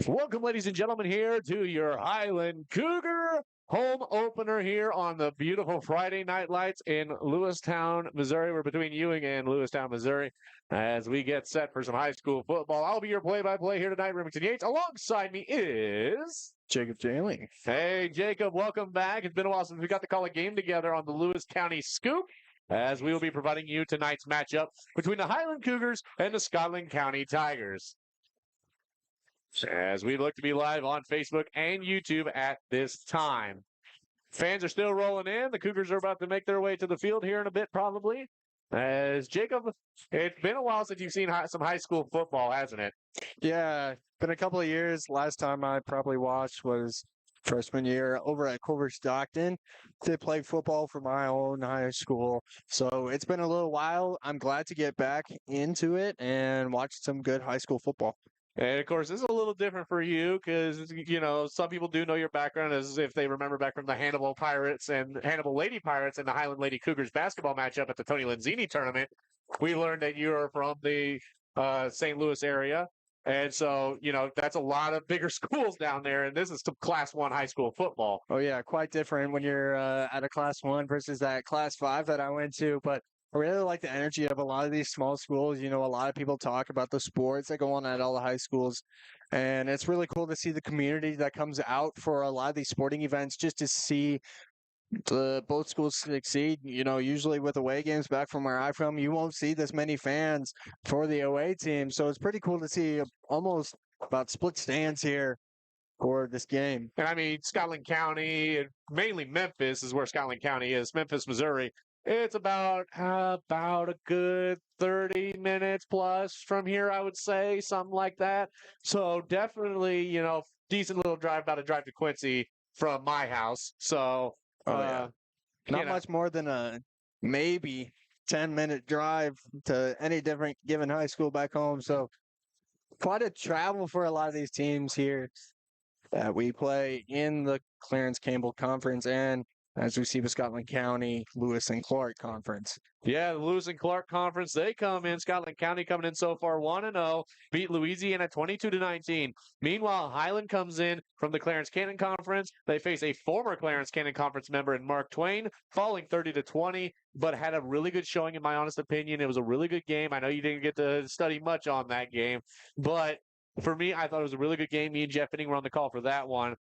Welcome, ladies and gentlemen, here to your Highland Cougar home opener here on the beautiful Friday night lights in Lewistown, Missouri. We're between Ewing and Lewistown, Missouri, as we get set for some high school football. I'll be your play-by-play here tonight, Remington Yates. Alongside me is Jacob Daly. Hey, Jacob, welcome back. It's been a while since we got to call a game together on the Lewis County Scoop, as we will be providing you tonight's matchup between the Highland Cougars and the Scotland County Tigers, as we look to be live on Facebook and YouTube at this time. Fans are still rolling in. The Cougars are about to make their way to the field here in a bit, probably. As Jacob, it's been a while since you've seen some high school football, hasn't it? Yeah, been a couple of years. Last time I probably watched was freshman year over at Culver Stockton. They played football for my own high school. So it's been a little while. I'm glad to get back into it and watch some good high school football. And of course, this is a little different for you because, some people do know your background as if they remember back from the Hannibal Pirates and Hannibal Lady Pirates and the Highland Lady Cougars basketball matchup at the Tony Lanzini tournament. We learned that you are from the St. Louis area. And so, that's a lot of bigger schools down there. And this is some Class 1 high school football. Oh, yeah, quite different when you're at a Class 1 versus that Class 5 that I went to. But I really like the energy of a lot of these small schools. A lot of people talk about the sports that go on at all the high schools. And it's really cool to see the community that comes out for a lot of these sporting events just to see both schools succeed. Usually with away games back from where I'm from, you won't see this many fans for the away team. So it's pretty cool to see almost about split stands here for this game. And I mean, Scotland County, mainly Memphis is where Scotland County is, Memphis, Missouri. It's about a good 30 minutes plus from here, I would say, something like that. So definitely, decent little drive, about a drive to Quincy from my house. So, Not much more than a maybe 10-minute drive to any different given high school back home. So quite a travel for a lot of these teams here that we play in the Clarence Campbell Conference, and as we see with Scotland County, Lewis and Clark Conference. Yeah, the Lewis and Clark Conference, they come in. Scotland County coming in so far 1-0, beat Louisiana 22-19. Meanwhile, Highland comes in from the Clarence Cannon Conference. They face a former Clarence Cannon Conference member in Mark Twain, falling 30-20, but had a really good showing, in my honest opinion. It was a really good game. I know you didn't get to study much on that game, but for me, I thought it was a really good game. Me and Jeff Finning were on the call for that one.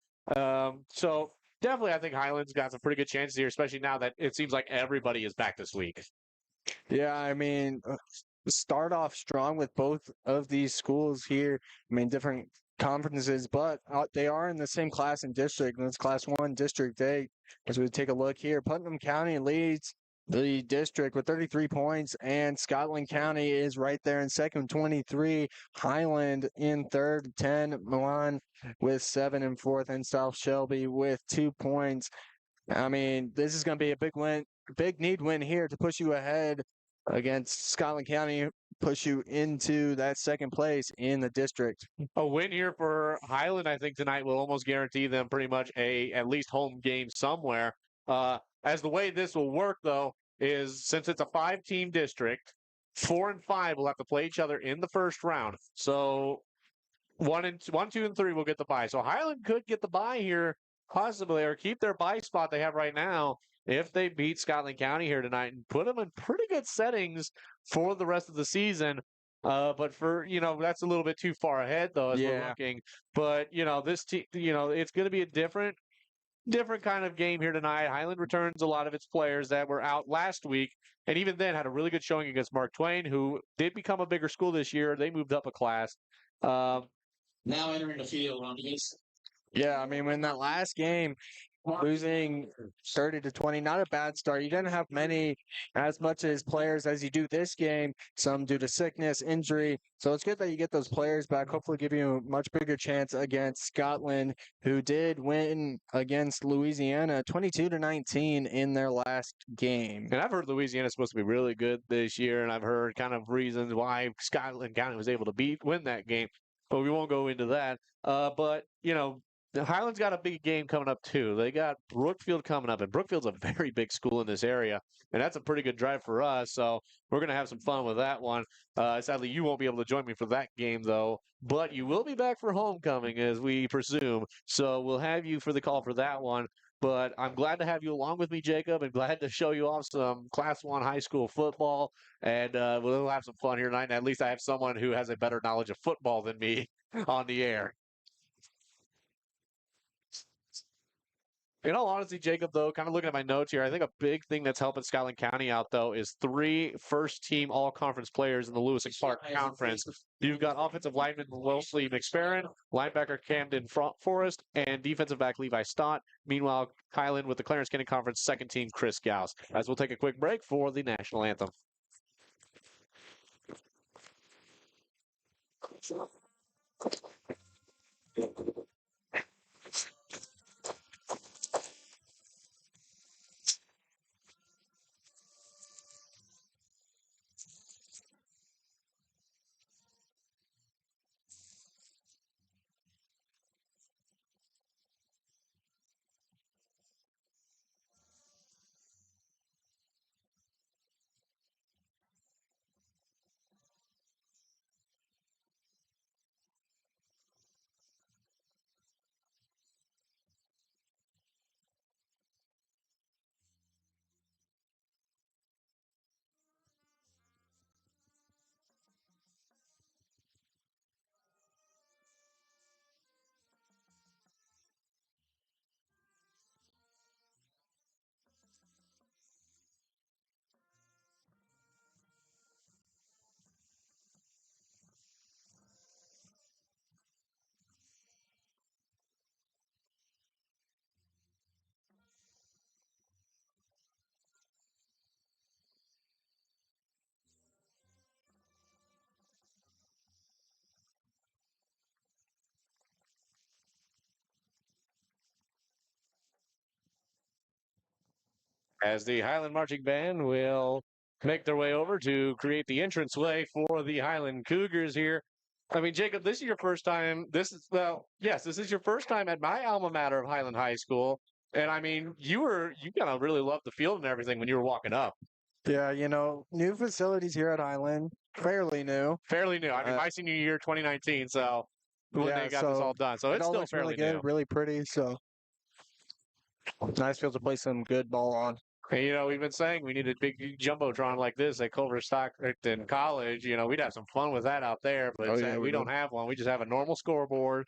So definitely, I think Highland's got some pretty good chances here, especially now that it seems like everybody is back this week. Yeah, I mean, start off strong with both of these schools here. I mean, different conferences, but they are in the same class and district, and it's Class 1 District A. As we take a look here, Putnam County leads the district with 33 points, and Scotland County is right there in second, 23. Highland in third, 10. Milan with 7 and fourth, and South Shelby with 2 points. I mean, this is going to be a big need win here to push you ahead against Scotland County, push you into that second place in the district. A win here for Highland, I think, tonight will almost guarantee them pretty much at least home game somewhere. As the way this will work, though, is since it's a 5-team district, 4 and 5 will have to play each other in the first round. So 1, 2, and 3 will get the bye. So Highland could get the bye here, possibly, or keep their bye spot they have right now if they beat Scotland County here tonight and put them in pretty good settings for the rest of the season. But for, that's a little bit too far ahead, though, as we're looking. But, this team, it's going to be a different kind of game here tonight. Highland returns a lot of its players that were out last week, and even then had a really good showing against Mark Twain, who did become a bigger school this year. They moved up a class. Now entering the field on East. Yeah, I mean, when that last game, losing 30-20, not a bad start. You didn't have as much as players as you do this game, some due to sickness, injury. So it's good that you get those players back, hopefully give you a much bigger chance against Scotland, who did win against Louisiana 22-19 in their last game. And I've heard Louisiana's supposed to be really good this year, and I've heard kind of reasons why Scotland County was able to win that game. But we won't go into that. But, Highland's got a big game coming up too. They got Brookfield coming up, and Brookfield's a very big school in this area, and that's a pretty good drive for us. So we're gonna have some fun with that one. Sadly, you won't be able to join me for that game though, but you will be back for homecoming, as we presume. So we'll have you for the call for that one. But I'm glad to have you along with me, Jacob, and glad to show you off some Class 1 high school football. And we'll have some fun here tonight. And at least I have someone who has a better knowledge of football than me on the air. In all honesty, Jacob, though, kind of looking at my notes here, I think a big thing that's helping Scotland County out, though, is 3 first-team all-conference players in the Lewis and Clark Conference. You've got offensive lineman Wesley McFerrin, linebacker Camden Forrest, and defensive back Levi Stott. Meanwhile, Highland with the Clarence County Conference second-team Chris Gauss. As we'll take a quick break for the national anthem. As the Highland Marching Band will make their way over to create the entranceway for the Highland Cougars here. I mean, Jacob, this is your first time. Yes, this is your first time at my alma mater of Highland High School. And I mean, you kind of really loved the field and everything when you were walking up. Yeah, new facilities here at Highland, fairly new. Fairly new. I mean, my senior year, 2019. So when Yeah, they got this all done. So it it's all still looks fairly really new. good, really pretty. So nice field to play some good ball on. And, we've been saying we need a big jumbotron like this at Culver Stockton College. We'd have some fun with that out there, but we don't have one. We just have a normal scoreboard.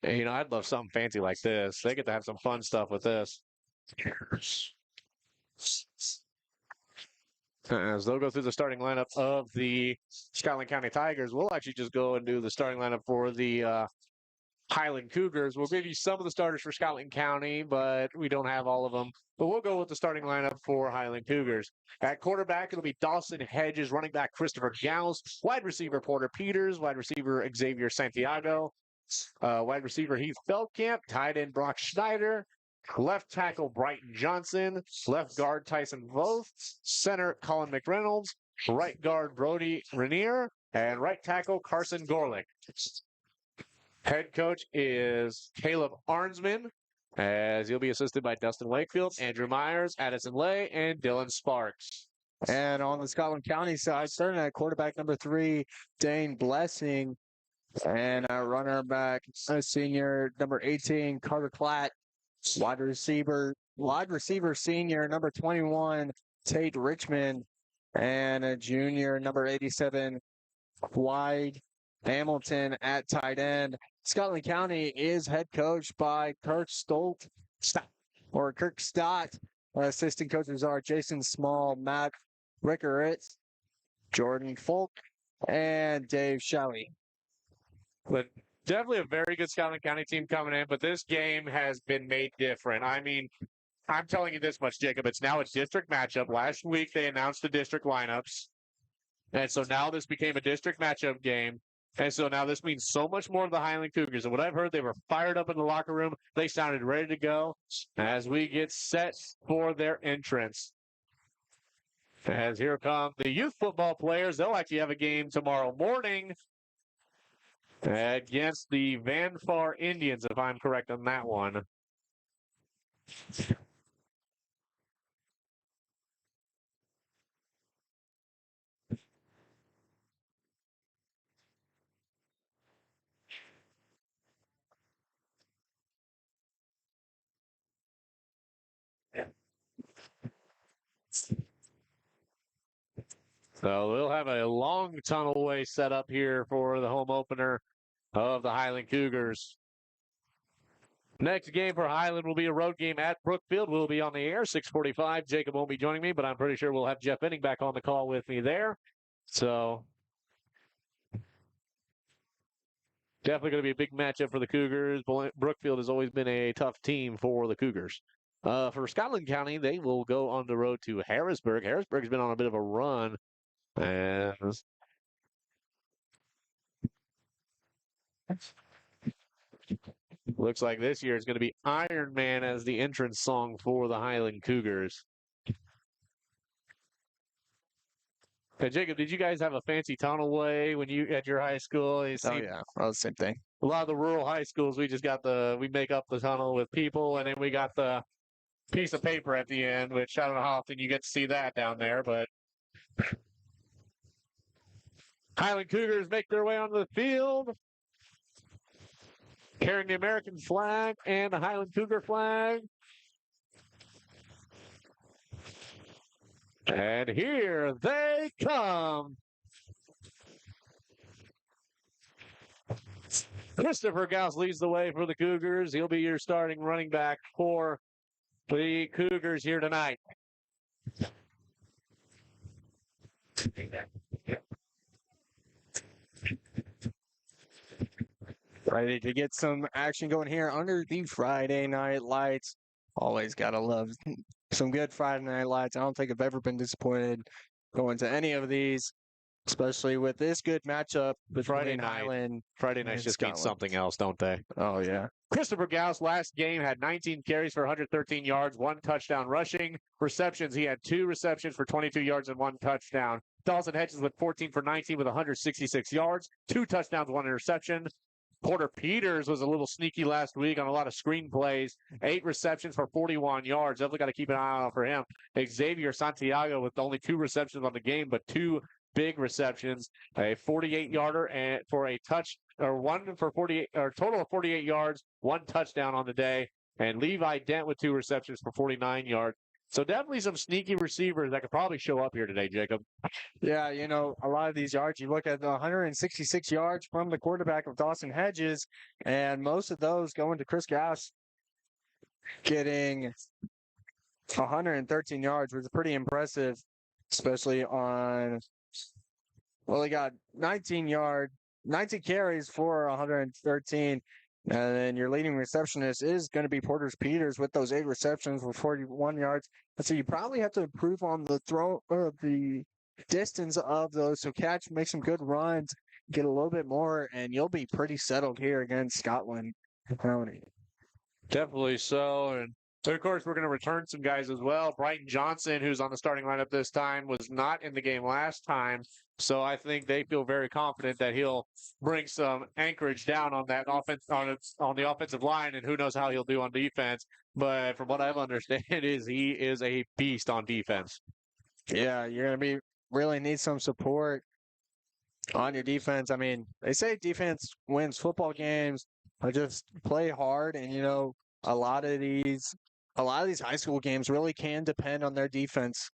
And, I'd love something fancy like this. They get to have some fun stuff with this. As they'll go through the starting lineup of the Scotland County Tigers, we'll actually just go and do the starting lineup for the Highland Cougars. We'll give you some of the starters for Scotland County, but we don't have all of them. But we'll go with the starting lineup for Highland Cougars. At quarterback, it'll be Dawson Hedges, running back Christopher Gauss, wide receiver Porter Peters, wide receiver Xavier Santiago, wide receiver Heath Feldkamp, tight end Brock Schneider, left tackle Brighton Johnson, left guard Tyson Voth, center Colin McReynolds, right guard Brody Rainier, and right tackle Carson Gorlick. Head coach is Caleb Arnsman, as he'll be assisted by Dustin Wakefield, Andrew Myers, Addison Lay, and Dylan Sparks. And on the Scotland County side, starting at quarterback number 3, Dane Blessing, and runner back senior number 18, Carter Platt, wide receiver senior number 21, Tate Richmond, and a junior number 87, Wide Hamilton at tight end. Scotland County is head coached by Kirk Stott. Assistant coaches are Jason Small, Matt Rickeritz, Jordan Folk, and Dave Shelley. But definitely a very good Scotland County team coming in, but this game has been made different. I mean, I'm telling you this much, Jacob. It's now a district matchup. Last week, they announced the district lineups. And so now this became a district matchup game. And so now this means so much more to the Highland Cougars. And what I've heard, they were fired up in the locker room. They sounded ready to go as we get set for their entrance. As here come the youth football players. They'll actually have a game tomorrow morning against the Van Far Indians, if I'm correct on that one. So we'll have a long tunnelway set up here for the home opener of the Highland Cougars. Next game for Highland will be a road game at Brookfield. We'll be on the air, 6:45. Jacob won't be joining me, but I'm pretty sure we'll have Jeff Inning back on the call with me there. So definitely going to be a big matchup for the Cougars. Brookfield has always been a tough team for the Cougars. For Scotland County, they will go on the road to Harrisburg. Harrisburg's been on a bit of a run. And looks like this year is going to be Iron Man as the entrance song for the Highland Cougars. Hey, Jacob, did you guys have a fancy tunnelway when you at your high school? Oh yeah, well, same thing. A lot of the rural high schools, we just got we make up the tunnel with people, and then we got the piece of paper at the end, which I don't know how often you get to see that down there, but Highland Cougars make their way onto the field, carrying the American flag and the Highland Cougar flag. And here they come. Christopher Gauss leads the way for the Cougars. He'll be your starting running back for the Cougars here tonight. Ready to get some action going here under the Friday night lights. Always gotta love some good Friday night lights. I don't think I've ever been disappointed going to any of these, especially with this good matchup between Friday night. Highland. Friday nights and just mean Scotland. something else, don't they? Oh yeah. Christopher Gauss last game had 19 carries for 113 yards, 1 touchdown rushing. Receptions, he had 2 receptions for 22 yards and 1 touchdown. Dawson Hedges with 14 for 19 with 166 yards, 2 touchdowns, 1 interception. Porter Peters was a little sneaky last week on a lot of screen plays. 8 receptions for 41 yards. Definitely got to keep an eye out for him. Xavier Santiago with only 2 receptions on the game, but 2 big receptions. A 48-yarder and for a touch, or 1 for 48, or total of 48 yards, 1 touchdown on the day. And Levi Dent with 2 receptions for 49 yards. So definitely some sneaky receivers that could probably show up here today, Jacob. Yeah, a lot of these yards, you look at the 166 yards from the quarterback of Dawson Hedges, and most of those going to Chris Gauss, getting 113 yards, was pretty impressive, especially on, well, he got 19 carries for 113. And then your leading receptionist is going to be Porter Peters with those 8 receptions for 41 yards. And so you probably have to improve on the the distance of those. So make some good runs, get a little bit more, and you'll be pretty settled here against Scotland County. Definitely so. And of course, we're going to return some guys as well. Brighton Johnson, who's on the starting lineup this time, was not in the game last time. So I think they feel very confident that he'll bring some anchorage down on that offense on the offensive line, and who knows how he'll do on defense. But from what I've understand is he is a beast on defense. Yeah, you're going to really need some support on your defense. I mean, they say defense wins football games. I just play hard, and a lot of these high school games really can depend on their defense.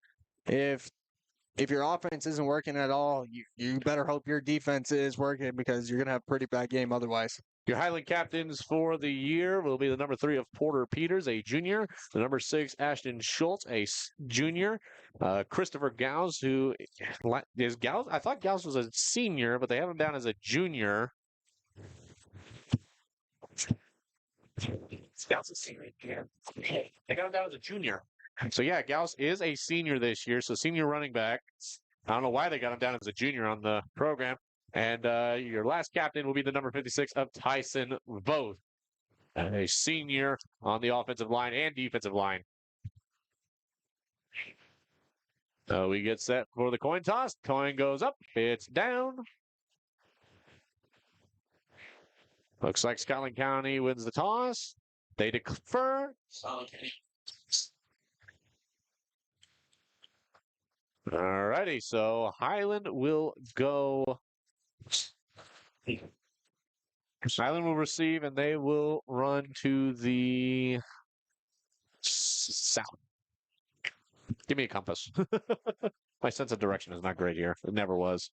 If your offense isn't working at all, you better hope your defense is working, because you're going to have a pretty bad game otherwise. Your Highland captains for the year will be the number 3 of Porter Peters, a junior. The number 6, Ashton Schultz, a junior. Christopher Gauss, who is Gauss. I thought Gauss was a senior, but they have him down as a junior. Gauss is a senior. They got him down as a junior. So yeah, Gauss is a senior this year, so senior running back. I don't know why they got him down as a junior on the program. And your last captain will be the number 56 of Tyson Voth, a senior on the offensive line and defensive line. So we get set for the coin toss. Coin goes up. It's down. Looks like Scotland County wins the toss. They defer. Okay. All righty, so Highland will go. Highland will receive, and they will run to the south. Give me a compass. My sense of direction is not great here. It never was.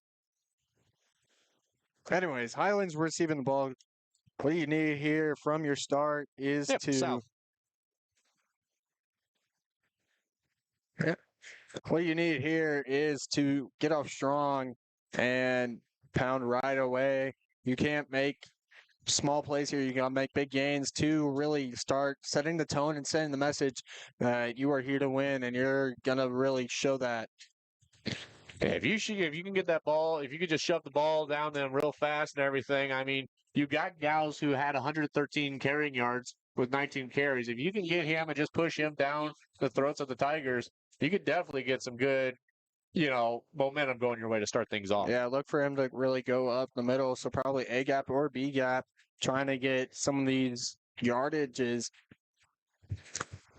Anyways, Highlands receiving the ball. What you need here from your start is Yep, to south. what you need here is to get off strong and pound right away. You can't make small plays here. You got to make big gains to really start setting the tone and sending the message that you are here to win, and you're going to really show that. Yeah, if you can get that ball, if you could just shove the ball down them real fast and everything, I mean, you got Gals who had 113 carrying yards with 19 carries. If you can get him and just push him down the throats of the Tigers, you could definitely get some good, momentum going your way to start things off. Yeah, look for him to really go up the middle. So probably A gap or B gap, trying to get some of these yardages.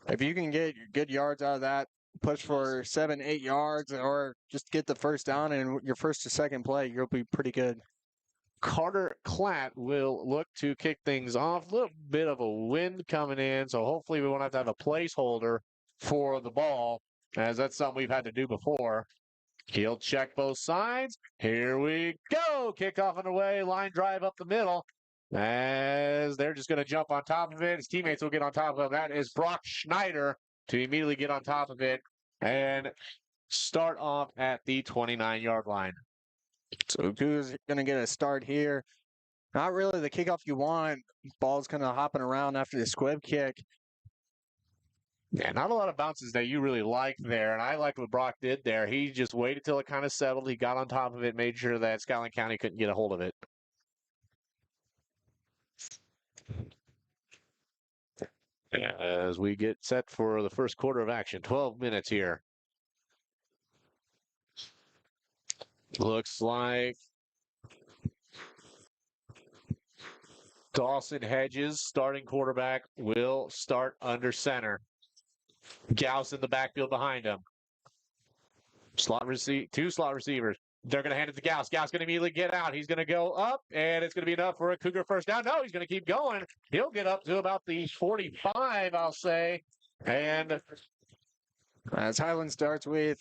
If you can get good yards out of that, push for 7, 8 yards, or just get the first down in your first or second play, you'll be pretty good. Carter Klatt will look to kick things off. A little bit of a wind coming in, so hopefully we won't have to have a placeholder for the ball, as that's something we've had to do before. He'll check both sides. Here we go. Kickoff underway. Line drive up the middle. As they're just going to jump on top of it. His teammates will get on top of it. That is Brock Schneider to immediately get on top of it and start off at the 29-yard line. So Cougars going to get a start here. Not really the kickoff you want. Ball's kind of hopping around after the squib kick. Yeah, not a lot of bounces that you really like there, and I like what Brock did there. He just waited till it kind of settled. He got on top of it, made sure that Scotland County couldn't get a hold of it. As we get set for the first quarter of action, 12 minutes here. Looks like Dawson Hedges, starting quarterback, will start under center. Gauss in the backfield behind him. Two slot receivers. They're going to hand it to Gauss. Gauss going to immediately get out. He's going to go up, and it's going to be enough for a Cougar first down. No, he's going to keep going. He'll get up to about the 45, I'll say. And as Highland starts with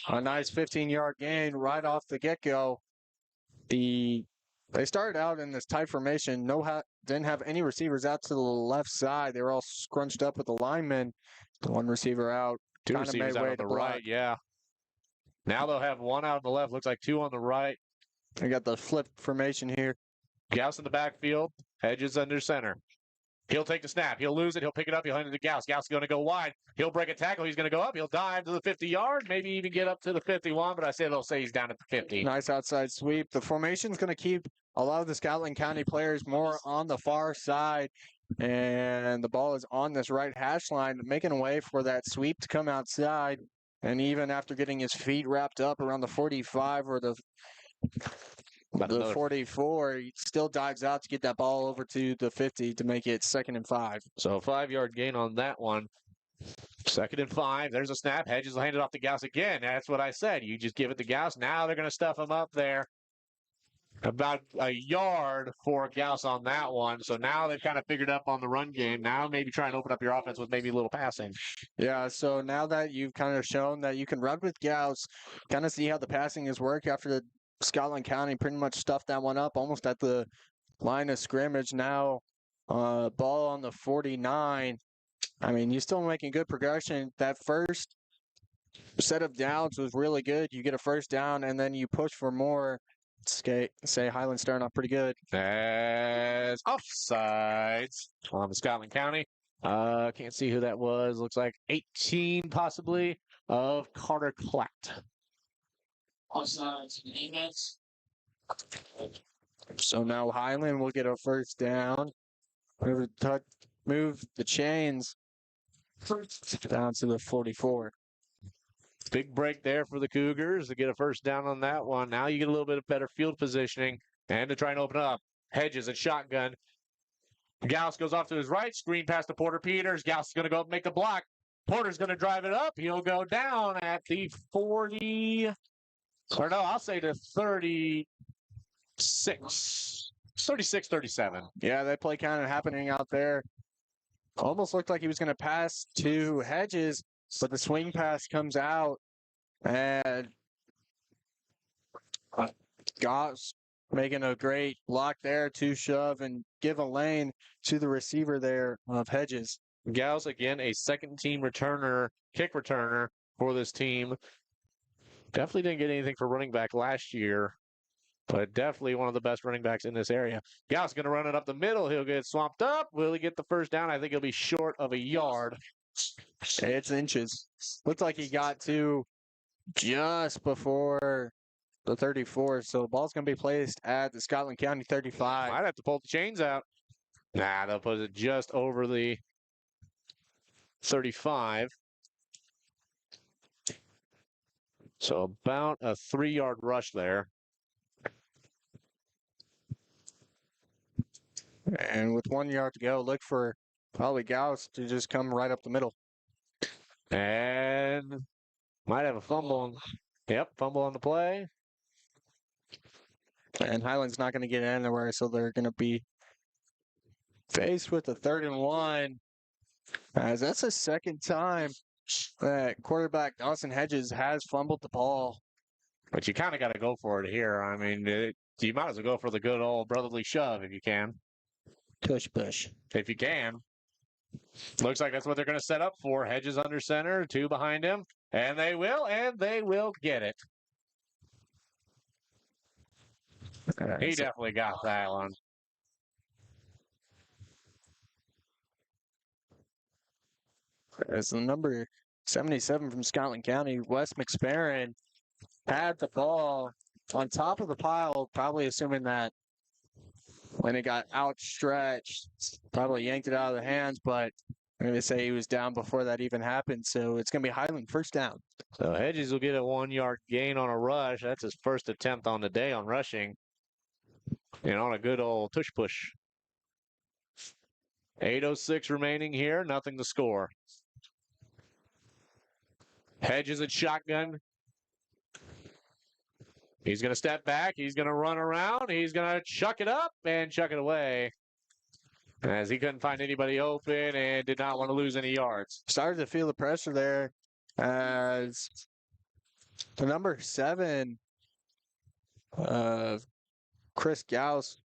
a nice 15-yard gain right off the get-go. They started out in this tight formation. Didn't have any receivers out to the left side. They were all scrunched up with the linemen. One receiver out. Two receivers out on the right, yeah. Now they'll have one out on the left. Looks like two on the right. They got the flip formation here. Gauss in the backfield. Hedges under center. He'll take the snap. He'll lose it. He'll pick it up. He'll hand it to Gauss. Gauss is going to go wide. He'll break a tackle. He's going to go up. He'll dive to the 50-yard, maybe even get up to the 51, but they'll say he's down at the 50. Nice outside sweep. The formation's going to keep a lot of the Scotland County players more on the far side, and the ball is on this right hash line, making a way for that sweep to come outside. And even after getting his feet wrapped up around the 45 or the 44, he still dives out to get that ball over to the 50 to make it 2nd and 5. So a 5-yard gain on that one. 2nd and 5. There's a snap. Hedges will hand it off to Gauss again. That's what I said. You just give it to Gauss. Now they're going to stuff him up there. About a yard for Gauss on that one. So now they've kind of figured up on the run game. Now maybe try and open up your offense with maybe a little passing. Yeah, so now that you've kind of shown that you can run with Gauss, kind of see how the passing is work after the Scotland County pretty much stuffed that one up almost at the line of scrimmage. Now ball on the 49. I mean, you're still making good progression. That first set of downs was really good. You get a first down, and then you push for more. Say Highland starting off pretty good. As offsides on the Scotland County. Can't see who that was. Looks like 18 possibly of Carter Klatt. Offsides and defense. So now Highland will get a first down. Move the chains down to the 44. Big break there for the Cougars to get a first down on that one. Now you get a little bit of better field positioning and to try and open up. Hedges at shotgun. Gauss goes off to his right, screen pass to Porter Peters. Gauss is going to go up and make the block. Porter's going to drive it up. He'll go down at the 40, or no, I'll say the 36, 37. Yeah, that play kind of happening out there. Almost looked like he was going to pass to Hedges, but the swing pass comes out, and Goss making a great block there to shove and give a lane to the receiver there of Hedges. Gauss, again, a second-team returner, kick returner for this team. Definitely didn't get anything for running back last year, but definitely one of the best running backs in this area. Gauss going to run it up the middle. He'll get swamped up. Will he get the first down? I think he'll be short of a yard. It's inches. Looked like he got to just before the 34. So the ball's going to be placed at the Scotland County 35. Might have to pull the chains out. Nah, they'll put it just over the 35. So about a 3-yard rush there. And with 1 yard to go, look for probably Gauss to just come right up the middle. And might have a fumble. Yep, fumble on the play. And Highland's not going to get anywhere, so they're going to be faced with a 3rd and 1. As that's the second time that quarterback Dawson Hedges has fumbled the ball. But you kind of got to go for it here. I mean, you might as well go for the good old brotherly shove if you can. Tush push. If you can. Looks like that's what they're going to set up for. Hedges under center, 2 behind him. And they will get it. He definitely got that one. As the number 77 from Scotland County, Wes McSparron, had the ball on top of the pile, probably assuming that when it got outstretched, probably yanked it out of the hands, but I'm going to say he was down before that even happened, so it's going to be Highland first down. So Hedges will get a 1-yard gain on a rush. That's his first attempt on the day on rushing. And on a good old tush push. 8:06 remaining here, nothing to score. Hedges at shotgun. He's going to step back. He's going to run around. He's going to chuck it up and chuck it away. As he couldn't find anybody open and did not want to lose any yards. Started to feel the pressure there as the number 7, Chris Gauss.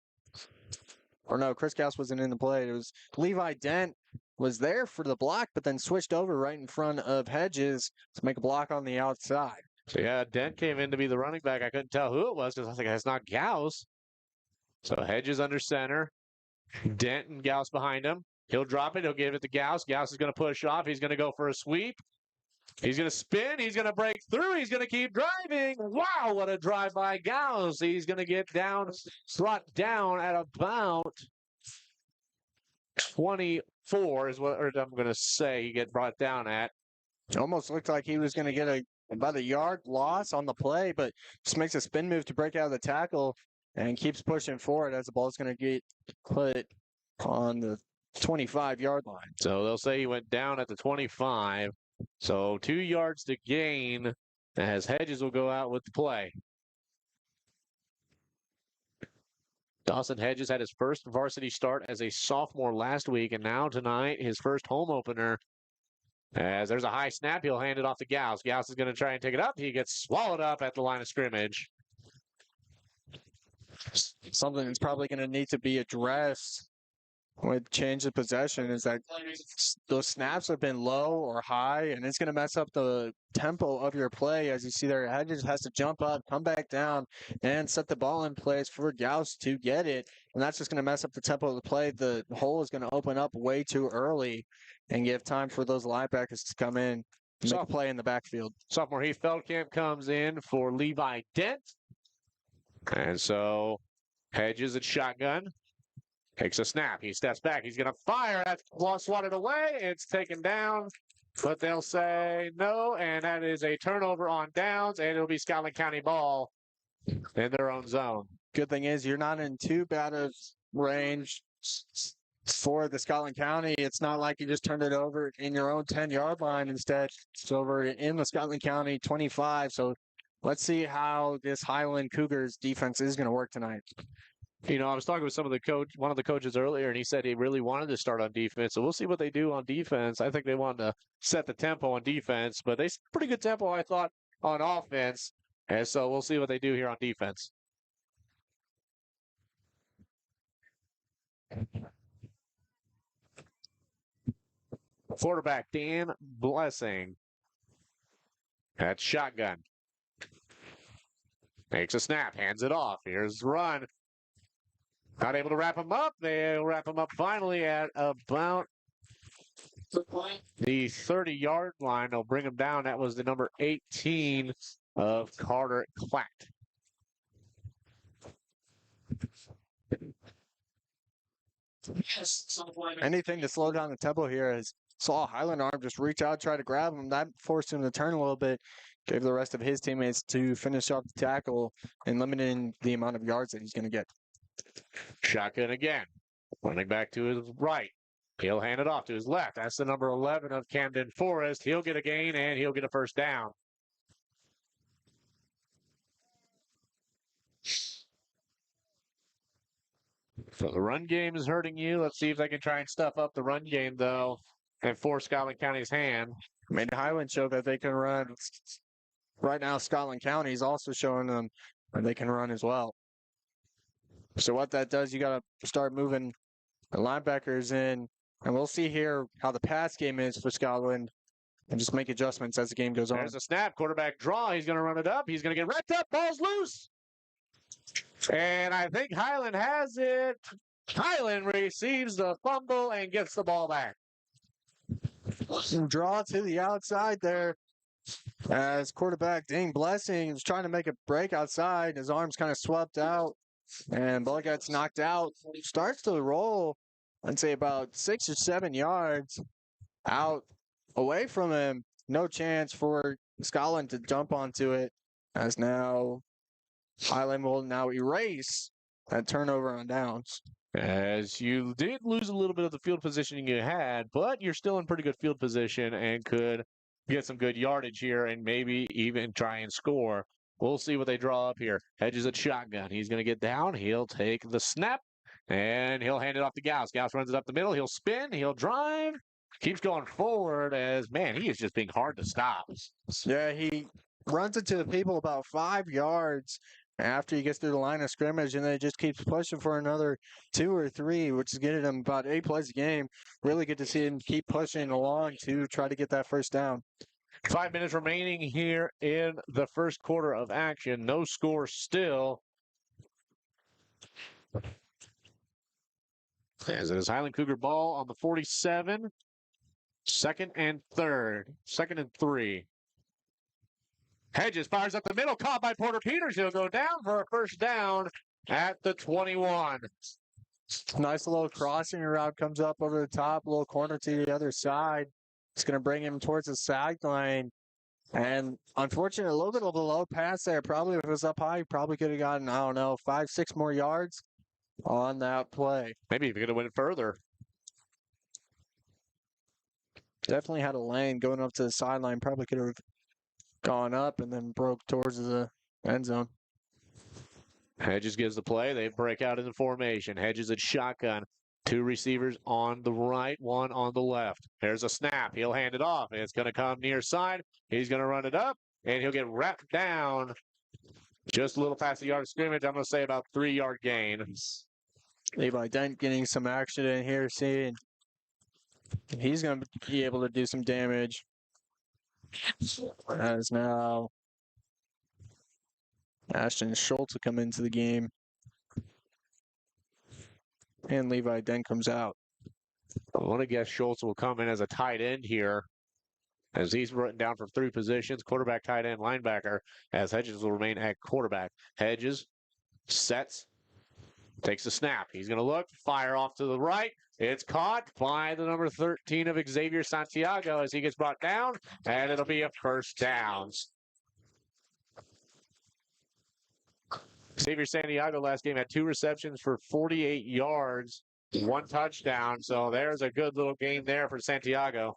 Or no, Chris Gauss wasn't in the play. It was Levi Dent was there for the block, but then switched over right in front of Hedges to make a block on the outside. So yeah, Dent came in to be the running back. I couldn't tell who it was because I was like, it's not Gauss. So Hedges under center. Dent and Gauss behind him. He'll drop it. He'll give it to Gauss. Gauss is going to push off. He's going to go for a sweep. He's going to spin. He's going to break through. He's going to keep driving. Wow, what a drive by Gauss. He's going to get down, brought down at about 24 is what I'm going to say he get brought down at. Almost looked like he was going to get about a yard loss on the play, but just makes a spin move to break out of the tackle and keeps pushing forward as the ball's going to get put on the 25-yard line. So they'll say he went down at the 25. So 2 yards to gain as Hedges will go out with the play. Dawson Hedges had his first varsity start as a sophomore last week, and now tonight his first home opener. As there's a high snap, he'll hand it off to Gauss. Gauss is going to try and take it up. He gets swallowed up at the line of scrimmage. Something that's probably going to need to be addressed with change of possession is that those snaps have been low or high, and it's going to mess up the tempo of your play. As you see there, Hedges has to jump up, come back down, and set the ball in place for Gauss to get it, and that's just going to mess up the tempo of the play. The hole is going to open up way too early and give time for those linebackers to come in and make a play in the backfield. Sophomore Heath Feldkamp comes in for Levi Dent. And so Hedges at shotgun. Takes a snap. He steps back. He's going to fire. That's swatted away. It's taken down. But they'll say no, and that is a turnover on downs, and it'll be Scotland County ball in their own zone. Good thing is you're not in too bad of range for the Scotland County. It's not like you just turned it over in your own 10-yard line. Instead, it's over in the Scotland County 25. So let's see how this Highland Cougars defense is going to work tonight. I was talking with one of the coaches earlier, and he said he really wanted to start on defense. So we'll see what they do on defense. I think they want to set the tempo on defense, but they set pretty good tempo, I thought, on offense. And so we'll see what they do here on defense. Quarterback Dan Blessing. That's shotgun. Takes a snap, hands it off. Here's the run. Not able to wrap him up. They'll wrap him up finally at about the 30-yard line. They'll bring him down. That was the number 18 of Carter Clatt. Anything to slow down the tempo here is saw Highland Arm just reach out, try to grab him. That forced him to turn a little bit, gave the rest of his teammates to finish off the tackle and limiting the amount of yards that he's going to get. Shotgun again. Running back to his right. He'll hand it off to his left. That's the number 11 of Camden Forrest. He'll get a gain, and he'll get a first down. So the run game is hurting you. Let's see if they can try and stuff up the run game, though, and force Scotland County's hand. I mean, Highland showed that they can run. Right now, Scotland County is also showing them that they can run as well. So what that does, you got to start moving the linebackers in, and we'll see here how the pass game is for Scotland and just make adjustments as the game goes on. There's a snap, quarterback draw. He's going to run it up. He's going to get wrapped up. Ball's loose. And I think Highland has it. Highland receives the fumble and gets the ball back. Draw to the outside there as quarterback Dane Blessing is trying to make a break outside. His arms kind of swept out and ball gets knocked out. Starts to roll, I'd say about 6 or 7 yards out away from him. No chance for Scotland to jump onto it as now Highland will now erase that turnover on downs. As you did lose a little bit of the field positioning you had, but you're still in pretty good field position and could get some good yardage here and maybe even try and score. We'll see what they draw up here. Hedges at shotgun. He's going to get down. He'll take the snap, and he'll hand it off to Gauss. Gauss runs it up the middle. He'll spin. He'll drive. Keeps going forward as, man, he is just being hard to stop. Yeah, he runs into the people about 5 yards after he gets through the line of scrimmage, and then it just keeps pushing for another 2 or 3, which is getting him about 8 plays a game. Really good to see him keep pushing along to try to get that first down. 5 minutes remaining here in the first quarter of action. No score still. As it is Highland Cougar ball on the 47. Second and 3. Hedges fires up the middle, caught by Porter Peters. He'll go down for a first down at the 21. Nice little crossing route comes up over the top, little corner to the other side. It's going to bring him towards the sideline. And unfortunately, a little bit of a low pass there. Probably if it was up high, he probably could have gotten, 5, 6 more yards on that play. Maybe if he could have went further. Definitely had a lane going up to the sideline. Probably could have gone up and then broke towards the end zone. Hedges gives the play. They break out in the formation. Hedges at shotgun. 2 receivers on the right, 1 on the left. There's a snap. He'll hand it off. It's going to come near side. He's going to run it up, and he'll get wrapped down just a little past the yard of scrimmage. I'm going to say about 3-yard gain. Levi Dent getting some action in here, seeing he's going to be able to do some damage. As now Ashton Schultz will come into the game. And Levi Dent comes out. I want to guess Schultz will come in as a tight end here, as he's written down for 3 positions, quarterback, tight end, linebacker, as Hedges will remain at quarterback. Hedges sets, takes the snap. He's going to look, fire off to the right. It's caught by the number 13 of Xavier Santiago as he gets brought down, and it'll be a first down. Xavier Santiago last game had 2 receptions for 48 yards. 1 touchdown. So there's a good little game there for Santiago.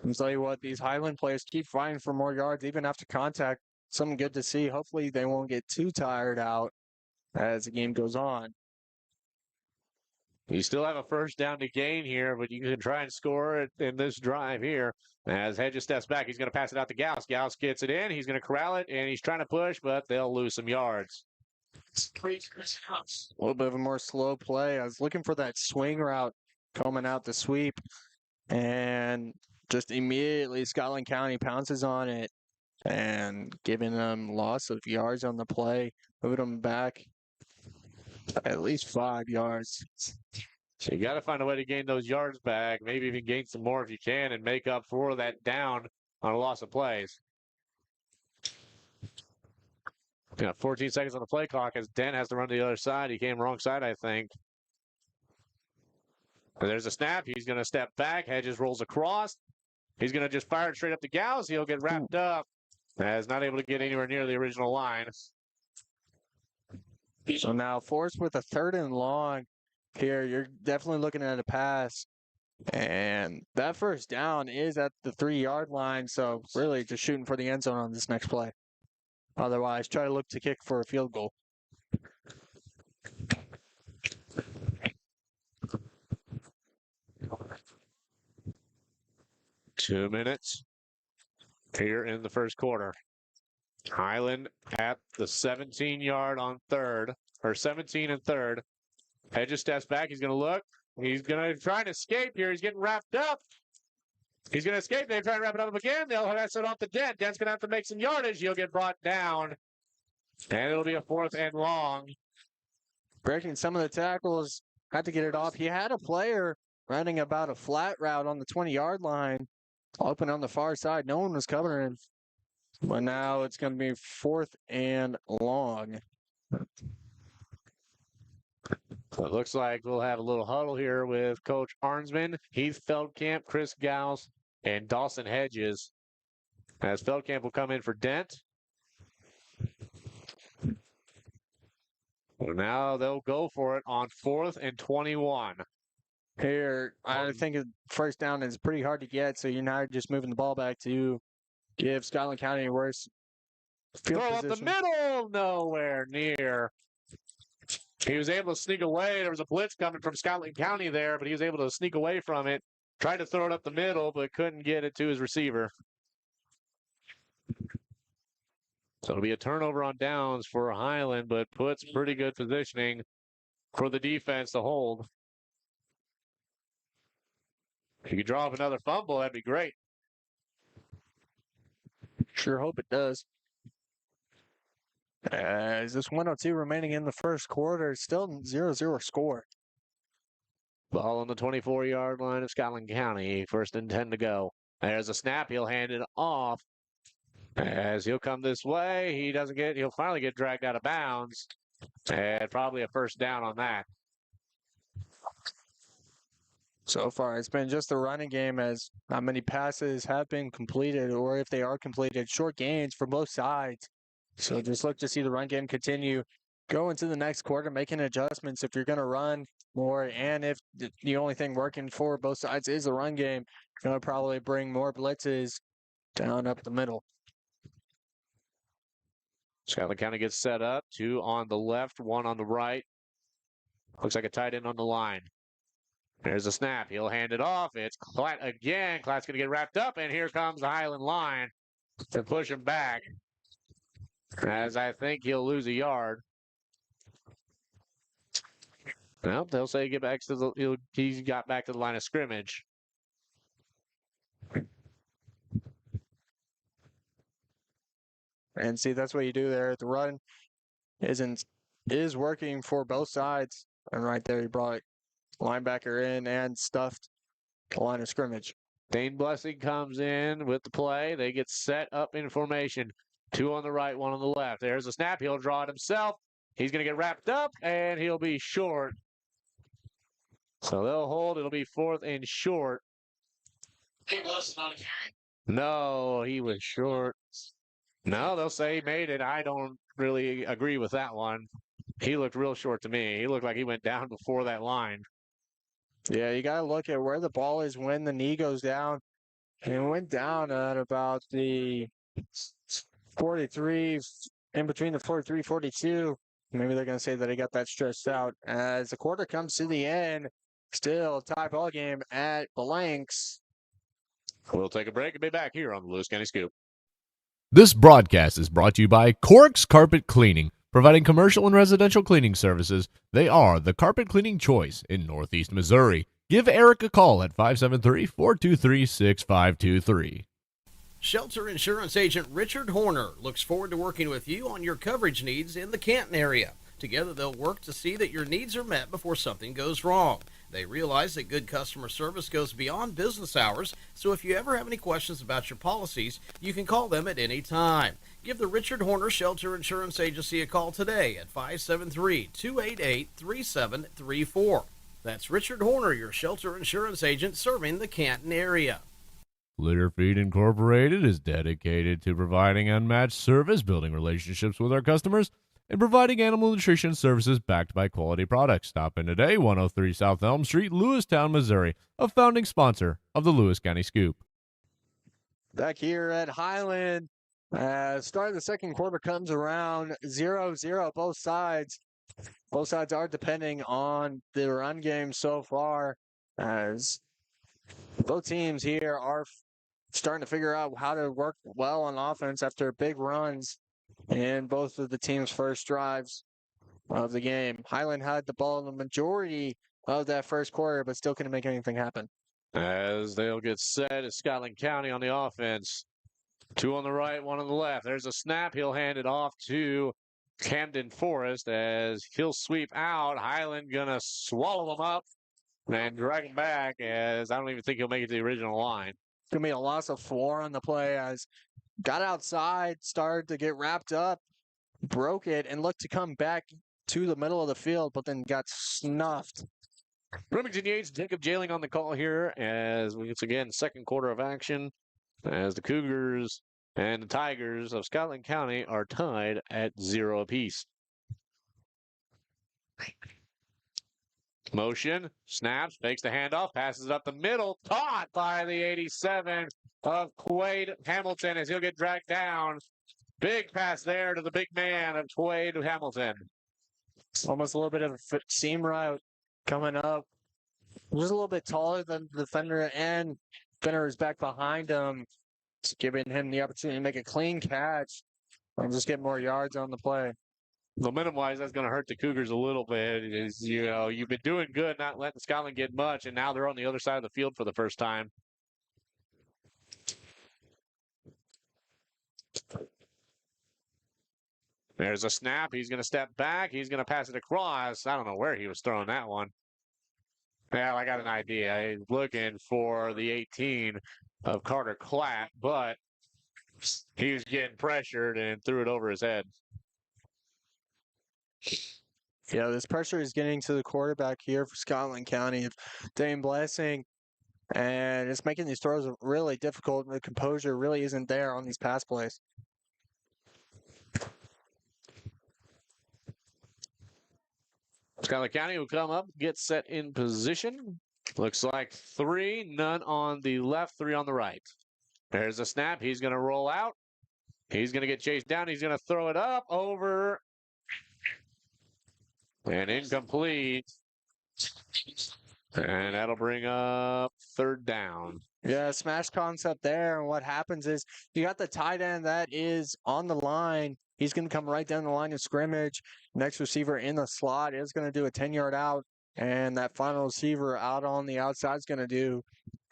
I'll tell you what, these Highland players keep fighting for more yards even after contact. Something good to see. Hopefully they won't get too tired out as the game goes on. You still have a first down to gain here, but you can try and score it in this drive here. As Hedges steps back, he's going to pass it out to Gauss. Gauss gets it in. He's going to corral it, and he's trying to push, but they'll lose some yards. A little bit of a more slow play. I was looking for that swing route coming out the sweep, and just immediately Scotland County pounces on it and giving them loss of yards on the play, moving them back at least 5 yards. So you got to find a way to gain those yards back, maybe even gain some more if you can, and make up for that down on a loss of plays. Got 14 seconds on the play clock as Dent has to run to the other side. He came wrong side, I think. And there's a snap. He's going to step back. Hedges rolls across. He's going to just fire it straight up to Gauss. He'll get wrapped up as not able to get anywhere near the original line. So now forced with a 3rd and long here. You're definitely looking at a pass. And that first down is at the 3-yard line. So really just shooting for the end zone on this next play. Otherwise, try to look to kick for a field goal. Two minutes here in the first quarter. Highland at the 17-yard on 3rd, or 17 and 3rd. Hedges steps back. He's going to look. He's going to try and escape here. He's getting wrapped up. He's going to escape. They try to wrap it up again. They'll pass it off to Dent. Dent's going to have to make some yardage. He'll get brought down. And it'll be a 4th and long. Breaking some of the tackles, had to get it off. He had a player running about a flat route on the 20-yard line, open on the far side. No one was covering. But now it's going to be 4th and long. So it looks like we'll have a little huddle here with Coach Arnsman, Heath Feldkamp, Chris Gauss, and Dawson Hedges. As Feldkamp will come in for Dent. So now they'll go for it on 4th and 21. Here, I think a first down is pretty hard to get, so you're now just moving the ball back to give Scotland County a worse field Throw position. up the middle, nowhere near. He was able to sneak away. There was a blitz coming from Scotland County there, but he was able to sneak away from it. Tried to throw it up the middle, but couldn't get it to his receiver. So it'll be a turnover on downs for Highland, but puts pretty good positioning for the defense to hold. If you could draw up another fumble, that'd be great. Sure hope it does. Is this 1:02 remaining in the first quarter? Still 0-0 score. Ball on the 24-yard line of Scotland County. 1st and 10 to go. There's a snap. He'll hand it off. As he'll come this way, he'll finally get dragged out of bounds. And probably a first down on that. So far, it's been just a running game as not many passes have been completed, or if they are completed, short gains for both sides. So just look to see the run game continue. Go into the next quarter, making adjustments if you're going to run more, and if the only thing working for both sides is the run game, you're going to probably bring more blitzes down up the middle. Scotland County gets set up. 2 on the left, 1 on the right. Looks like a tight end on the line. There's a snap. He'll hand it off. It's Klatt again. Klatt's going to get wrapped up, and here comes the Highland line to push him back. As I think he'll lose a yard. Well, they'll say get back to he's got back to the line of scrimmage. And see, that's what you do there. The run is working for both sides. And right there, he brought linebacker in and stuffed the line of scrimmage. Dane Blessing comes in with the play. They get set up in formation. 2 on the right, 1 on the left. There's a snap. He'll draw it himself. He's going to get wrapped up, and he'll be short. So they'll hold. It'll be 4th and short. No, he was short. No, they'll say he made it. I don't really agree with that one. He looked real short to me. He looked like he went down before that line. Yeah, you got to look at where the ball is when the knee goes down. And it went down at about the 43, in between the 43, 42. Maybe they're going to say that he got that stretched out. As the quarter comes to the end, still tie ball game at blanks. We'll take a break and be back here on the Lewis County Scoop. This broadcast is brought to you by Cork's Carpet Cleaning, providing commercial and residential cleaning services. They are the carpet cleaning choice in Northeast Missouri. Give Eric a call at 573-423-6523. Shelter Insurance Agent Richard Horner looks forward to working with you on your coverage needs in the Canton area. Together, they'll work to see that your needs are met before something goes wrong. They realize that good customer service goes beyond business hours, so if you ever have any questions about your policies, you can call them at any time. Give the Richard Horner Shelter Insurance Agency a call today at 573-288-3734. That's Richard Horner, your shelter insurance agent serving the Canton area. Litter Feed Incorporated is dedicated to providing unmatched service, building relationships with our customers, and providing animal nutrition services backed by quality products. Stop in today, 103 South Elm Street, Lewistown, Missouri, a founding sponsor of the Lewis County Scoop. Back here at Highland, start of the second quarter comes around 0-0, both sides. Both sides are depending on the run game so far, as both teams here are starting to figure out how to work well on offense after big runs in both of the team's first drives of the game. Highland had the ball in the majority of that first quarter, but still couldn't make anything happen. As they'll get set is Scotland County on the offense. Two on the right, one on the left. There's a snap. He'll hand it off to Camden Forest as he'll sweep out. Highland going to swallow them up and drag him back, as I don't even think he'll make it to the original line. It's going to be a loss of 4 on the play, as got outside, started to get wrapped up, broke it, and looked to come back to the middle of the field, but then got snuffed. Bloomington Yates, Jacob Jailing on the call here, as once again, second quarter of action, as the Cougars and the Tigers of Scotland County are tied at 0 apiece. Motion, snaps, fakes the handoff, passes it up the middle, caught by the 87 of Quade Hamilton as he'll get dragged down. Big pass there to the big man of Quade Hamilton. Almost a little bit of a seam route coming up. Just a little bit taller than the defender, and defender is back behind him, giving him the opportunity to make a clean catch and just get more yards on the play. Momentum-wise, that's going to hurt the Cougars a little bit. You've been doing good, not letting Scotland get much, and now they're on the other side of the field for the first time. There's a snap. He's going to step back. He's going to pass it across. I don't know where he was throwing that one. Well, I got an idea. He's looking for the 18 of Carter Clapp, but he was getting pressured and threw it over his head. Yeah, this pressure is getting to the quarterback here for Scotland County, Dane Blessing, and it's making these throws really difficult, and the composure really isn't there on these pass plays. Scotland County will come up, get set in position. Looks like 3, none on the left, 3 on the right. There's a snap. He's going to roll out. He's going to get chased down. He's going to throw it up over. And incomplete. And that'll bring up 3rd down. Yeah, smash concept there. And what happens is you got the tight end that is on the line. He's going to come right down the line of scrimmage. Next receiver in the slot is going to do a 10-yard out. And that final receiver out on the outside is going to do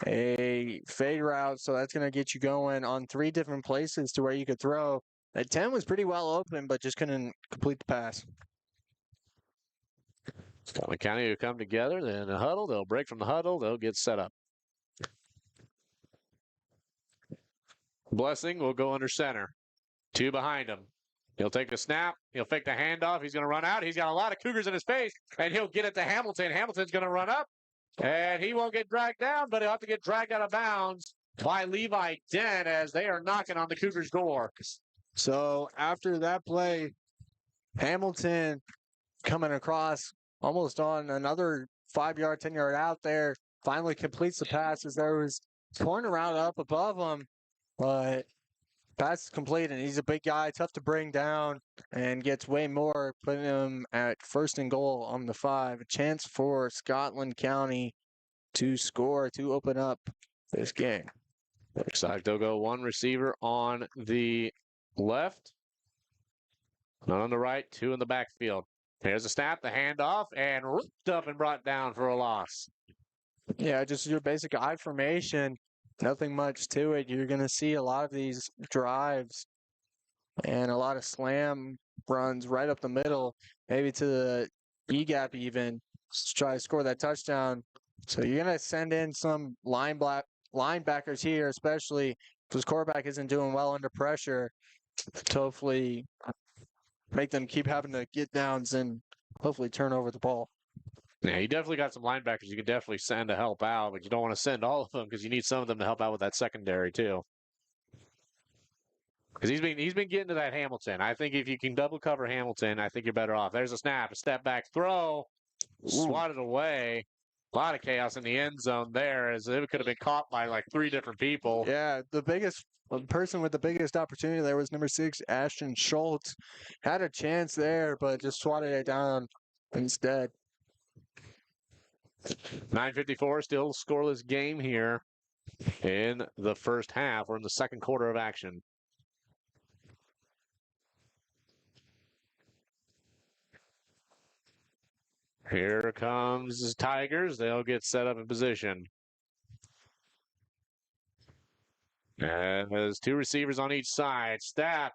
a fade route. So that's going to get you going on 3 different places to where you could throw. That 10 was pretty well open, but just couldn't complete the pass. Scotland County will come together, then a huddle. They'll break from the huddle. They'll get set up. Blessing will go under center. 2 behind him. He'll take the snap. He'll fake the handoff. He's going to run out. He's got a lot of Cougars in his face, and he'll get it to Hamilton. Hamilton's going to run up, and he won't get dragged down, but he'll have to get dragged out of bounds by Levi Dent as they are knocking on the Cougars' door. So after that play, Hamilton coming across almost on another 5-yard, 10-yard out there, finally completes the pass as there was torn around up above him, but pass is complete, and he's a big guy, tough to bring down, and gets way more, putting him at 1st and goal on the 5. A chance for Scotland County to score to open up this game. Looks like they'll go one receiver on the left, none on the right, 2 in the backfield. Here's a snap, the handoff, and ripped up and brought down for a loss. Yeah, just your basic I formation. Nothing much to it. You're going to see a lot of these drives and a lot of slam runs right up the middle, maybe to the E gap even, to try to score that touchdown. So you're going to send in some linebackers here, especially because quarterback isn't doing well under pressure, to hopefully make them keep having to get downs and hopefully turn over the ball. Yeah, you definitely got some linebackers you can definitely send to help out, but you don't want to send all of them because you need some of them to help out with that secondary too. Because he's been getting to that Hamilton. I think if you can double cover Hamilton, I think you're better off. There's a snap, a step back throw, swatted away. A lot of chaos in the end zone there, as it could have been caught by like 3 different people. Yeah, the person with the biggest opportunity there was number 6, Ashton Schultz. Had a chance there, but just swatted it down instead. 9:54, still scoreless game here in the first half, or in the second quarter of action. Here comes the Tigers. They'll get set up in position. And there's 2 receivers on each side. Snap.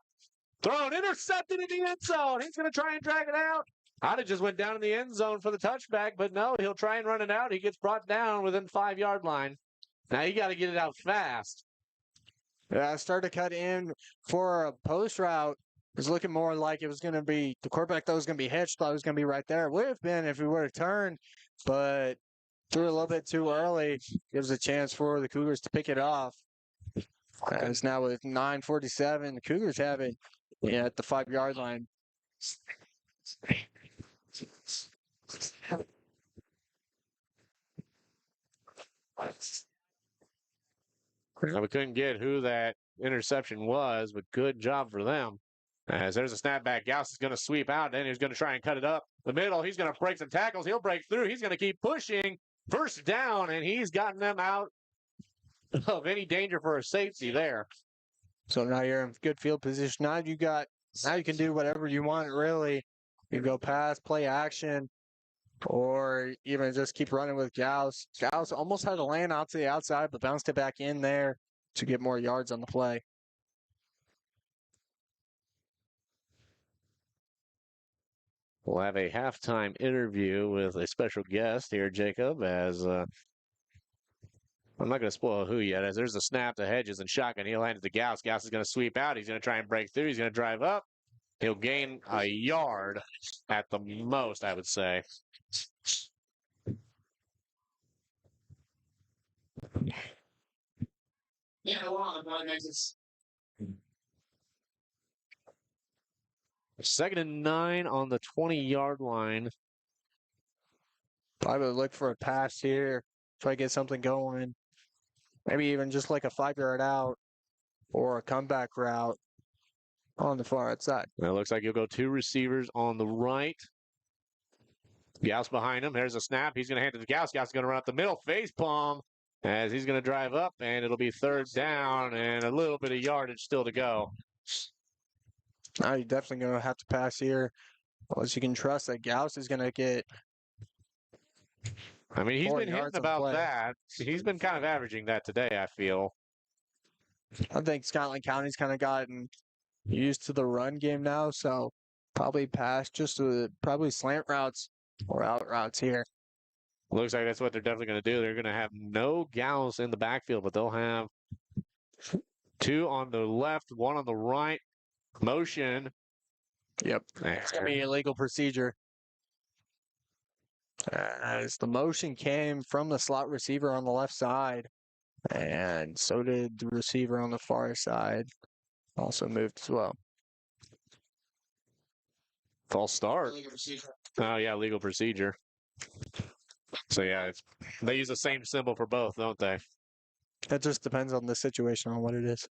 Thrown, intercepted in the end zone. He's going to try and drag it out. I'd have just went down in the end zone for the touchback, but no, he'll try and run it out. He gets brought down within 5-yard line. Now you got to get it out fast. Yeah, started to cut in for a post route. It was looking more like it was going to be, the quarterback thought it was going to be hitched, thought it was going to be right there. It would have been if he would have turned, but threw a little bit too early. Gives a chance for the Cougars to pick it off. As now with 9:47, the Cougars have it at the 5-yard line. Now, we couldn't get who that interception was, but good job for them. As there's a snapback, Gauss is going to sweep out, then he's going to try and cut it up the middle. He's going to break some tackles. He'll break through. He's going to keep pushing. First down, and he's gotten them out of any danger for a safety there. So now you're in good field position. Now you can do whatever you want, really. You go pass, play action, or even just keep running with Gauss. Gauss almost had to land out to the outside, but bounced it back in there to get more yards on the play. We'll have a halftime interview with a special guest here, Jacob, as I'm not going to spoil who yet, as there's a snap to Hedges and shotgun. He'll hand it to Gauss. Gauss is going to sweep out. He's going to try and break through. He's going to drive up. He'll gain a yard at the most, I would say. Yeah, well, that makes it. 2nd and 9 on the 20-yard line. I would look for a pass here, try to get something going. Maybe even just like a 5-yard out or a comeback route on the far outside. It looks like you'll go 2 receivers on the right. Gauss behind him. There's a snap. He's going to hand it to Gauss. Gauss is going to run up the middle. Face palm as he's going to drive up, and it'll be 3rd down and a little bit of yardage still to go. Now you're definitely going to have to pass here. Unless you can trust that Gauss is going to get. I mean, he's 4 been hitting yards on about play. that. He's been kind of averaging that today, I feel. I think Scotland County's kind of gotten used to the run game now, so probably pass just probably slant routes or out routes here. Looks like that's what they're definitely going to do. They're going to have no Gauss in the backfield, but they'll have 2 on the left, 1 on the right. Motion. Yep. It's going to be a legal procedure. As the motion came from the slot receiver on the left side, and so did the receiver on the far side. Also moved as well. False start. Legal procedure. Oh, yeah, legal procedure. So, yeah, they use the same symbol for both, don't they? It just depends on the situation, on what it is.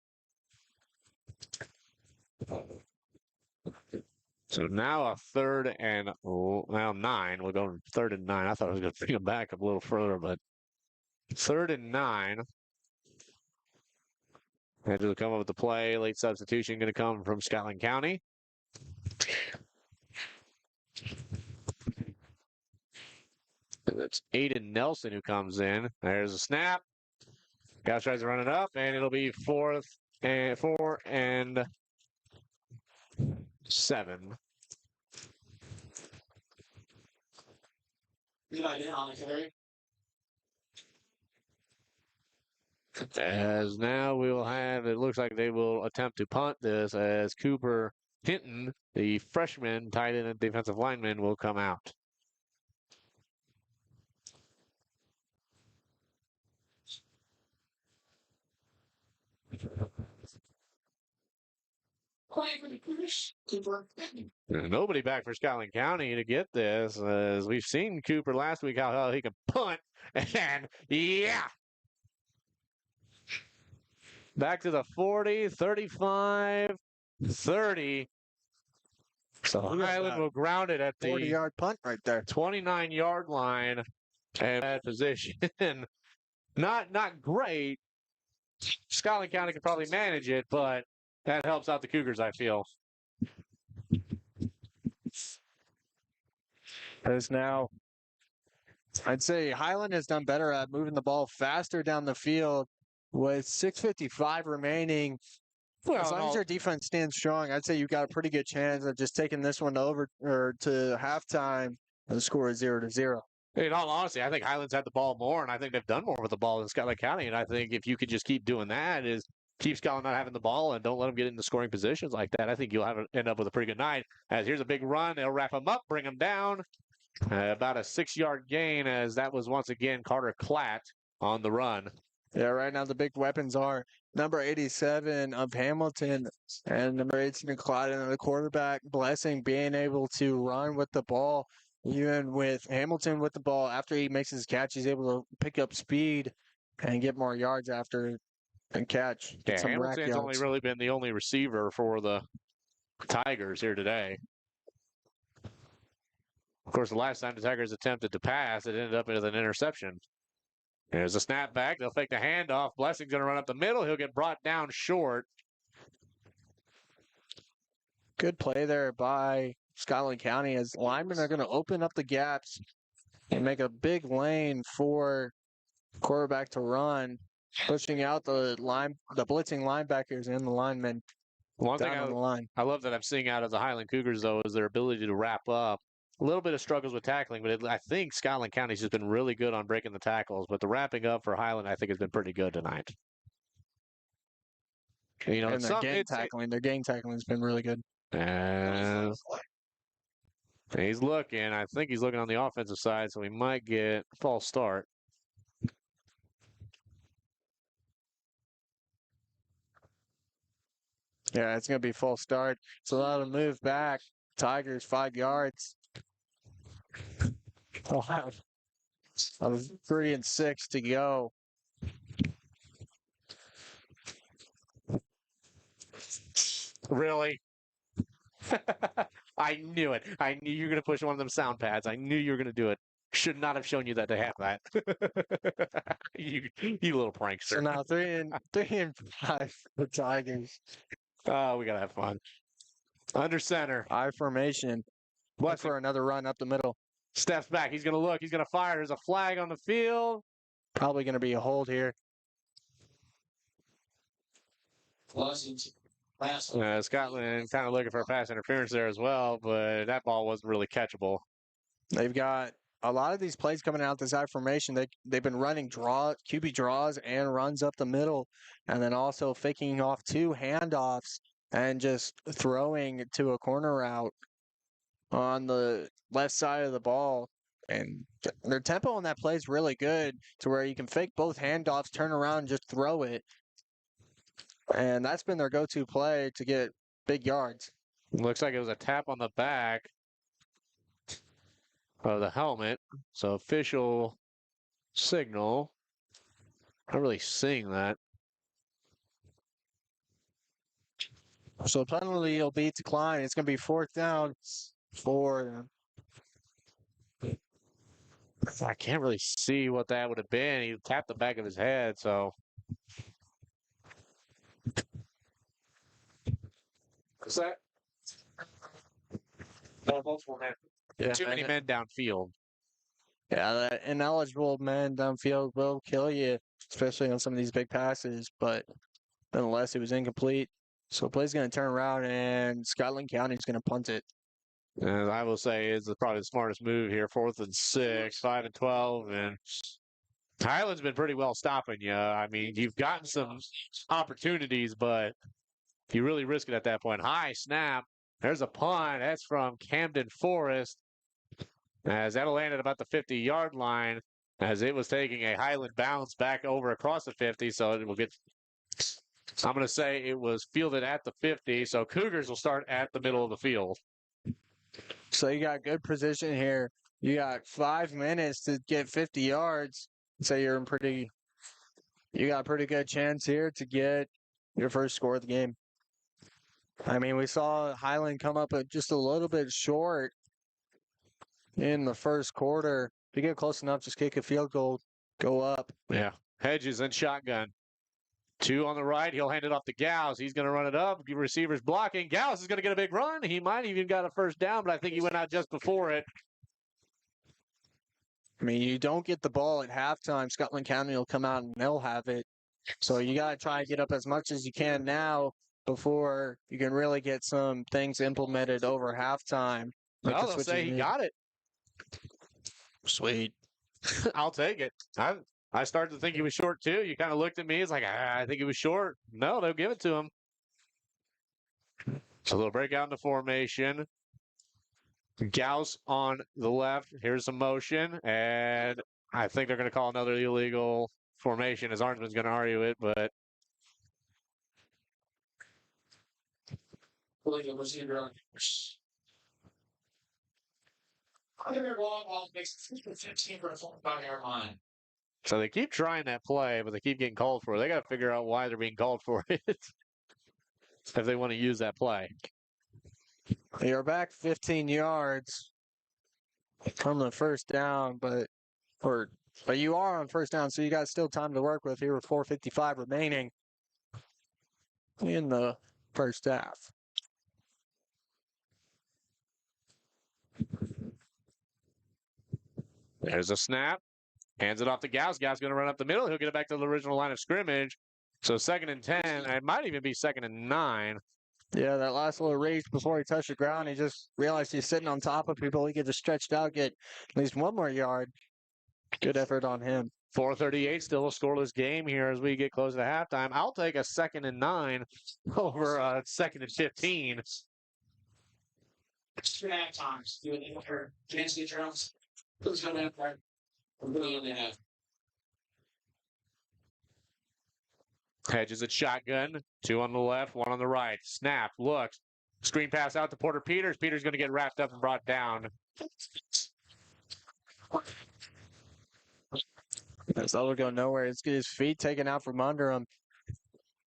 So now a third and, well, 9. We'll go 3rd and 9. I thought I was going to bring them back a little further, but 3rd and 9. Had to come up with the play. Late substitution going to come from Scotland County. And it's Aiden Nelson who comes in. There's a snap. Guys tries to run it up, and it'll be 4 and 7. Good idea on the carry. As now we will have, it looks like they will attempt to punt this as Cooper Hinton, the freshman tight end and defensive lineman, will come out. Quiet for the Cougars. Cooper. Nobody back for Scotland County to get this, as we've seen Cooper last week how he can punt, and yeah! Back to the 40, 35, 30. So Highland will ground it at the 40-yard punt right there. 29-yard line and bad position. Not great. Scotland County could probably manage it, but that helps out the Cougars, I feel. As now, I'd say Highland has done better at moving the ball faster down the field with 6:55 remaining. As long as your defense stands strong, I'd say you've got a pretty good chance of just taking this one over or to halftime and the score is 0-0. In all honesty, I think Highlands had the ball more, and I think they've done more with the ball than Scotland County. And I think if you could just keep doing that, is keep Scotland not having the ball and don't let them get into scoring positions like that, I think you'll end up with a pretty good night. As here's a big run, they'll wrap them up, bring them down. About a 6-yard gain, as that was once again Carter Klatt on the run. Yeah, right now the big weapons are number 87 of Hamilton and number 18 of Clyde, and the quarterback Blessing being able to run with the ball. Even with Hamilton with the ball, after he makes his catch, he's able to pick up speed and get more yards after and catch. Yeah, some rack Hamilton's only yards. really been the only receiver for the Tigers here today. Of course, the last time the Tigers attempted to pass, it ended up with an interception. There's a snap back. They'll fake the handoff. Blessing's going to run up the middle. He'll get brought down short. Good play there by Scotland County, as linemen are going to open up the gaps and make a big lane for quarterback to run, pushing out the blitzing linebackers and the linemen One thing down on the line. I love that I'm seeing out of the Highland Cougars, though, is their ability to wrap up. A little bit of struggles with tackling, but I think Scotland County's just been really good on breaking the tackles. But the wrapping up for Highland, I think, has been pretty good tonight. You know, And their gang tackling has been really good. And he's looking. I think he's looking on the offensive side, so he might get a false start. Yeah, it's going to be full start. It's allowed to move back. Tigers 5 yards. Of 3 and 6 to go. Really? I knew it. I knew you were going to push one of them sound pads. I knew you were going to do it. Should not have shown you that to have that. you little prankster. So now 3 and 5 for Tigers. Oh, we got to have fun. Under center. I formation. Look for another run up the middle. Steps back. He's going to look. He's going to fire. There's a flag on the field. Probably going to be a hold here. Scotland kind of looking for a pass interference there as well, but that ball wasn't really catchable. They've got a lot of these plays coming out this I formation. They've been running QB draws and runs up the middle, and then also faking off 2 handoffs and just throwing to a corner route on the left side of the ball. And their tempo on that play is really good, to where you can fake both handoffs, turn around, and just throw it. And that's been their go-to play to get big yards. Looks like it was a tap on the back. of the helmet. So official signal. Not really seeing that. So penalty will be declined. It's going to be fourth down for them. I can't really see what that would have been. He tapped the back of his head, so. What's that? Multiple men. Yeah, Too many men downfield. Yeah, that ineligible man downfield will kill you, especially on some of these big passes. But nonetheless, it was incomplete. So play's going to turn around, and Scotland County is going to punt it. And I will say is probably the smartest move here. 4th and 6, 5 and 12, and Highland's been pretty well stopping you. I mean, you've gotten some opportunities, but you really risk it at that point. High snap. There's a punt. That's from Camden Forest. As that'll land at about the 50-yard line, as it was taking a Highland bounce back over across the 50. So it will get. I'm going to say it was fielded at the 50. So Cougars will start at the middle of the field. So you got good position here. You got 5 minutes to get 50 yards. So you're in pretty. You got a pretty good chance here to get your first score of the game. I mean, we saw Highland come up just a little bit short in the first quarter. If you get close enough, just kick a field goal, go up. Yeah. Hedges and shotgun. 2 on the right. He'll hand it off to Gauss. He's going to run it up. Receivers blocking. Gauss is going to get a big run. He might even got a first down, but I think he went out just before it. I mean, you don't get the ball at halftime. Scotland County will come out and they'll have it. So you got to try to get up as much as you can now before you can really get some things implemented over halftime. Like Well, they'll say he got it. Sweet. I'll take it. I started to think he was short too. You kind of looked at me. It's like, I think he was short. No, they'll give it to him. So they'll break out into formation. Gauss on the left. Here's some motion. And I think they're going to call another illegal formation as Arnsman's going to argue it, but. Illegal receiver. I think they're going ball makes 15 for a 45-yard line. So they keep trying that play, but they keep getting called for it. They got to figure out why they're being called for it if they want to use that play. They are back 15 yards from the first down, but you are on first down, so you got still time to work with here with 4:55 remaining in the first half. There's a snap. Hands it off to Gauss. Gauss going to run up the middle. He'll get it back to the original line of scrimmage. So 2nd and 10. It might even be 2nd and 9. Yeah, that last little race before he touched the ground, he just realized he's sitting on top of people. He could just stretched out, get at least one more yard. Good effort on him. 4:38, still a scoreless game here as we get close to halftime. I'll take a 2nd and 9 over 2nd and 15. It's 2.5 times. You would for fancy drums. Who's going to have that? Really only have. Hedges at shotgun. 2 on the left, 1 on the right. Snap, looks. Screen pass out to Porter Peters. Peters going to get wrapped up and brought down. That will go nowhere. It's get his feet taken out from under him.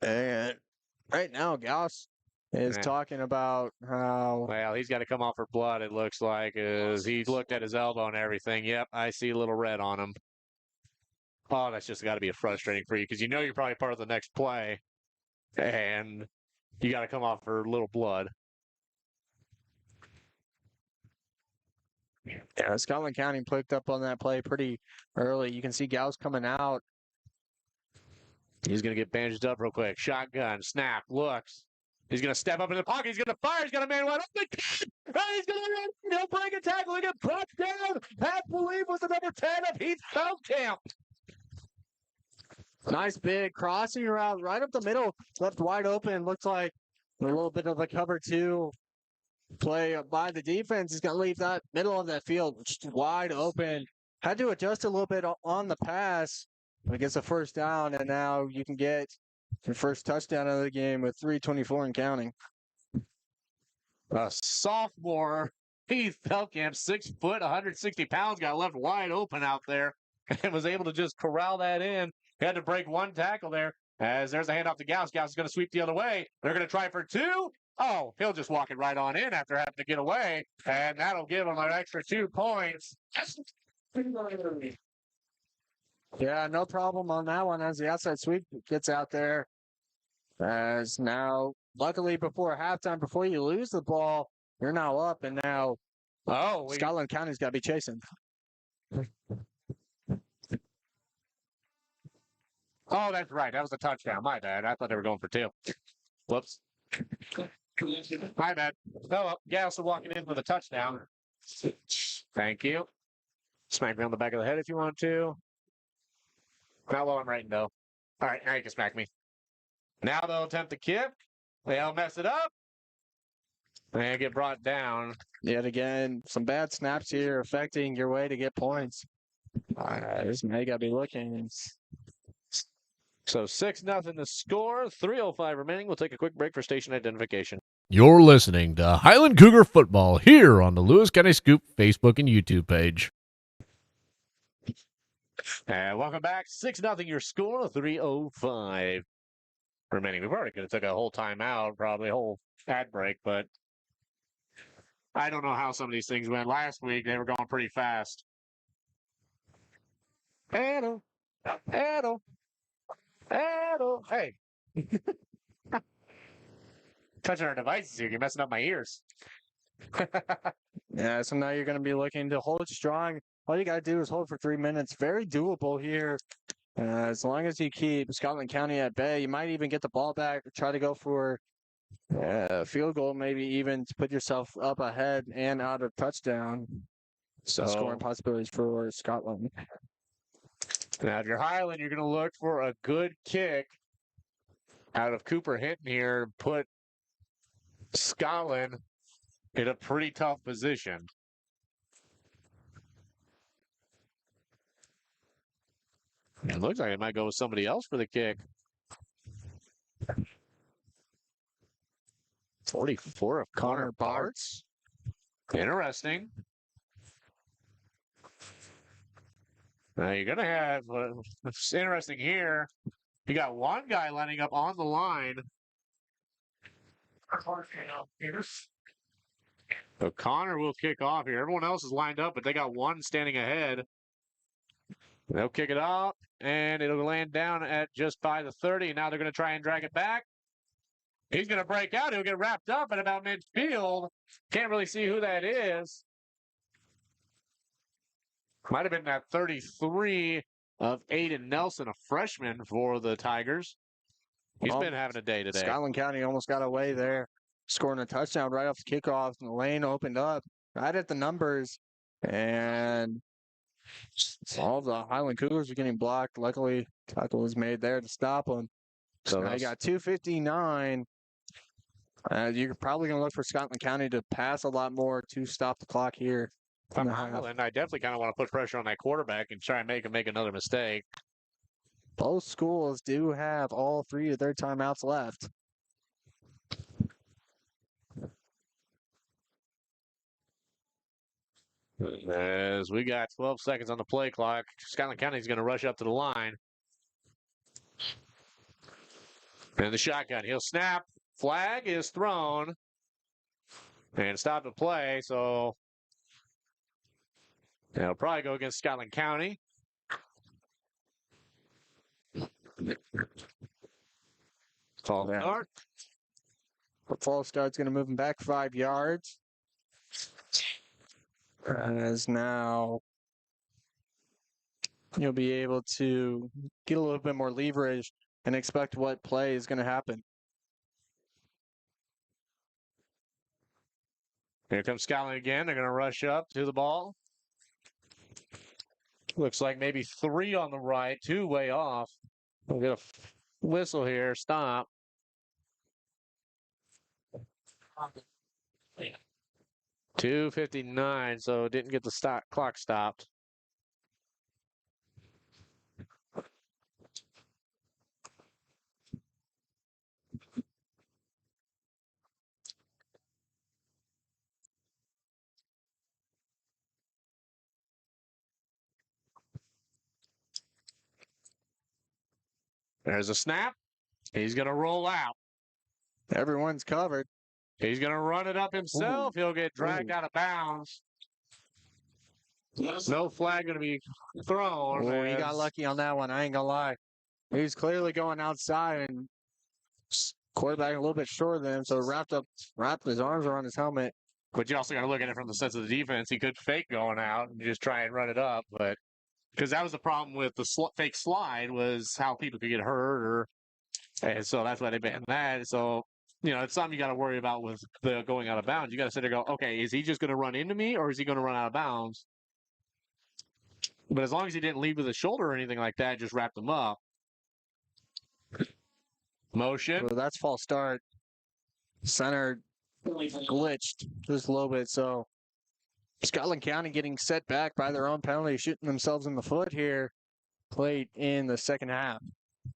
And right now, Gauss is talking about how. Well, he's got to come off for blood, it looks like, as he looked at his elbow and everything. Yep, I see a little red on him. Oh, that's just got to be frustrating for you because you know you're probably part of the next play, and you got to come off for a little blood. Yeah, Scotland County picked up on that play pretty early. You can see Gauss coming out. He's going to get bandaged up real quick. Shotgun, snap, looks. He's going to step up in the pocket. He's going to fire. He's got a man wide open. He's going to run. He'll break a tackle. He'll get brought down. I believe was the number 10 of Heath Feldkamp. Nice big crossing route right up the middle, left wide open. Looks like a little bit of a cover 2 play by the defense is going to leave that middle of that field just wide open. Had to adjust a little bit on the pass, but gets a first down, and now you can get your first touchdown of the game with 3:24 and counting. A sophomore Heath Felkamp, 6 foot, 160 pounds, got left wide open out there and was able to just corral that in. He had to break one tackle there. As there's a handoff to Gauss. Gauss is going to sweep the other way. They're going to try for 2. Oh, he'll just walk it right on in after having to get away. And that'll give him an extra 2 points. Yeah, no problem on that one as the outside sweep gets out there. As now, luckily before halftime, before you lose the ball, you're now up, and now Scotland County's got to be chasing. Oh, that's right. That was a touchdown. My bad. I thought they were going for 2. Whoops. My bad. Oh, Gauss walking in with a touchdown. Thank you. Smack me on the back of the head if you want to. Not while I'm writing, though. All right, now you can smack me. Now they'll attempt to kick. They'll mess it up. And get brought down. Yet again, some bad snaps here affecting your way to get points. This may got to be looking. So 6-0 the score. 3:05 remaining. We'll take a quick break for station identification. You're listening to Highland Cougar Football here on the Lewis County Scoop Facebook and YouTube page. And welcome back. 6-0 your score. 3:05 remaining. We've already could have took a whole timeout, probably a whole ad break, but I don't know how some of these things went. Last week, they were going pretty fast. Hey. Touching our devices here. You're messing up my ears. Yeah, so now you're going to be looking to hold strong. All you got to do is hold for 3 minutes. Very doable here. As long as you keep Scotland County at bay, you might even get the ball back, try to go for a field goal, maybe even to put yourself up ahead and out of touchdown. So scoring possibilities for Scotland. Now, if you're Highland, you're going to look for a good kick out of Cooper Hinton here, put Scotland in a pretty tough position. It looks like it might go with somebody else for the kick. 44 of Connor Bartz. Interesting. Now you're going to have, what's interesting here, you got one guy lining up on the line. So Connor will kick off here. Everyone else is lined up, but they got one standing ahead. They'll kick it off, and it'll land down at just by the 30. Now they're going to try and drag it back. He's going to break out. He'll get wrapped up at about midfield. Can't really see who that is. Might have been that 33 of Aiden Nelson, a freshman for the Tigers. He's been having a day today. Scotland County almost got away there, scoring a touchdown right off the kickoff. And the lane opened up right at the numbers, and all the Highland Cougars are getting blocked. Luckily, tackle was made there to stop them. So now you got 2:59. You're probably going to look for Scotland County to pass a lot more to stop the clock here. If I'm Highland, I definitely kind of want to put pressure on that quarterback and try and make him make another mistake. Both schools do have all 3 of their timeouts left. As we got 12 seconds on the play clock, Scotland County is going to rush up to the line. And the shotgun, he'll snap. Flag is thrown. And stop the play, so they'll probably go against Scotland County. False start. The false start's going to move him back 5 yards. As now you'll be able to get a little bit more leverage and expect what play is going to happen. Here comes Scotland again. They're going to rush up to the ball. Looks like maybe 3 on the right, 2 way off. We'll get a whistle here. Stop. Yeah. 2:59, so didn't get the clock stopped. There's a snap. He's going to roll out. Everyone's covered. He's going to run it up himself. He'll get dragged out of bounds. No flag going to be thrown. Oh, he got lucky on that one. I ain't gonna lie. He was clearly going outside, and quarterback a little bit shorter than him, so wrapped his arms around his helmet. But you also got to look at it from the sense of the defense. He could fake going out and just try and run it up, but because that was the problem with the fake slide was how people could get hurt, and so that's why they banned that. So it's something you got to worry about with the going out of bounds. You got to sit there and go, okay, is he just going to run into me or is he going to run out of bounds? But as long as he didn't lead with his shoulder or anything like that, just wrapped him up. Motion. Well, that's false start. Center glitched just a little bit, so Scotland County getting set back by their own penalty, shooting themselves in the foot here late in the second half.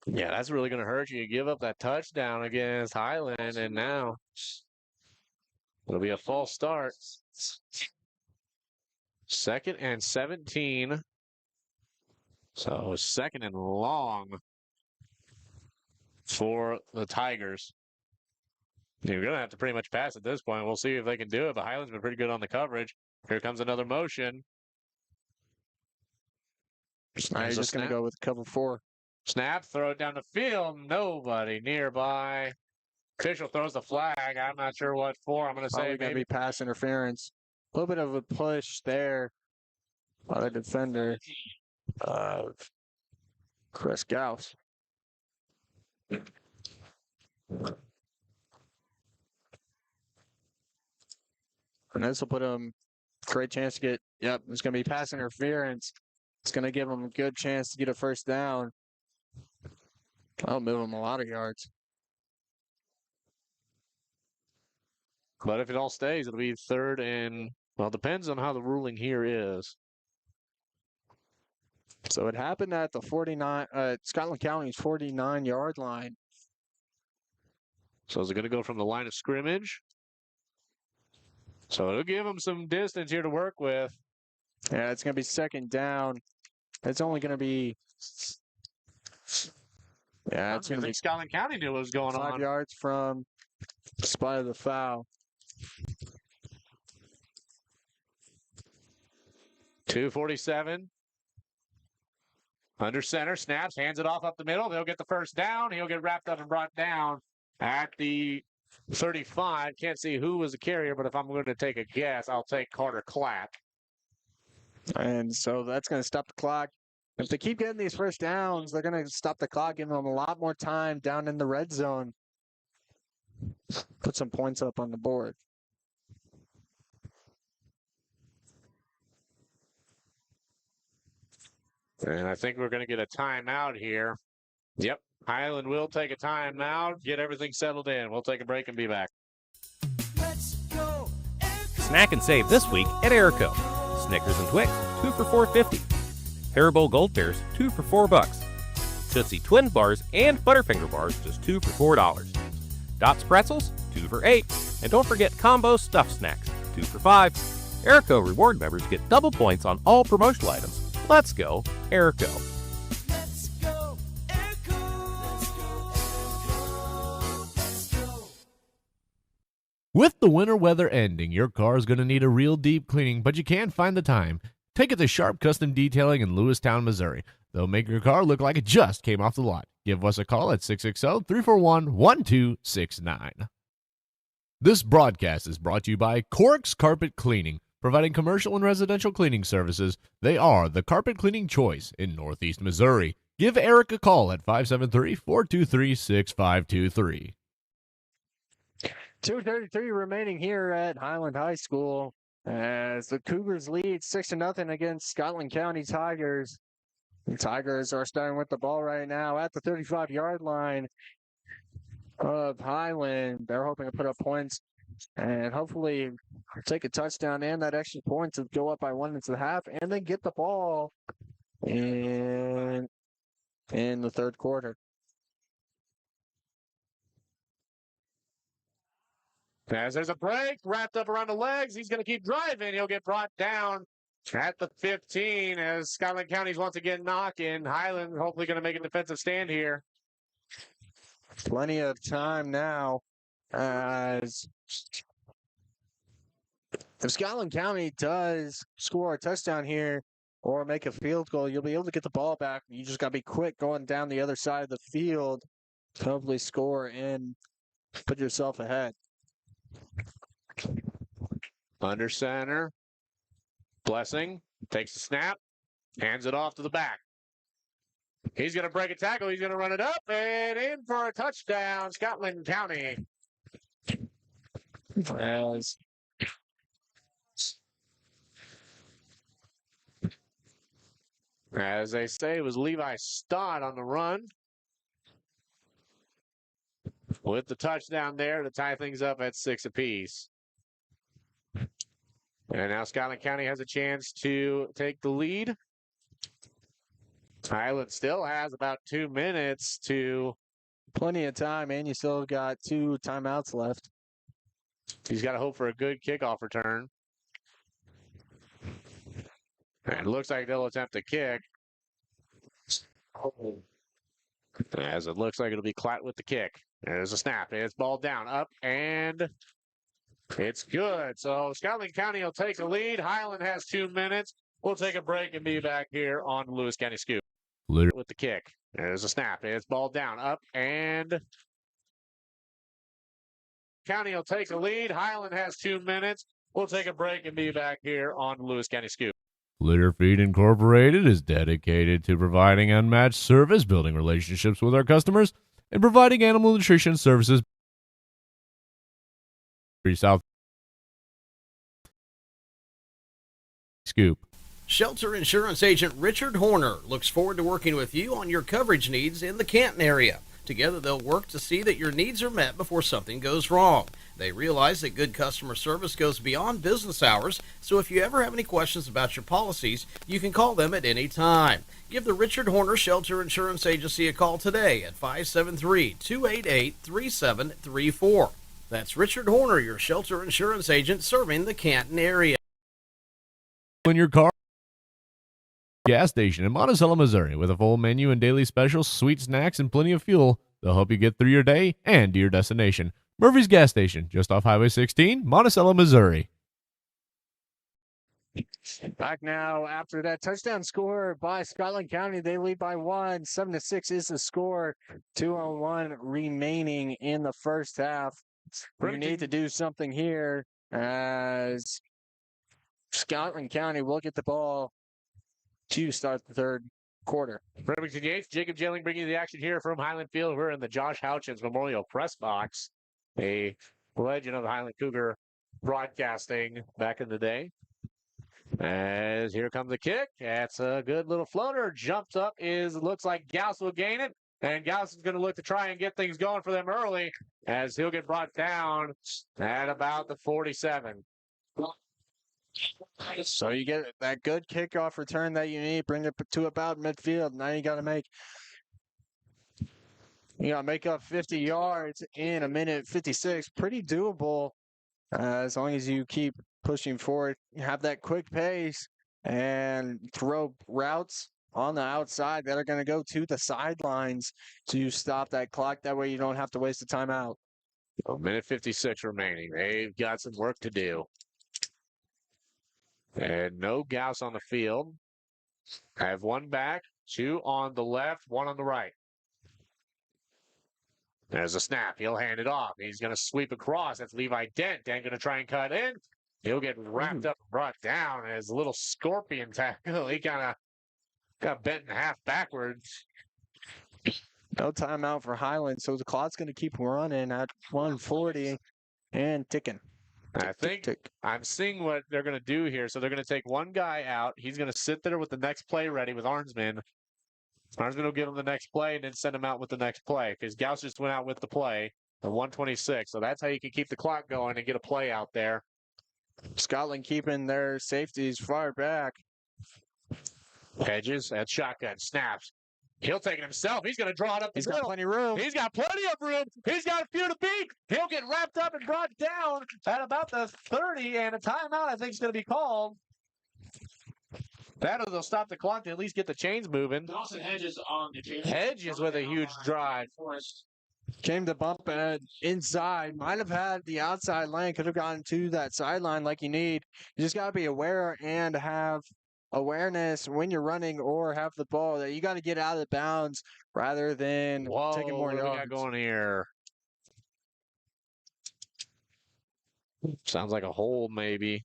Yeah, that's really going to hurt you. You give up that touchdown against Highland, and now it'll be a false start. 2nd and 17. So 2nd and long for the Tigers. You're going to have to pretty much pass at this point. We'll see if they can do it, but Highland's been pretty good on the coverage. Here comes another motion. Now you're just going to go with cover 4. Snap, throw it down the field. Nobody nearby. Official throws the flag. I'm not sure what for. I'm going to say Probably going to be pass interference. A little bit of a push there by the defender of Chris Gauss. And this will put him great chance to get, it's going to be pass interference. It's going to give him a good chance to get a first down. I'll move him a lot of yards. But if it all stays, it'll be 3rd and, well, it depends on how the ruling here is. So it happened at the Scotland County's 49-yard line. So is it going to go from the line of scrimmage? So it'll give them some distance here to work with. Yeah, it's going to be 2nd down. It's only going to be... Yeah, it's going to be... Scotland County knew what was going 5 on. yards from the spot of the foul. 2:47. Under center, snaps, hands it off up the middle. They'll get the first down. He'll get wrapped up and brought down at the 35. Can't see who was the carrier, but if I'm going to take a guess, I'll take Carter Clapp. And so that's going to stop the clock. If they keep getting these first downs, they're going to stop the clock, giving them a lot more time down in the red zone. Put some points up on the board. And I think we're going to get a timeout here. Yep, Highland will take a timeout, get everything settled in. We'll take a break and be back. Snack and save this week at Airco. Snickers and Twix, 2 for $4.50. Haribo Gold Bears, 2 for $4. Tootsie Twin Bars and Butterfinger Bars, just 2 for $4. Dots Pretzels, 2 for $8. And don't forget Combo Stuffed Snacks, 2 for $5. Airco reward members get double points on all promotional items. Let's go, Airco. Let's go, Airco. Let's go, Airco. Let's go. With the winter weather ending, your car is going to need a real deep cleaning, but you can't find the time. Take it to Sharp Custom Detailing in Lewistown, Missouri. They'll make your car look like it just came off the lot. Give us a call at 660-341-1269. This broadcast is brought to you by Cork's Carpet Cleaning, providing commercial and residential cleaning services. They are the carpet cleaning choice in Northeast Missouri. Give Eric a call at 573-423-6523. 2:33 remaining here at Highland High School as the Cougars lead 6-0 against Scotland County Tigers. The Tigers are starting with the ball right now at the 35-yard line of Highland. They're hoping to put up points and hopefully take a touchdown and that extra point to go up by 1 into the half and then get the ball in the third quarter. As there's a break, wrapped up around the legs, he's going to keep driving. He'll get brought down at the 15 as Scotland County's once again knocking. Highland hopefully going to make a defensive stand here. Plenty of time now as if Scotland County does score a touchdown here or make a field goal, you'll be able to get the ball back. You just got to be quick going down the other side of the field to hopefully score and put yourself ahead. Under center. Blessing takes the snap, hands it off to the back. He's going to break a tackle. He's going to run it up and in for a touchdown, Scotland County. As they say, it was Levi Stott on the run. With the touchdown there to tie things up at 6 apiece. And now Scotland County has a chance to take the lead. Highland still has about 2 minutes to... Plenty of time, and you still got 2 timeouts left. He's got to hope for a good kickoff return. And it looks like they'll attempt a kick. As it looks like it'll be Klatt with the kick. There's a snap. It's ball down, up, and it's good. So Scotland County will take the lead. Highland has 2 minutes. We'll take a break and be back here on the Lewis County Scoop. With the kick. There's a snap. It's ball down, up, and County will take the lead. Highland has 2 minutes. We'll take a break and be back here on the Lewis County Scoop. Litter Feed Incorporated is dedicated to providing unmatched service, building relationships with our customers, and providing animal nutrition services. South Scoop. Shelter Insurance Agent Richard Horner looks forward to working with you on your coverage needs in the Canton area. Together, they'll work to see that your needs are met before something goes wrong. They realize that good customer service goes beyond business hours, so if you ever have any questions about your policies, you can call them at any time. Give the Richard Horner Shelter Insurance Agency a call today at 573-288-3734. That's Richard Horner, your shelter insurance agent serving the Canton area. In your car. Gas station in Monticello, Missouri, with a full menu and daily specials, sweet snacks, and plenty of fuel. They'll help you get through your day and to your destination. Murphy's Gas Station, just off Highway 16, Monticello, Missouri. Back now after that touchdown score by Scotland County. They lead by 1. 7-6 is the score. 2:01 remaining in the first half. We need to do something here as Scotland County will get the ball to start the third quarter. Remington Yates, Jacob Jelling bringing you the action here from Highland Field. We're in the Josh Houchins Memorial Press Box, a legend of the Highland Cougar broadcasting back in the day. As here comes the kick. That's a good little floater. Jumps up looks like Gauss will gain it. And Gauss is going to look to try and get things going for them early as he'll get brought down at about the 47. So you get that good kickoff return that you need, bring it to about midfield. Now you got to make up 50 yards in 1:56. Pretty doable as long as you keep pushing forward. Have that quick pace and throw routes on the outside that are going to go to the sidelines to stop that clock. That way you don't have to waste a timeout. 1:56 remaining. They've got some work to do. And no Gauss on the field. I have 1 back, 2 on the left, 1 on the right. There's a snap. He'll hand it off. He's going to sweep across. That's Levi Dent. Dent going to try and cut in. He'll get wrapped up and brought down as a little scorpion tackle. He kind of got bent in half backwards. No timeout for Highland, so the clock's going to keep running at 1:40 and ticking. I think I'm seeing what they're going to do here. So they're going to take 1 guy out. He's going to sit there with the next play ready with Arnsman. Arnsman will give him the next play and then send him out with the next play because Gauss just went out with the play at 1:26. So that's how you can keep the clock going and get a play out there. Scotland keeping their safeties far back. Hedges at shotgun, snaps. He'll take it himself. He's going to draw it up the middle. Got plenty of room. He's got plenty of room. He's got a few to beat. He'll get wrapped up and brought down at about the 30, and a timeout I think is going to be called. They'll stop the clock to at least get the chains moving. Dawson Hedges on the Hedges with a huge drive. Forrest Came to bump it inside. Might have had the outside lane. Could have gotten to that sideline like you need. You just got to be aware and have awareness when you're running or have the ball that you got to get out of the bounds rather than Whoa, taking more what do we got yards. going here? Sounds like a hold, maybe.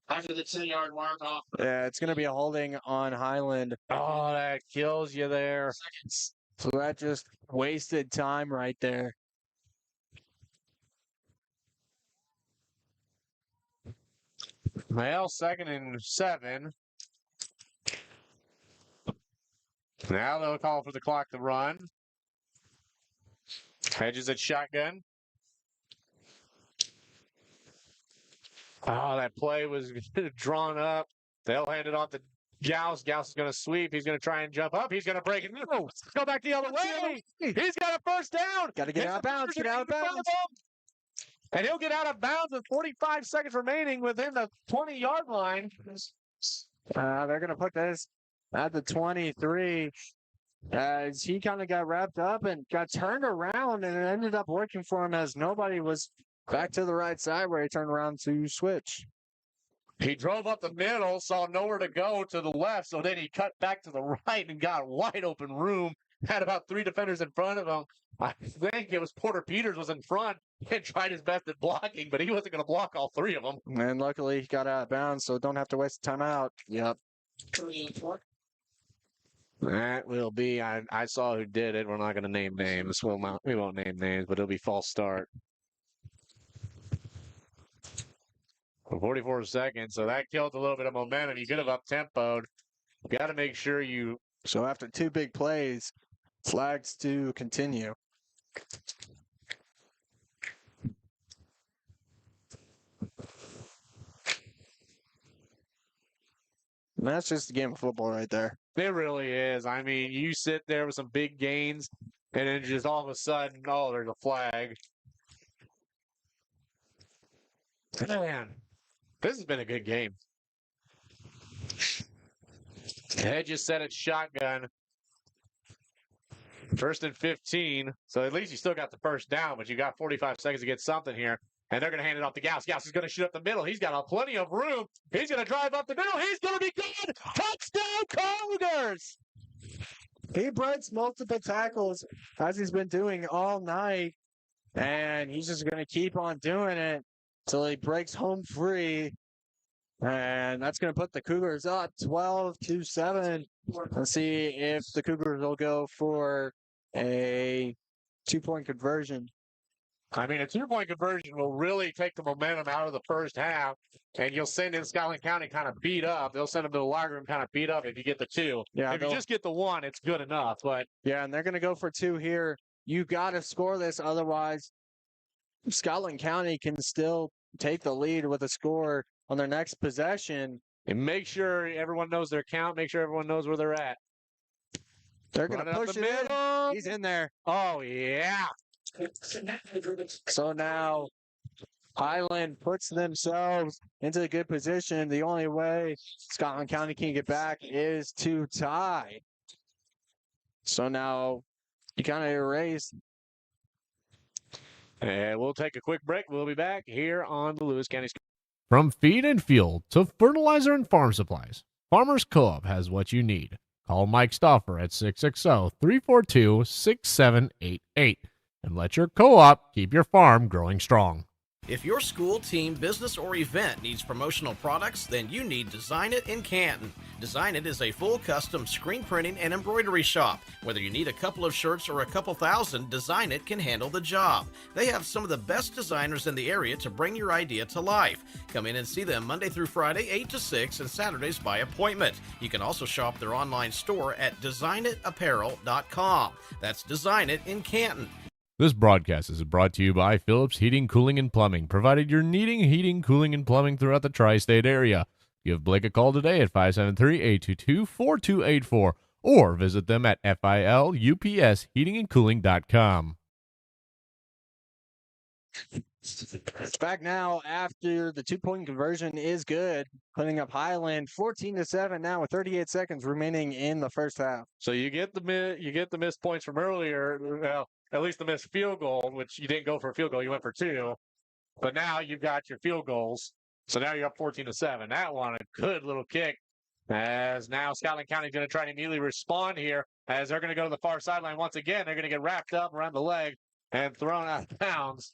After the 10-yard mark off. Yeah, it's going to be a holding on Highland. Oh, that kills you there. Seconds. So that just wasted time right there. Well, 2nd and 7. Now they'll call for the clock to run. Hedges at shotgun. Oh, that play was drawn up. They'll hand it off to Gauss. Gauss is going to sweep. He's going to try and jump up. He's going to break it. No, go back the other way. He's got a first down. Got to get out of bounds. Get out of bounds. And he'll get out of bounds with 45 seconds remaining within the 20-yard line. They're going to put this at the 23 as he kind of got wrapped up and got turned around, and it ended up working for him as nobody was back to the right side where he turned around to switch. He drove up the middle, saw nowhere to go to the left, so then he cut back to the right and got wide open room. Had about 3 defenders in front of him. I think it was Porter Peters was in front and tried his best at blocking, but he wasn't going to block all 3 of them. And luckily he got out of bounds, so don't have to waste time out. Yep. 3-4. That will be. I saw who did it. We're not going to name names. We won't name names, but it'll be false start. 44 seconds, so that killed a little bit of momentum. You could have up-tempoed. Got to make sure you. So after 2 big plays, flags to continue. And that's just a game of football right there. It really is. I mean, you sit there with some big gains, and then just all of a sudden, oh, there's a flag. Man, this has been a good game. Hedges set it shotgun. 1st and 15. So at least you still got the first down, but you got 45 seconds to get something here. And they're going to hand it off to Gauss. Gauss is going to shoot up the middle. He's got plenty of room. He's going to drive up the middle. He's going to be good. Touchdown, Cougars! He breaks multiple tackles as he's been doing all night. And he's just going to keep on doing it till he breaks home free. And that's going to put the Cougars up 12-7. Let's see if the Cougars will go for a 2-point conversion. I mean, a 2-point conversion will really take the momentum out of the first half, and you'll send in Scotland County kind of beat up. They'll send them to the locker room kind of beat up if you get the 2. Yeah, if you just get the 1, it's good enough. But yeah, and they're going to go for 2 here. You got to score this, otherwise Scotland County can still take the lead with a score on their next possession. and make sure everyone knows their count. Make sure everyone knows where they're at. They're going to Running up push the it in. middle. He's in there. Oh, yeah. So now Highland puts themselves into a good position. The only way Scotland County can get back is to tie. So now you kind of erase. And we'll take a quick break. We'll be back here on the Lewis County. From feed and fuel to fertilizer and farm supplies, Farmers Co-op has what you need. Call Mike Stauffer at 660-342-6788 and let your co-op keep your farm growing strong. If your school, team, business, or event needs promotional products, then you need Design It in Canton. Design It is a full custom screen printing and embroidery shop. Whether you need a couple of shirts or a couple thousand, Design It can handle the job. They have some of the best designers in the area to bring your idea to life. Come in and see them Monday through Friday, 8 to 6, and Saturdays by appointment. You can also shop their online store at designitapparel.com. That's Design It in Canton. This broadcast is brought to you by Phillips Heating, Cooling, and Plumbing, provided you're needing heating, cooling, and plumbing throughout the tri-state area. Give Blake a call today at 573-822-4284 or visit them at filupsheatingandcooling.com. It's back now after the 2-point conversion is good, putting up Highland 14-7 now with 38 seconds remaining in the first half. So you get the missed points from earlier. Well, at least the missed field goal, which you didn't go for a field goal, you went for 2. But now you've got your field goals. So now you're up 14-7. That one, a good little kick. As now Scotland County is going to try to immediately respond here, as they're going to go to the far sideline once again. They're going to get wrapped up around the leg and thrown out of bounds.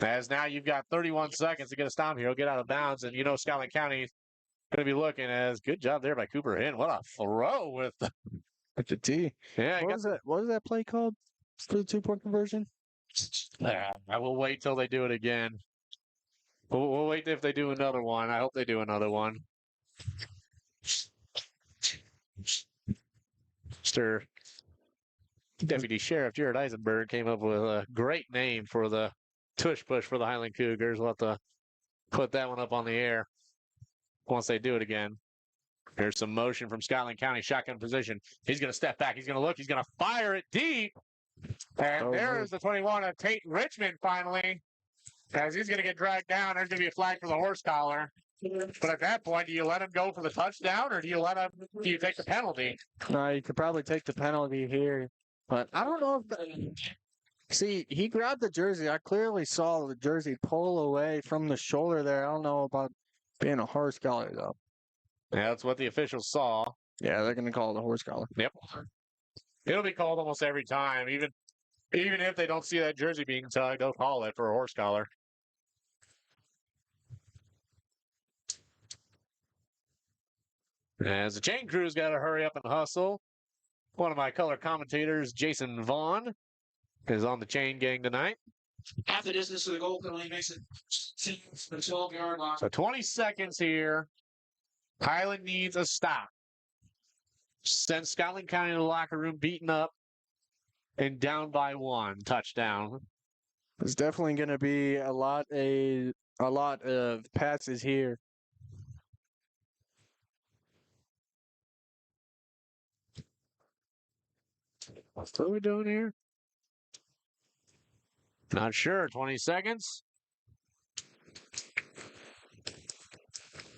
As now you've got 31 seconds to get a stop here. He'll get out of bounds, and you know Scotland County is going to be looking as good job there by Cooper Hinn. What a throw with the T. Yeah. What was that play called for the 2-point conversion? I will wait till they do it again. We'll wait if they do another one. I hope they do another one. Mr. Deputy Sheriff Jared Eisenberg came up with a great name for the tush push for the Highland Cougars. We'll have to put that one up on the air once they do it again. There's some motion from Scotland County, shotgun position. He's going to step back. He's going to look. He's going to fire it deep. And there's the 21 of Tate Richmond finally. As he's going to get dragged down, there's going to be a flag for the horse collar. But at that point, do you let him go for the touchdown, or do you take the penalty? No, you could probably take the penalty here. But I don't know if see, he grabbed the jersey. I clearly saw the jersey pull away from the shoulder there. I don't know about being a horse collar, though. Yeah, that's what the officials saw. Yeah, they're going to call it a horse collar. Yep. It'll be called almost every time. Even if they don't see that jersey being tugged, they'll call it for a horse collar. As the chain crew's got to hurry up and hustle. One of my color commentators, Jason Vaughn, is on the chain gang tonight. Half the distance to the goal penalty makes it 12-yard line. So 20 seconds here. Highland needs a stop. Send Scotland County to the locker room beaten up and down by 1 touchdown. There's definitely going to be a lot of passes here. What are we doing here? Not sure. 20 seconds.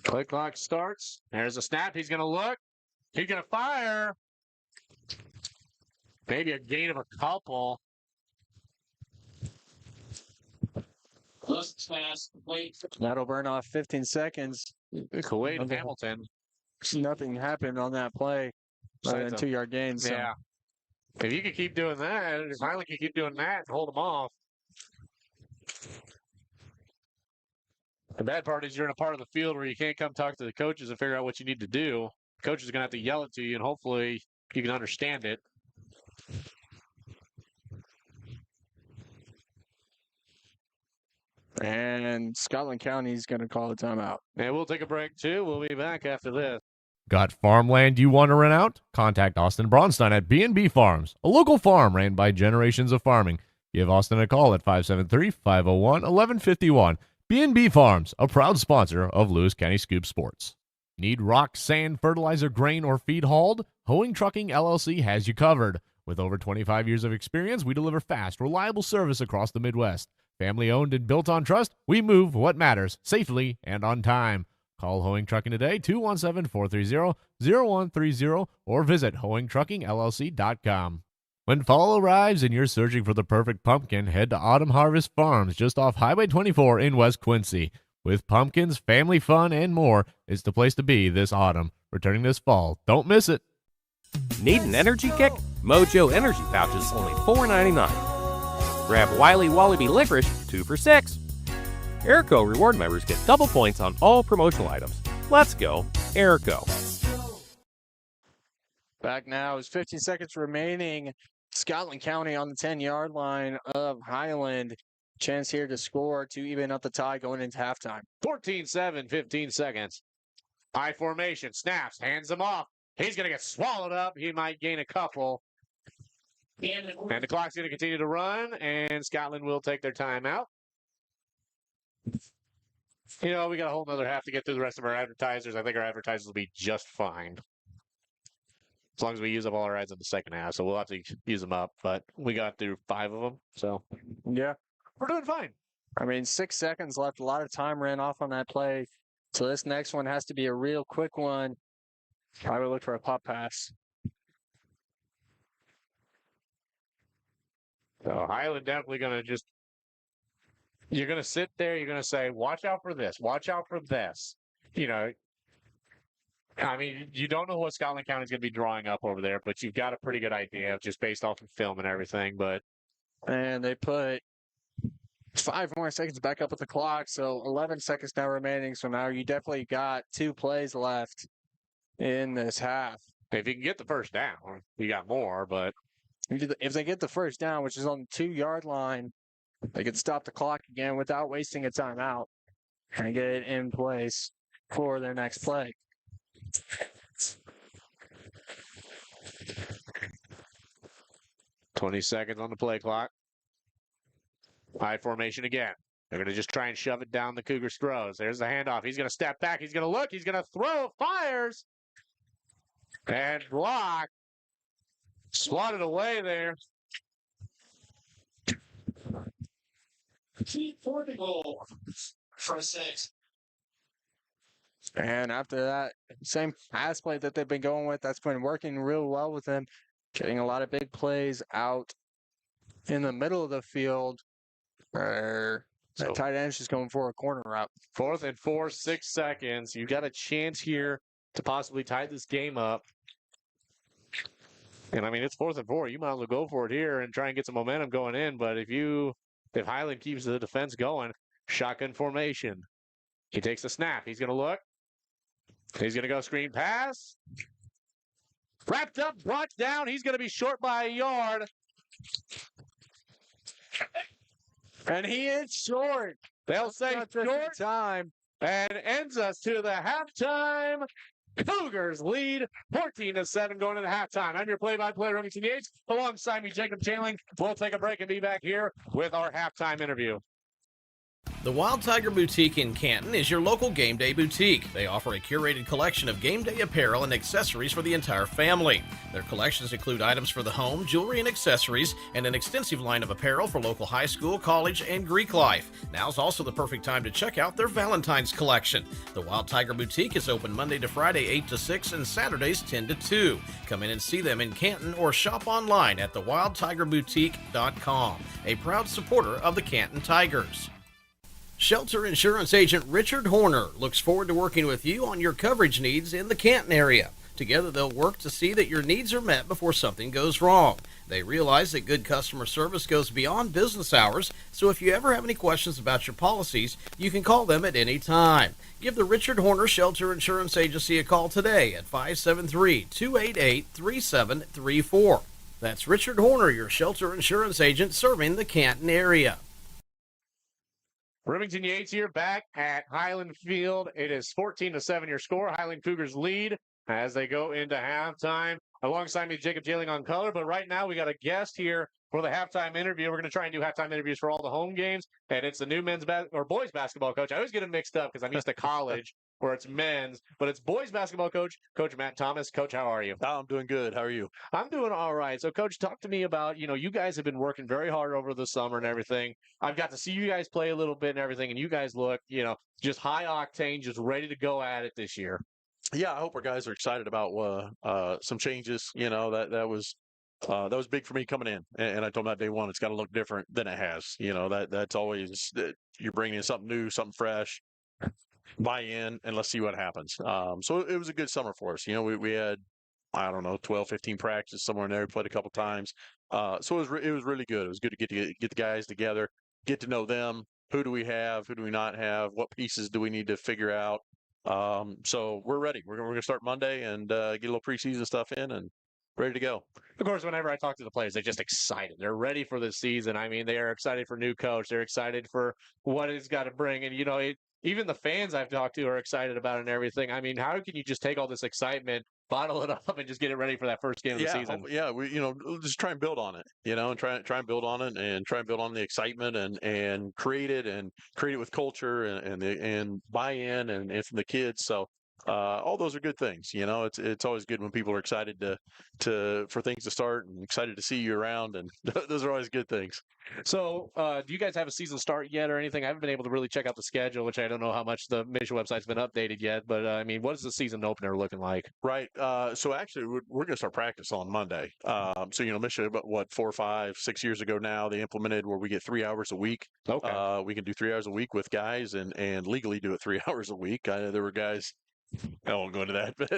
Play clock starts. There's a snap. He's going to look. He's going to fire. Maybe a gain of a couple. Close pass. Wait. That'll burn off 15 seconds. Kuwait and Hamilton. Nothing happened on that play. Other than 2-yard gains. So. Yeah. If you could keep doing that, if Highland can keep doing that and hold them off. The bad part is you're in a part of the field where you can't come talk to the coaches and figure out what you need to do. The coaches are going to have to yell it to you, and hopefully you can understand it. And Scotland County is going to call a timeout. And we'll take a break, too. We'll be back after this. Got farmland you want to rent out? Contact Austin Braunstein at B&B Farms, a local farm ran by generations of farming. Give Austin a call at 573-501-1151. B&B Farms, a proud sponsor of Lewis County Scoop Sports. Need rock, sand, fertilizer, grain, or feed hauled? Hoeing Trucking LLC has you covered. With over 25 years of experience, we deliver fast, reliable service across the Midwest. Family owned and built on trust, we move what matters safely and on time. Call Hoeing Trucking today, 217-430-0130, or visit hoeingtruckingllc.com. When fall arrives and you're searching for the perfect pumpkin, head to Autumn Harvest Farms just off Highway 24 in West Quincy. With pumpkins, family fun, and more, it's the place to be this autumn. Returning this fall. Don't miss it. Need an energy kick? Mojo Energy Pouches, only $4.99. Grab Wiley Wallaby Licorice, 2 for $6. Airco reward members get double points on all promotional items. Let's go, Airco. Back now is 15 seconds remaining. Scotland County on the 10-yard line of Highland. Chance here to score to even up the tie going into halftime. 14-7, 15 seconds. High formation, snaps, hands him off. He's going to get swallowed up. He might gain a couple. And the clock's going to continue to run, and Scotland will take their time out. You know, we got a whole nother half to get through the rest of our advertisers. I think our advertisers will be just fine. As long as we use up all our ads in the second half. So we'll have to use them up. But we got through 5 of them. So Yeah. we're doing fine. I mean, 6 seconds left. A lot of time ran off on that play. So this next one has to be a real quick one. Probably look for a pop pass. So Highland definitely going to you're going to sit there. You're going to say, watch out for this. Watch out for this. You know, I mean, you don't know what Scotland County is going to be drawing up over there, but you've got a pretty good idea just based off of film and everything. But And they put 5 more seconds back up at the clock. So 11 seconds now remaining. So now you definitely got 2 plays left in this half. if you can get the first down, you got more. But If they get the first down, which is on the 2-yard line, they could stop the clock again without wasting a timeout and get it in place for their next play. $20 seconds on the play clock. High formation again. They're going to just try and shove it down the Cougars' throws. There's the handoff. He's going to step back. He's going to look. He's going to throw. Fires. And block. Swatted away there. For the goal for a 6. And after that, same pass play that they've been going with, that's been working real well with them, getting a lot of big plays out in the middle of the field. Where the tight end's just going for a corner route. 4th and 4, 6 seconds. You've got a chance here to possibly tie this game up. And I mean, it's 4th and 4. You might as well go for it here and try and get some momentum going in. But if Highland keeps the defense going, shotgun formation. He takes the snap. He's going to look. He's going to go screen pass. Wrapped up, brought down. He's going to be short by a yard. And he is short. They'll say Not just in short time. and ends us to the halftime. Cougars lead 14-7 going into halftime. I'm your play-by-play Remington Yates. Alongside me, Jacob Chaling. We'll take a break and be back here with our halftime interview. The Wild Tiger Boutique in Canton is your local game day boutique. They offer a curated collection of game day apparel and accessories for the entire family. Their collections include items for the home, jewelry and accessories, and an extensive line of apparel for local high school, college, and Greek life. Now's also the perfect time to check out their Valentine's collection. The Wild Tiger Boutique is open Monday to Friday 8 to 6 and Saturdays 10 to 2. Come in and see them in Canton or shop online at thewildtigerboutique.com, a proud supporter of the Canton Tigers. Shelter Insurance Agent Richard Horner looks forward to working with you on your coverage needs in the Canton area. Together, they'll work to see that your needs are met before something goes wrong. They realize that good customer service goes beyond business hours, so if you ever have any questions about your policies, you can call them at any time. Give the Richard Horner Shelter Insurance Agency a call today at 573-288-3734. That's Richard Horner, your shelter insurance agent serving the Canton area. Remington Yates here back at Highland Field. It is 14-7 your score. Highland Cougars lead as they go into halftime. Alongside me, Jacob Jailing on color. But right now we got a guest here for the halftime interview. We're going to try and do halftime interviews for all the home games. And it's the new boys basketball coach. I always get them mixed up because I'm used to college where it's men's, but it's boys basketball coach, Coach Matt Thomas. Coach, how are you? Oh, I'm doing good. How are you? I'm doing all right. So, Coach, talk to me about, you guys have been working very hard over the summer and everything. I've got to see you guys play a little bit and everything, and you guys look, just high octane, just ready to go at it this year. Yeah, I hope our guys are excited about some changes. That was big for me coming in, and I told them that day one, it's got to look different than it has. That's always that you're bringing in something new, something fresh. Buy in and let's see what happens. So it was a good summer for us. We had, 12, 15 practices somewhere in there. We played a couple times. So it was really good. It was good to get the guys together, get to know them. Who do we have? Who do we not have? What pieces do we need to figure out? So we're ready. We're going to start Monday and get a little preseason stuff in and ready to go. Of course, whenever I talk to the players, they're just excited. They're ready for the season. I mean, they are excited for new coach. They're excited for what it's got to bring. And, even the fans I've talked to are excited about it and everything. I mean, how can you just take all this excitement, bottle it up, and just get it ready for that first game of the season? Yeah, we just try and build on it, and try and build on it and try and build on the excitement and create it with culture and buy-in and from the kids. So all those are good things. You know, it's always good when people are excited for things to start and excited to see you around, and those are always good things. So, do you guys have a season start yet or anything? I haven't been able to really check out the schedule, which I don't know how much the Mission website's been updated yet. But I mean, what is the season opener looking like? Right. So actually, we're going to start practice on Monday. So Michigan, about what 4, 5, 6 years ago now, they implemented where we get 3 hours a week. Okay. We can do 3 hours a week with guys, and legally do it 3 hours a week. There were guys. I won't go into that, but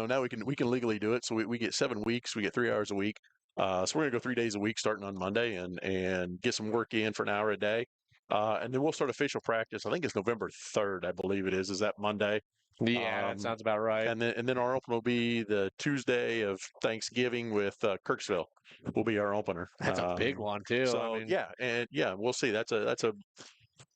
now we can legally do it. So we get 7 weeks. We get 3 hours a week. So we're gonna go 3 days a week starting on Monday and get some work in for an hour a day. And then we'll start official practice. I think it's November 3rd, I believe it is. Is that Monday? Yeah, that sounds about right. And then our opener will be the Tuesday of Thanksgiving with Kirksville. Will be our opener. That's a big one too. So I mean, yeah, we'll see. That's a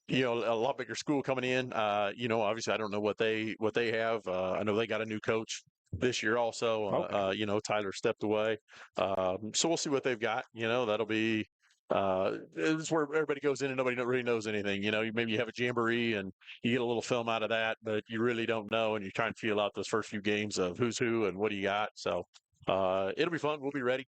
a lot bigger school coming in. Obviously I don't know what they have. I know they got a new coach this year also. Okay. Tyler stepped away. So we'll see what they've got. That'll be it's where everybody goes in and nobody really knows anything. Maybe you have a jamboree and you get a little film out of that, but you really don't know, and you're trying to feel out those first few games of who's who and what do you got. So it'll be fun. We'll be ready.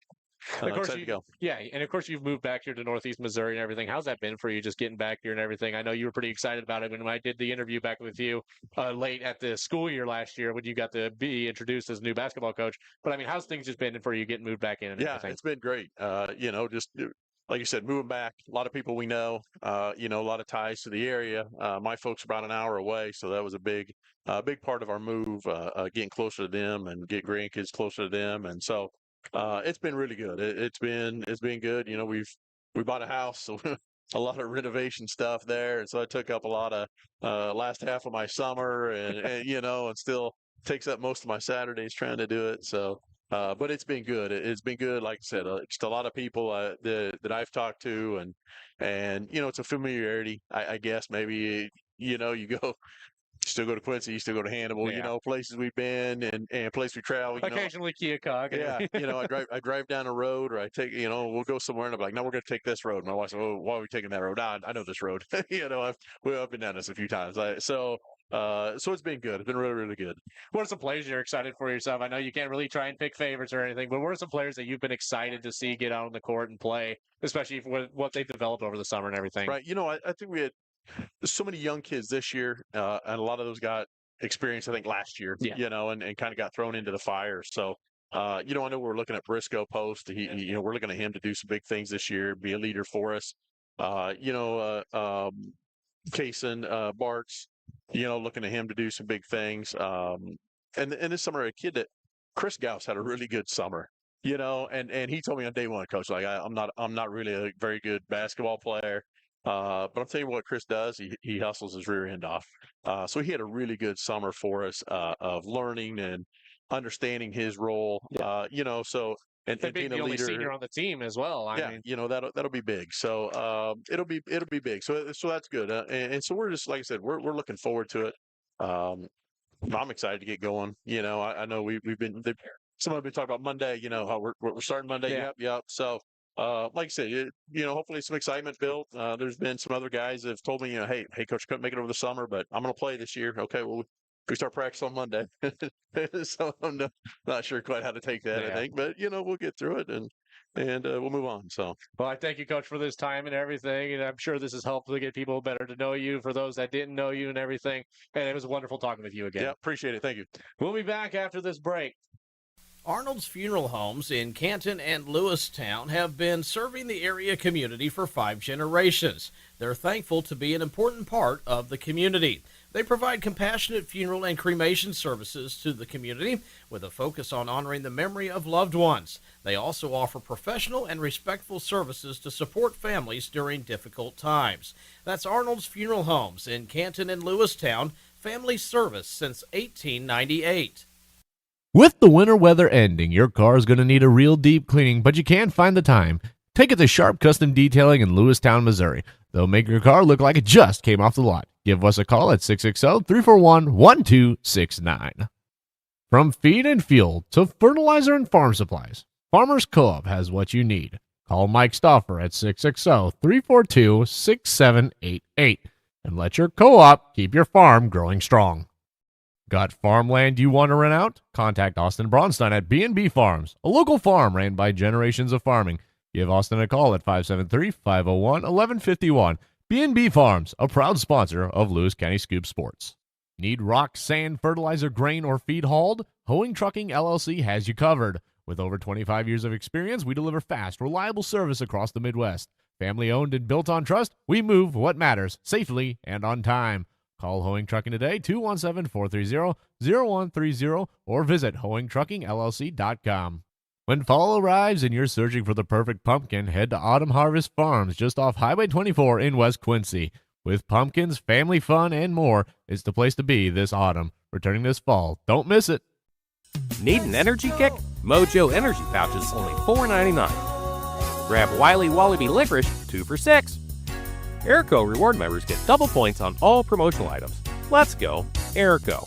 Of course, Excited to go. yeah, and of course you've moved back here to Northeast Missouri and everything. How's that been for you, just getting back here and everything? I know you were pretty excited about it when I did the interview back with you late at the school year last year when you got to be introduced as new basketball coach. But I mean, how's things just been for you getting moved back in and Yeah, everything? it's been great. Just like you said, moving back, a lot of people we know, a lot of ties to the area. My folks are about an hour away, so that was a big part of our move, getting closer to them and get grandkids closer to them. And so it's been really good. It's been good. We bought a house, so a lot of renovation stuff there, and so it took up a lot of last half of my summer, and still takes up most of my Saturdays trying to do it. So. But it's been good. It's been good. Like I said, just a lot of people that I've talked to, and it's a familiarity. I guess maybe you go. You still go to Quincy, you still go to Hannibal, Yeah. Places we've been and places we travel. Occasionally Keokuk. Yeah, I drive down a road, or I take, we'll go somewhere, and I'm like, no, we're going to take this road. My wife said, oh, why are we taking that road? I know this road. I've been down this a few times. So it's been good. It's been really, really good. What are some players you're excited for yourself? I know you can't really try and pick favorites or anything, but what are some players that you've been excited to see get out on the court and play, especially for what they've developed over the summer and everything? Right. I think we had so many young kids this year, and a lot of those got experience, I think, last year, Yeah. and kind of got thrown into the fire. So, I know we're looking at Briscoe Post. We're looking at him to do some big things this year, be a leader for us. Kaysen, Bartz, looking at him to do some big things. And this summer, a kid that Chris Gauss had a really good summer. And he told me on day one, Coach, like I'm not really a very good basketball player. But I'll tell you what Chris does. He hustles his rear end off. So he had a really good summer for us of learning and understanding his role. So and being being the a only leader. senior on the team as well. I mean, That'll be big. So it'll be big. So that's good. And so we're just, like I said, we're looking forward to it. I'm excited to get going. I know we've been. Someone been talking about Monday. How we're starting Monday. Yeah. Yep. So. Like I said, hopefully some excitement built. There's been some other guys that have told me, hey, coach, couldn't make it over the summer, but I'm going to play this year. Okay, well, we start practice on Monday, so I'm not sure quite how to take that. Yeah. I think, but we'll get through it and we'll move on. So, well, I thank you, Coach, for this time and everything, and I'm sure this has helped to get people better to know you. For those that didn't know you and everything, and it was wonderful talking with you again. Yeah, appreciate it. Thank you. We'll be back after this break. Arnold's Funeral Homes in Canton and Lewistown have been serving the area community for 5 generations. They're thankful to be an important part of the community. They provide compassionate funeral and cremation services to the community with a focus on honoring the memory of loved ones. They also offer professional and respectful services to support families during difficult times. That's Arnold's Funeral Homes in Canton and Lewistown, family service since 1898. With the winter weather ending, your car is going to need a real deep cleaning, but you can't find the time. Take it to Sharp Custom Detailing in Lewistown, Missouri. They'll make your car look like it just came off the lot. Give us a call at 660-341-1269. From feed and fuel to fertilizer and farm supplies, Farmers Co-op has what you need. Call Mike Stauffer at 660-342-6788 and let your co-op keep your farm growing strong. Got farmland you want to rent out? Contact Austin Braunstein at B&B Farms, a local farm ran by generations of farming. Give Austin a call at 573-501-1151. B&B Farms, a proud sponsor of Lewis County Scoop Sports. Need rock, sand, fertilizer, grain, or feed hauled? Hoeing Trucking LLC has you covered. With over 25 years of experience, we deliver fast, reliable service across the Midwest. Family owned and built on trust, we move what matters, safely and on time. Call Hoeing Trucking today, 217-430-0130, or visit hoeingtruckingllc.com. When fall arrives and you're searching for the perfect pumpkin, head to Autumn Harvest Farms just off Highway 24 in West Quincy. With pumpkins, family fun, and more, it's the place to be this autumn. Returning this fall. Don't miss it. Need an energy kick? Mojo Energy Pouches, only $4.99. Grab Wiley Wallaby Licorice, 2 for $6. Airco reward members get double points on all promotional items. Let's go, Airco.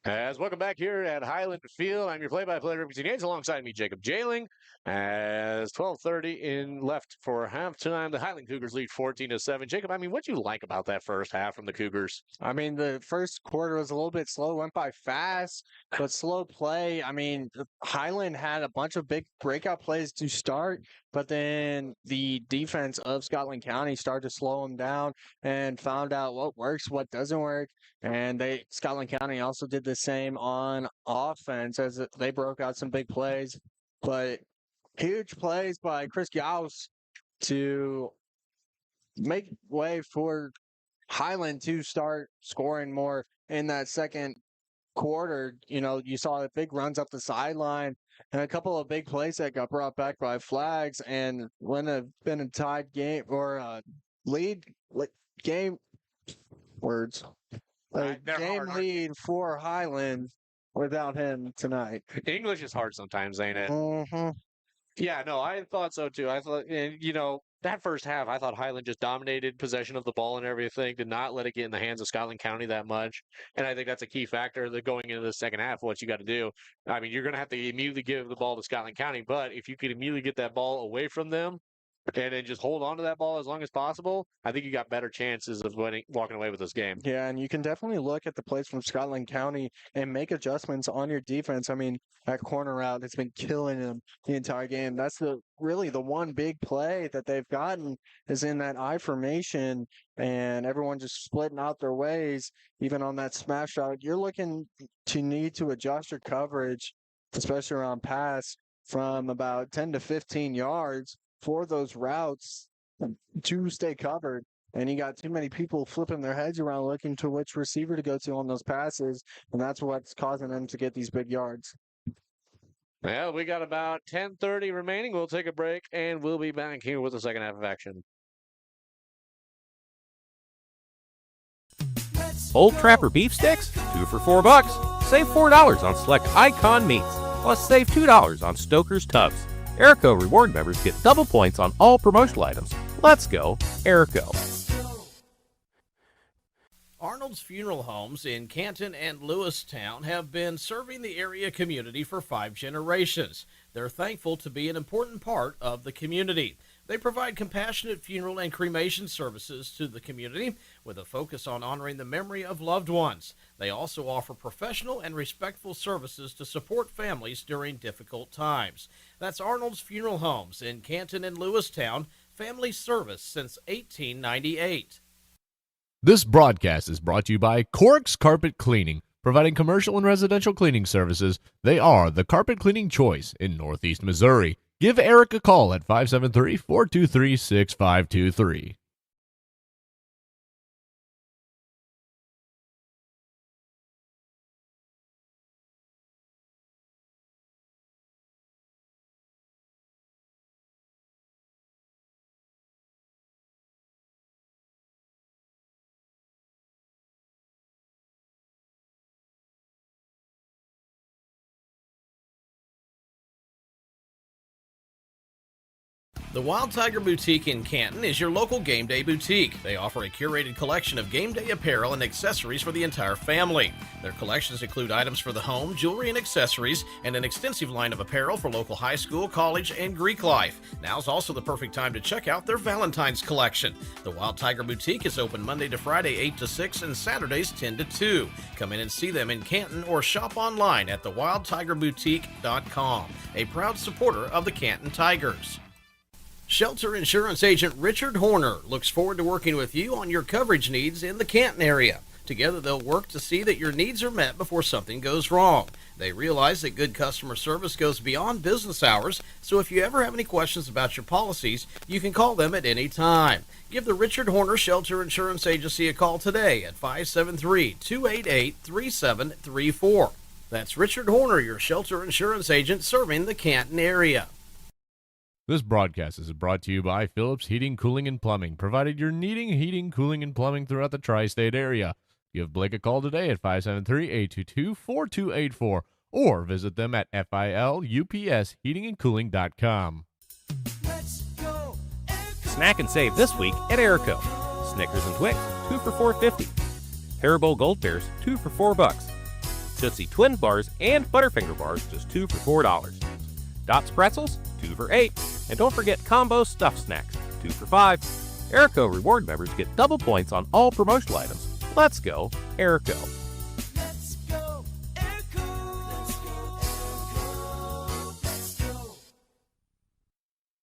As welcome back here at Highland Field, I'm your play-by-play representing Yates alongside me, Jacob Jailing. As 12:30 in left for halftime, the Highland Cougars lead 14-7. Jacob, I mean, what do you like about that first half from the Cougars? I mean, the first quarter was a little bit slow, went by fast, but slow play. I mean, Highland had a bunch of big breakout plays to start, but then the defense of Scotland County started to slow them down and found out what works, what doesn't work. And Scotland County also did the same on offense as they broke out some big plays, but huge plays by Chris Gauss to make way for Highland to start scoring more in that second quarter. You know, you saw big runs up the sideline and a couple of big plays that got brought back by flags, and wouldn't have been a tied game or a game words. A game lead for Highland without him tonight. English is hard sometimes, ain't it? Mm-hmm. Yeah, no, I thought so too. I thought, and that first half, I thought Highland just dominated possession of the ball and everything, did not let it get in the hands of Scotland County that much. And I think that's a key factor that going into the second half, what you got to do. I mean, you're going to have to immediately give the ball to Scotland County, but if you could immediately get that ball away from them and then just hold on to that ball as long as possible, I think you got better chances of walking away with this game. Yeah, and you can definitely look at the plays from Scotland County and make adjustments on your defense. I mean, that corner route has been killing them the entire game. That's really the one big play that they've gotten is in that I formation, and everyone just splitting out their ways, even on that smash out. You're looking to need to adjust your coverage, especially around pass, from about 10 to 15 yards for those routes to stay covered. And you got too many people flipping their heads around looking to which receiver to go to on those passes, and that's what's causing them to get these big yards. Well, we got about 10:30 remaining. We'll take a break, and we'll be back here with the second half of action. Old Trapper beef sticks, 2 for $4. Save $4 on select Icon meats. Plus save $2 on Stoker's tubs. Airco reward members get double points on all promotional items. Let's go, Airco. Arnold's Funeral Homes in Canton and Lewistown have been serving the area community for 5 generations. They're thankful to be an important part of the community. They provide compassionate funeral and cremation services to the community with a focus on honoring the memory of loved ones. They also offer professional and respectful services to support families during difficult times. That's Arnold's Funeral Homes in Canton and Lewistown, family service since 1898. This broadcast is brought to you by Corks Carpet Cleaning, providing commercial and residential cleaning services. They are the carpet cleaning choice in Northeast Missouri. Give Eric a call at 573-423-6523. The Wild Tiger Boutique in Canton is your local game day boutique. They offer a curated collection of game day apparel and accessories for the entire family. Their collections include items for the home, jewelry and accessories, and an extensive line of apparel for local high school, college, and Greek life. Now's also the perfect time to check out their Valentine's collection. The Wild Tiger Boutique is open Monday to Friday 8 to 6 and Saturdays 10 to 2. Come in and see them in Canton or shop online at thewildtigerboutique.com, a proud supporter of the Canton Tigers. Shelter Insurance Agent Richard Horner looks forward to working with you on your coverage needs in the Canton area. Together, they'll work to see that your needs are met before something goes wrong. They realize that good customer service goes beyond business hours, so if you ever have any questions about your policies, you can call them at any time. Give the Richard Horner Shelter Insurance Agency a call today at 573-288-3734. That's Richard Horner, your shelter insurance agent serving the Canton area. This broadcast is brought to you by Phillips Heating, Cooling, and Plumbing, provided you're needing heating, cooling, and plumbing throughout the tri-state area. Give Blake a call today at 573-822-4284 or visit them at filupsheatingandcooling.com. Let's go Snack and save this week at Airco. Snickers and Twix, 2 for $4.50. Haribo Gold Bears, 2 for $4. Tootsie Twin Bars and Butterfinger Bars, just 2 for $4. Dots Pretzels, 2 for $8. And don't forget combo stuffed snacks, 2 for $5. Airco reward members get double points on all promotional items. Let's go, Airco. Let's go Airco. Let's go Airco. Let's go.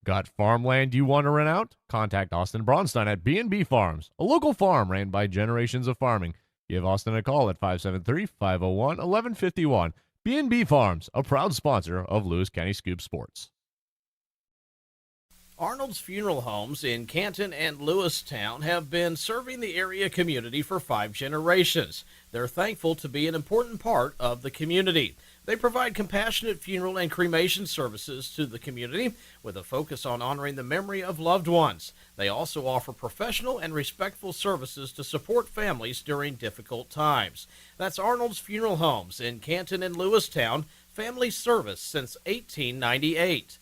Got farmland you want to rent out? Contact Austin Braunstein at B&B Farms, a local farm ran by generations of farming. Give Austin a call at 573-501-1151. B&B Farms, a proud sponsor of Lewis County Scoop Sports. Arnold's Funeral Homes in Canton and Lewistown have been serving the area community for 5 generations. They're thankful to be an important part of the community. They provide compassionate funeral and cremation services to the community with a focus on honoring the memory of loved ones. They also offer professional and respectful services to support families during difficult times. That's Arnold's Funeral Homes in Canton and Lewistown, family service since 1898.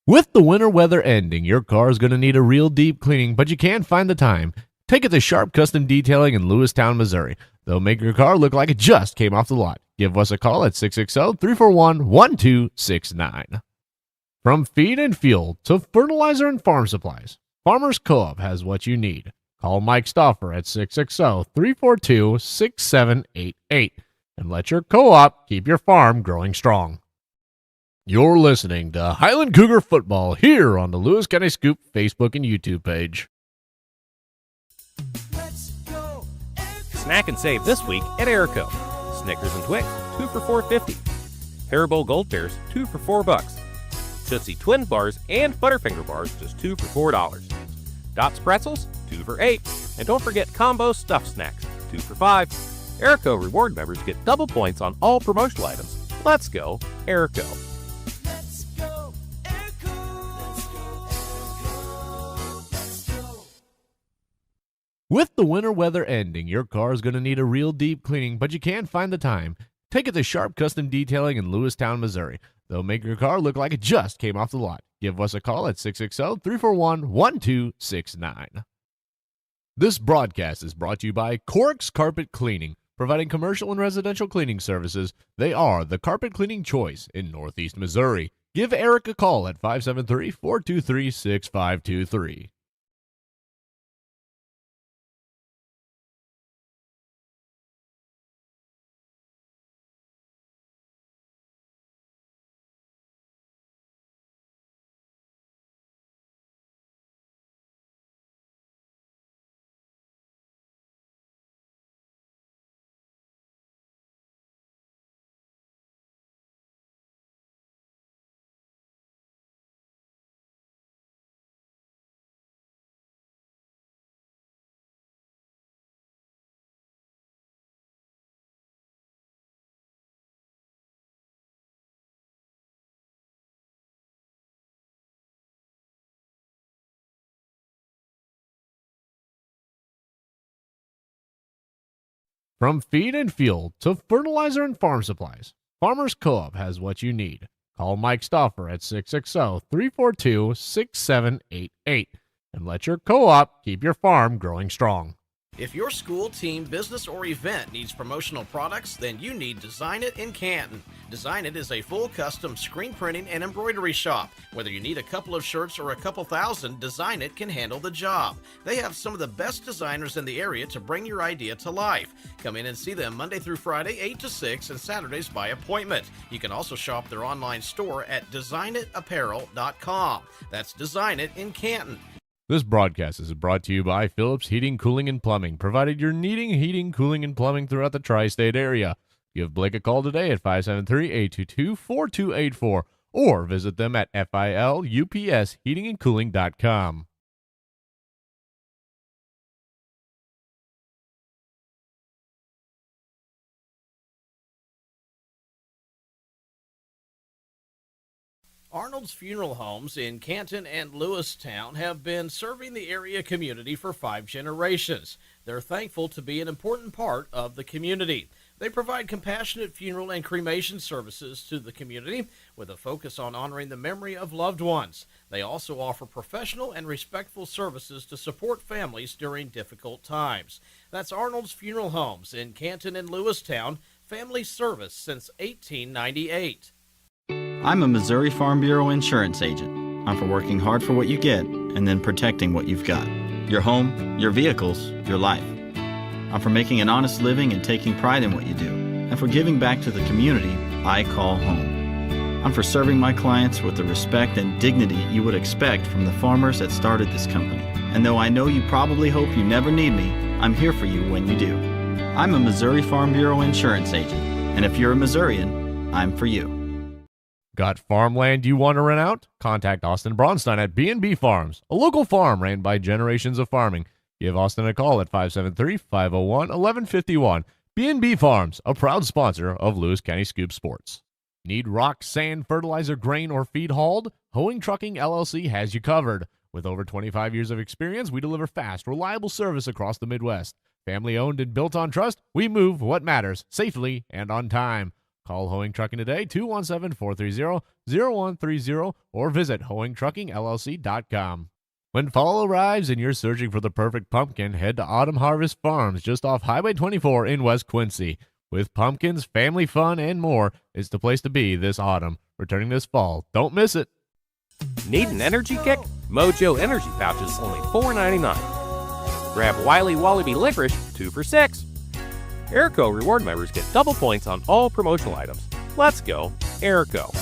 With the winter weather ending, your car is going to need a real deep cleaning, but you can't find the time. Take it to Sharp Custom Detailing in Lewistown, Missouri. They'll make your car look like it just came off the lot. Give us a call at 660-341-1269. From feed and fuel to fertilizer and farm supplies, Farmers Co-op has what you need. Call Mike Stauffer at 660-342-6788 and let your co-op keep your farm growing strong. You're listening to Highland Cougar Football here on the Lewis County Scoop Facebook and YouTube page. Let's go Airco. Snack and save this week at Airco. Snickers and Twix, 2 for $4.50. Haribo Gold Bears, 2 for $4. Tootsie Twin Bars and Butterfinger Bars, just 2 for $4. Dots Pretzels, 2 for $8. And don't forget combo stuffed snacks, 2 for $5. Airco reward members get double points on all promotional items. Let's go, Airco. Let's go Airco. Let's go Airco. Let's go. With the winter weather ending, your car is going to need a real deep cleaning, but you can't find the time. Take it to Sharp Custom Detailing in Lewistown, Missouri. They'll make your car look like it just came off the lot. Give us a call at 660-341-1269. This broadcast is brought to you by Cork's Carpet Cleaning, providing commercial and residential cleaning services. They are the carpet cleaning choice in Northeast Missouri. Give Eric a call at 573-423-6523. From feed and fuel to fertilizer and farm supplies, Farmers Co-op has what you need. Call Mike Stauffer at 660-342-6788 and let your co-op keep your farm growing strong. If your school, team, business, or event needs promotional products, then you need Design It in Canton. Design It is a full custom screen printing and embroidery shop. Whether you need a couple of shirts or a couple thousand, Design It can handle the job. They have some of the best designers in the area to bring your idea to life. Come in and see them Monday through Friday, 8 to 6, and Saturdays by appointment. You can also shop their online store at designitapparel.com. That's Design It in Canton. This broadcast is brought to you by Phillips Heating, Cooling, and Plumbing, provided you're needing heating, cooling, and plumbing throughout the tri-state area. Give Blake a call today at 573-822-4284 or visit them at filupsheatingandcooling.com. Arnold's Funeral Homes in Canton and Lewistown have been serving the area community for 5 generations. They're thankful to be an important part of the community. They provide compassionate funeral and cremation services to the community with a focus on honoring the memory of loved ones. They also offer professional and respectful services to support families during difficult times. That's Arnold's Funeral Homes in Canton and Lewistown, family service since 1898. I'm a Missouri Farm Bureau insurance agent. I'm for working hard for what you get and then protecting what you've got. Your home, your vehicles, your life. I'm for making an honest living and taking pride in what you do, and for giving back to the community I call home. I'm for serving my clients with the respect and dignity you would expect from the farmers that started this company. And though I know you probably hope you never need me, I'm here for you when you do. I'm a Missouri Farm Bureau insurance agent, and if you're a Missourian, I'm for you. Got farmland you want to rent out? Contact Austin Braunstein at B&B Farms, a local farm ran by generations of farming. Give Austin a call at 573-501-1151. B&B Farms, a proud sponsor of Lewis County Scoop Sports. Need rock, sand, fertilizer, grain, or feed hauled? Hoeing Trucking LLC has you covered. With over 25 years of experience, we deliver fast, reliable service across the Midwest. Family owned and built on trust, we move what matters, safely and on time. Call Hoeing Trucking today, 217-430-0130, or visit hoeingtruckingllc.com. When fall arrives and you're searching for the perfect pumpkin, head to Autumn Harvest Farms just off Highway 24 in West Quincy. With pumpkins, family fun, and more, it's the place to be this autumn. Returning this fall. Don't miss it. Need an energy kick? Mojo Energy Pouches, only $4.99. Grab Wiley Wallaby Licorice, 2 for $6. Airco reward members get double points on all promotional items. Let's go, Airco.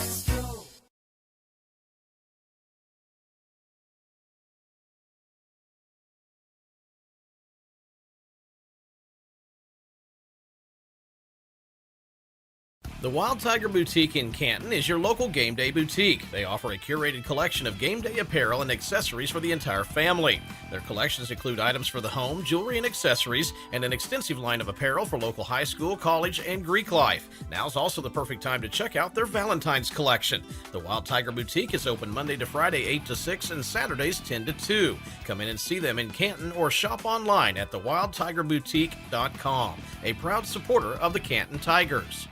The Wild Tiger Boutique in Canton is your local game day boutique. They offer a curated collection of game day apparel and accessories for the entire family. Their collections include items for the home, jewelry and accessories, and an extensive line of apparel for local high school, college, and Greek life. Now's also the perfect time to check out their Valentine's collection. The Wild Tiger Boutique is open Monday to Friday 8 to 6 and Saturdays 10 to 2. Come in and see them in Canton or shop online at thewildtigerboutique.com, a proud supporter of the Canton Tigers.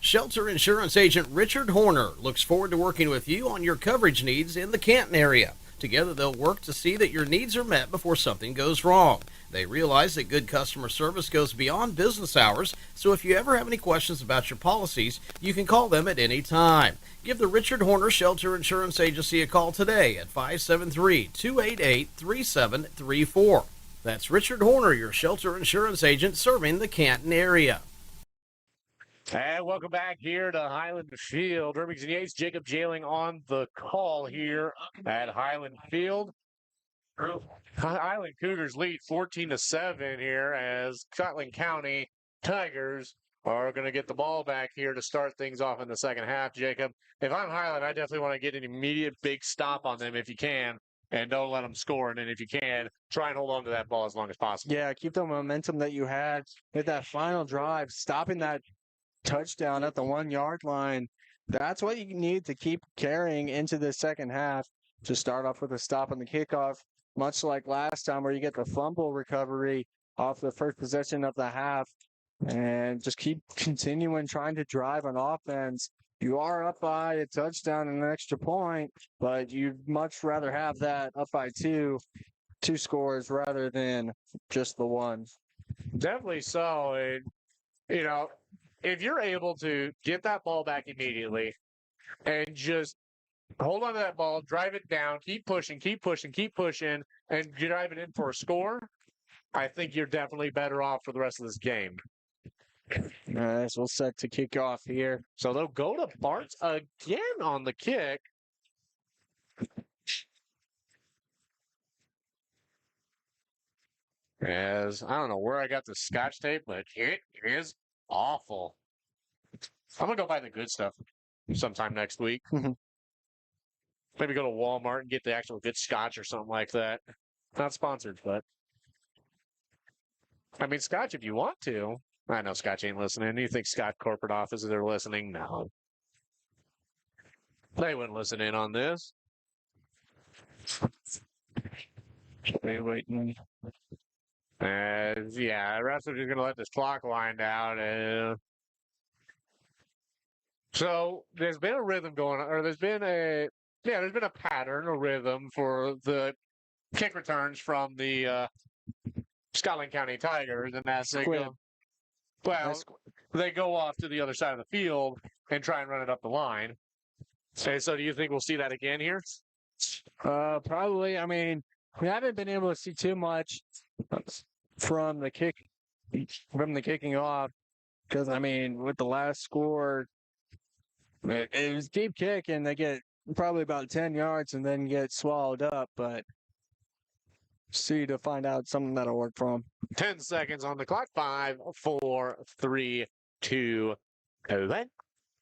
Shelter Insurance Agent Richard Horner looks forward to working with you on your coverage needs in the Canton area. Together, they'll work to see that your needs are met before something goes wrong. They realize that good customer service goes beyond business hours, so if you ever have any questions about your policies, you can call them at any time. Give the Richard Horner Shelter Insurance Agency a call today at 573-288-3734. That's Richard Horner, your shelter insurance agent serving the Canton area. And welcome back here to Highland Field. Remington Yates, Jacob Jailing on the call here at Highland Field. Highland Cougars lead 14-7 here as Scotland County Tigers are going to get the ball back here to start things off in the second half. Jacob, if I'm Highland, I definitely want to get an immediate big stop on them if you can, and don't let them score. And then if you can, try and hold on to that ball as long as possible. Yeah, keep the momentum that you had with that final drive, stopping that touchdown at the 1 yard line. That's what you need to keep carrying into the second half to start off with a stop on the kickoff, much like last time where you get the fumble recovery off the first possession of the half, and just keep continuing trying to drive on offense You are up by a touchdown and an extra point, but you'd much rather have that up by two scores rather than just the one. Definitely so. And, if you're able to get that ball back immediately and just hold on to that ball, drive it down, keep pushing, and drive it in for a score, I think you're definitely better off for the rest of this game. All right, so we'll set to kick off here. So they'll go to Bartz again on the kick. As I don't know where I got the scotch tape, but it is awful. I'm going to go buy the good stuff sometime next week. Maybe go to Walmart and get the actual good scotch or something like that. Not sponsored, but I mean, scotch if you want to. I know Scotch ain't listening. You think Scott corporate offices are listening? No. They wouldn't listen in on this. Waiting. Yeah, the rest of just going to let this clock wind out. So there's been a rhythm going on, or there's been a pattern, a rhythm for the kick returns from the Scotland County Tigers, and that's they go off to the other side of the field and try and run it up the line. And so do you think we'll see that again here? Probably. I mean, we haven't been able to see too much from the kicking off, because I mean, with the last score, it was deep kick, and they get probably about 10 yards and then get swallowed up. But see to find out something that'll work for them. 10 seconds on the clock. 5, 4, 3, 2, 1.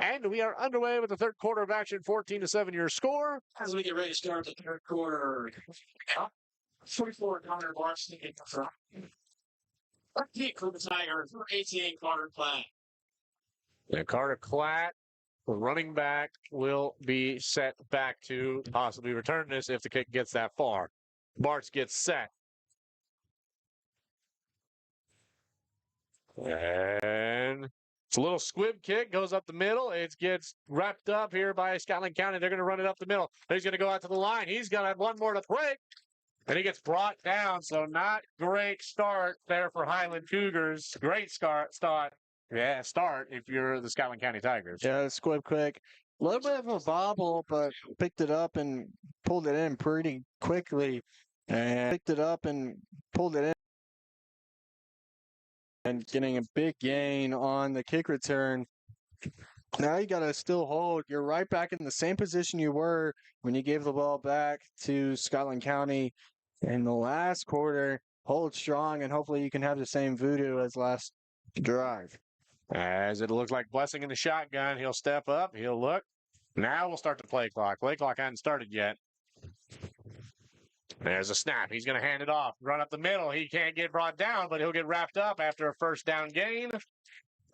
And we are underway with the third quarter of action. 14-7 your score. As we get ready to start the third quarter, 44 Connor Bartz in front. Kick for the Tigers for 18 Carter Platt. And Carter Klatt, the running back, will be set back to possibly return this if the kick gets that far. Bartz gets set. And it's a little squib kick, goes up the middle. It gets wrapped up here by Scotland County. They're going to run it up the middle. He's going to go out to the line. He's going to have one more to break. And he gets brought down. So not great start there for Highland Cougars. Great start. Yeah, start if you're the Scotland County Tigers. Yeah, squib quick. A little bit of a bobble, but picked it up and pulled it in pretty quickly. And and getting a big gain on the kick return. Now you got to still hold. You're right back in the same position you were when you gave the ball back to Scotland County in the last quarter. Hold strong, and hopefully you can have the same voodoo as last drive. As it looks like Blessing in the shotgun, he'll step up, he'll look. Now we'll start the play clock. Play clock hasn't started yet. There's a snap. He's going to hand it off. Run up the middle. He can't get brought down, but he'll get wrapped up after a first down gain.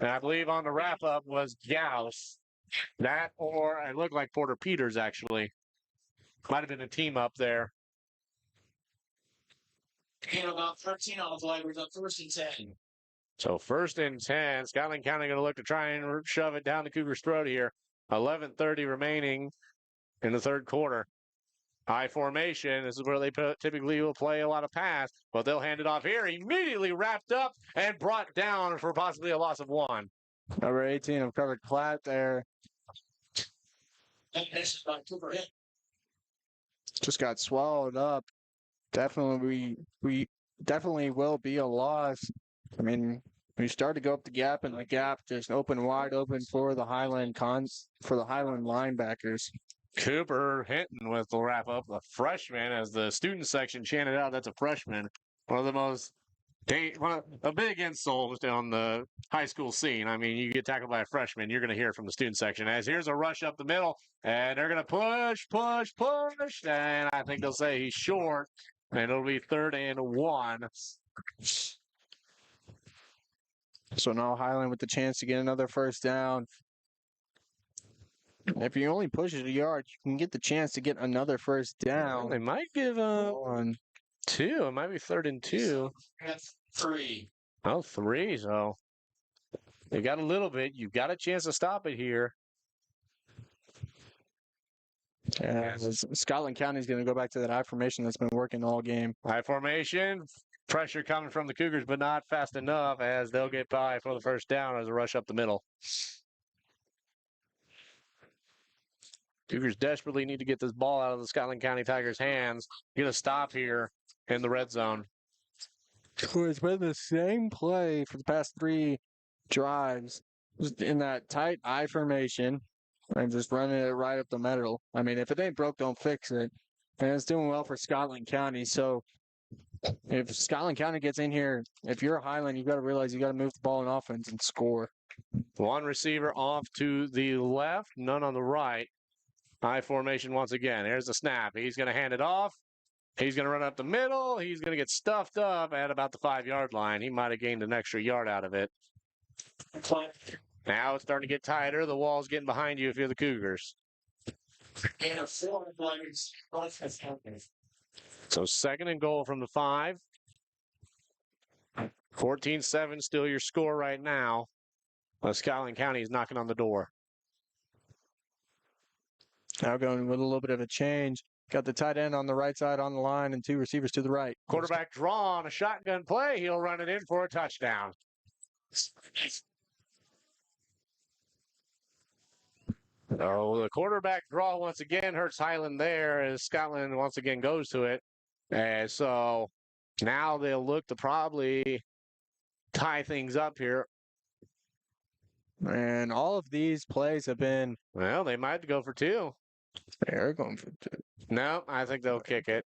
And I believe on the wrap-up was Gauss. That, or it looked like Porter Peters, actually. Might have been a team up there. And about 13 on the play. We're up 1st and 10. So 1st and 10. Scotland County going to look to try and shove it down the Cougars' throat here. 11:30 remaining in the third quarter. High formation. This is where they typically will play a lot of pass, but they'll hand it off here. Immediately wrapped up and brought down for possibly a loss of 1. Number 18 of Carter Klatt there. And this is by Cooper Hit. Just got swallowed up. Definitely, we definitely will be a loss. I mean, we started to go up the gap, and the gap just opened wide open for the Highland linebackers. Cooper Hinton with the wrap up, a freshman, as the student section chanted out, that's a freshman. One of the most, a big insult on the high school scene. I mean, you get tackled by a freshman, you're going to hear it from the student section. As here's a rush up the middle, and they're going to push, and I think they'll say he's short, and it'll be 3rd and 1. So now Highland with the chance to get another first down. If you only push it a yard, you can get the chance to get another first down. They might give up 2. It might be 3rd and 2. That's 3. Oh, 3. So they got a little bit. You've got a chance to stop it here. Scotland County is going to go back to that I formation that's been working all game. I formation. Pressure coming from the Cougars, but not fast enough as they'll get by for the first down as a rush up the middle. Cougars desperately need to get this ball out of the Scotland County Tigers' hands. Get a stop here in the red zone. It's been the same play for the past 3 drives. Just in that tight I formation and just running it right up the middle. I mean, if it ain't broke, don't fix it. And it's doing well for Scotland County. So if Scotland County gets in here, if you're Highland, you got to realize you got to move the ball in offense and score. One receiver off to the left, none on the right. I formation once again. Here's the snap. He's going to hand it off. He's going to run up the middle. He's going to get stuffed up at about the 5-yard line. He might have gained an extra yard out of it. Now it's starting to get tighter. The wall's getting behind you if you're the Cougars. So 2nd and goal from the 5. 14-7 still your score right now. Scotland County is knocking on the door. Now going with a little bit of a change. Got the tight end on the right side on the line and 2 receivers to the right. Quarterback draw on a shotgun play. He'll run it in for a touchdown. Oh, the quarterback draw once again hurts Highland there as Scotland once again goes to it. And so now they'll look to probably tie things up here. And all of these plays have been. Well, they might go for 2. They're going for 2. No, I think they'll kick it.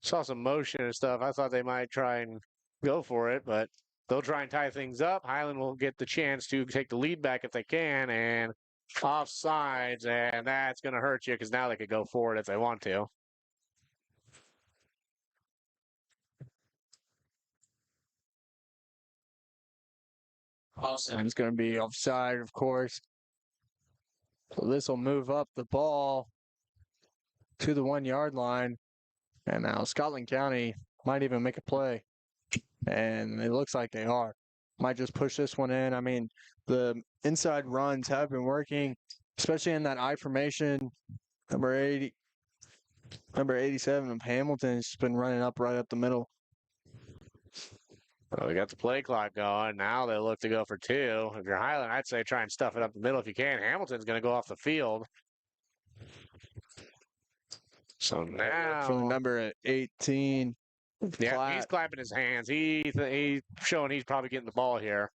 Saw some motion and stuff. I thought they might try and go for it, but they'll try and tie things up. Highland will get the chance to take the lead back if they can, and offsides, and that's going to hurt you because now they could go for it if they want to. And it's going to be offside, of course. So this will move up the ball to the 1-yard line. And now Scotland County might even make a play. And it looks like they are. Might just push this one in. I mean, the inside runs have been working, especially in that I formation. Number 87 of Hamilton has been running up right up the middle. Well, we got the play clock going. Now they look to go for 2. If you're Highland, I'd say try and stuff it up the middle if you can. Hamilton's going to go off the field. So now from the number 18. Yeah, he's clapping his hands. He's showing he's probably getting the ball here.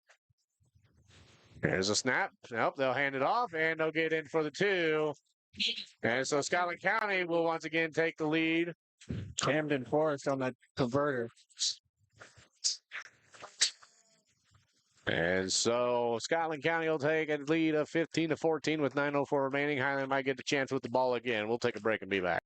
There's a snap. Nope, they'll hand it off, and they'll get in for the 2. And so Scotland County will once again take the lead. Camden Forest on that converter. And so Scotland County will take a lead of 15-14 with 9:04 remaining. Highland might get the chance with the ball again. We'll take a break and be back.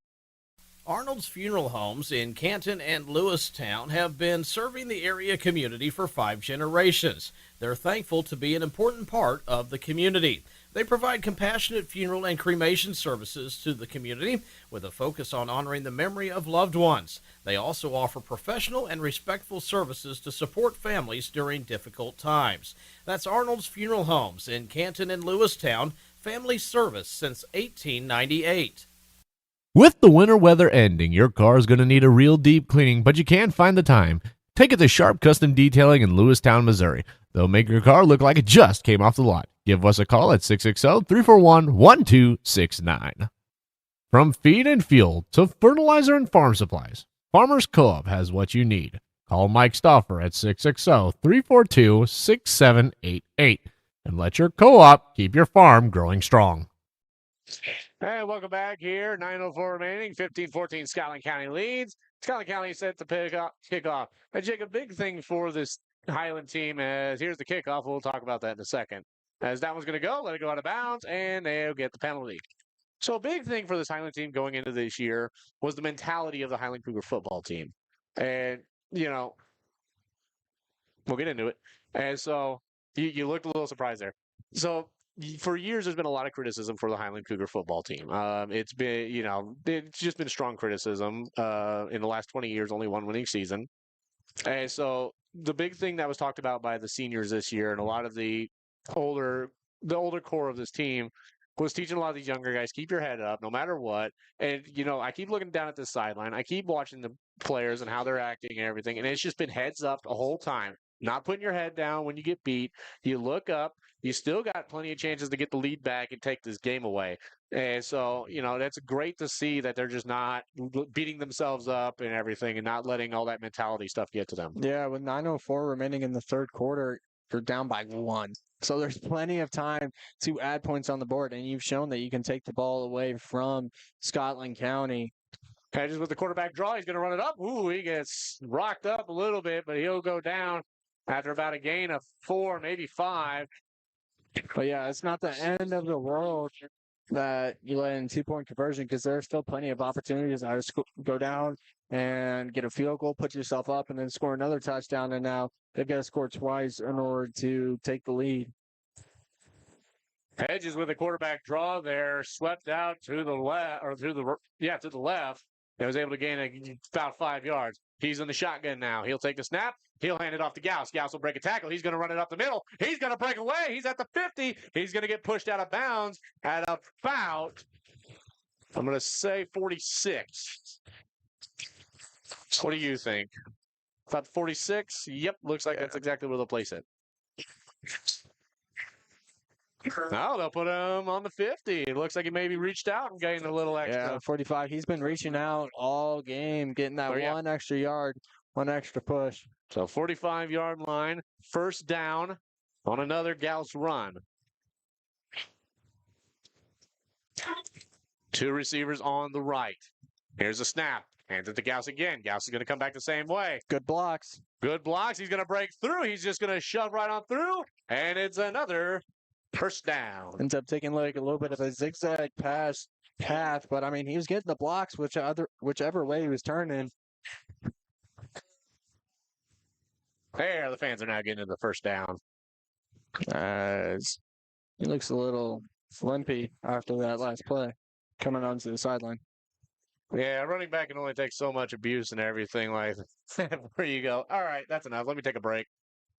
Arnold's Funeral Homes in Canton and Lewistown have been serving the area community for 5 generations. They're thankful to be an important part of the community. They provide compassionate funeral and cremation services to the community with a focus on honoring the memory of loved ones. They also offer professional and respectful services to support families during difficult times. That's Arnold's Funeral Homes in Canton and Lewistown, family service since 1898. With the winter weather ending, your car is going to need a real deep cleaning, but you can't find the time. Take it to Sharp Custom Detailing in Lewistown, Missouri. They'll make your car look like it just came off the lot. Give us a call at 660-341-1269. From feed and fuel to fertilizer and farm supplies, Farmers Co-op has what you need. Call Mike Stauffer at 660-342-6788 and let your co-op keep your farm growing strong. And welcome back here. 9:04 remaining. 15-14 Scotland County leads. Scotland County set to kickoff. And Jake, a big thing for this Highland team is here's the kickoff. We'll talk about that in a second. As that one's going to go, let it go out of bounds, and they'll get the penalty. So a big thing for this Highland team going into this year was the mentality of the Highland Cougar football team. And, you know, we'll get into it. And so you looked a little surprised there. So for years, there's been a lot of criticism for the Highland Cougar football team. It's been, you know, it's just been strong criticism. In the last 20 years, only one winning season. And so the big thing that was talked about by the seniors this year and a lot of the older core of this team was teaching a lot of these younger guys, keep your head up no matter what. And, I keep looking down at this sideline. I keep watching the players and how they're acting and everything. And it's just been heads up the whole time. Not putting your head down when you get beat. You look up. You still got plenty of chances to get the lead back and take this game away. And so, that's great to see that they're just not beating themselves up and everything and not letting all that mentality stuff get to them. Yeah, with 9:04 remaining in the third quarter, you're down by 1. So there's plenty of time to add points on the board, and you've shown that you can take the ball away from Scotland County. Hedges with the quarterback draw. He's going to run it up. Ooh, he gets rocked up a little bit, but he'll go down after about a gain of 4, maybe 5. But yeah, it's not the end of the world that you let in 2-point conversion because there's still plenty of opportunities to go down and get a field goal, put yourself up, and then score another touchdown. And now they've got to score twice in order to take the lead. Hedges with a quarterback draw there, swept out to the left, or to the left. He was able to gain about 5 yards. He's in the shotgun now. He'll take the snap. He'll hand it off to Gauss. Gauss will break a tackle. He's going to run it up the middle. He's going to break away. He's at the 50. He's going to get pushed out of bounds at about, I'm going to say 46. What do you think? About 46? Yep, looks like that's exactly where they'll place it. No, they'll put him on the 50. It looks like he maybe reached out and gained a little extra. Yeah, 45. He's been reaching out all game, getting that one extra yard, one extra push. So 45-yard line, first down on another Gauss run. 2 receivers on the right. Here's a snap. Hands it to Gauss again. Gauss is going to come back the same way. Good blocks. Good blocks. He's going to break through. He's just going to shove right on through. And it's another first down. Ends up taking like a little bit of a zigzag path, but I mean, he was getting the blocks whichever way he was turning. There, the fans are now getting to the first down. He looks a little limpy after that last play, coming onto the sideline. Yeah, running back can only take so much abuse and everything. Like, where you go, all right, that's enough. Let me take a break.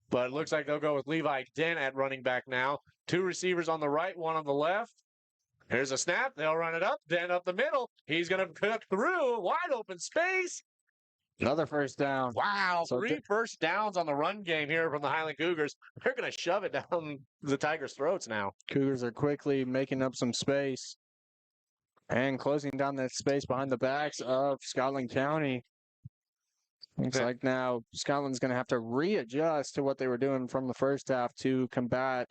But it looks like they'll go with Levi Dent at running back now. 2 receivers on the right, 1 on the left. Here's a snap. They'll run it up. Dent up the middle. He's going to cut through. Wide open space. Another first down. Wow, so 3 first downs on the run game here from the Highland Cougars. They're going to shove it down the Tigers' throats now. Cougars are quickly making up some space and closing down that space behind the backs of Scotland County. Looks like now Scotland's going to have to readjust to what they were doing from the first half to combat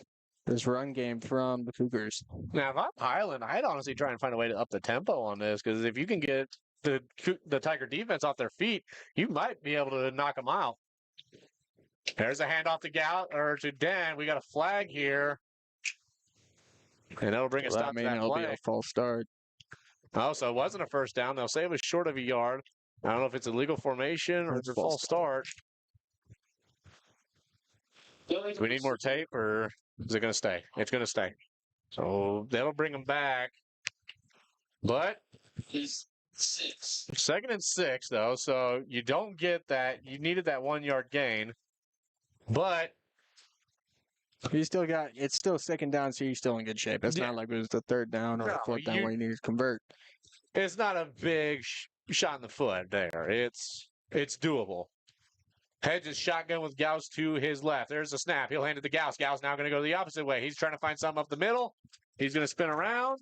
this run game from the Cougars. Now, if I'm Highland, I'd honestly try and find a way to up the tempo on this because if you can get the Tiger defense off their feet, you might be able to knock them out. There's a handoff to Dan. We got a flag here. And that'll bring a stop to that it'll play. be a false start. Oh, so it wasn't a first down. They'll say it was short of a yard. I don't know if it's a legal formation or it's a false start. Do we need more tape or is it going to stay? It's going to stay. So that'll bring them back. But He's 6. 2nd and 6, though. So you don't get that. You needed that 1-yard gain. But it's still 2nd down, so you're still in good shape. It's not like it was the 3rd down or the 4th down where you need to convert. It's not a big shot in the foot there. It's doable. Hedges shotgun with Gauss to his left. There's a snap. He'll hand it to Gauss. Gauss now going to go the opposite way. He's trying to find something up the middle. He's going to spin around.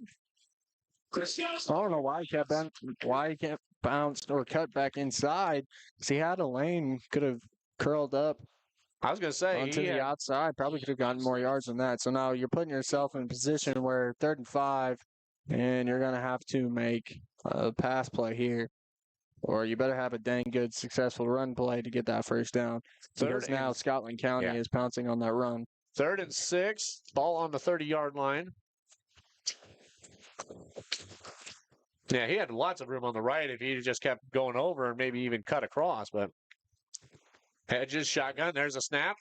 I don't know why he can't bounce or cut back inside. Because he had a lane, could have curled up. I was going to say onto the outside. Probably could have gotten more yards than that. So now you're putting yourself in a position where 3rd and 5, and you're going to have to make a pass play here. Or you better have a dang good, successful run play to get that first down. Because now Scotland County is pouncing on that run. 3rd and 6, ball on the 30-yard line. Yeah, he had lots of room on the right if he just kept going over and maybe even cut across. But Hedges shotgun. There's a snap.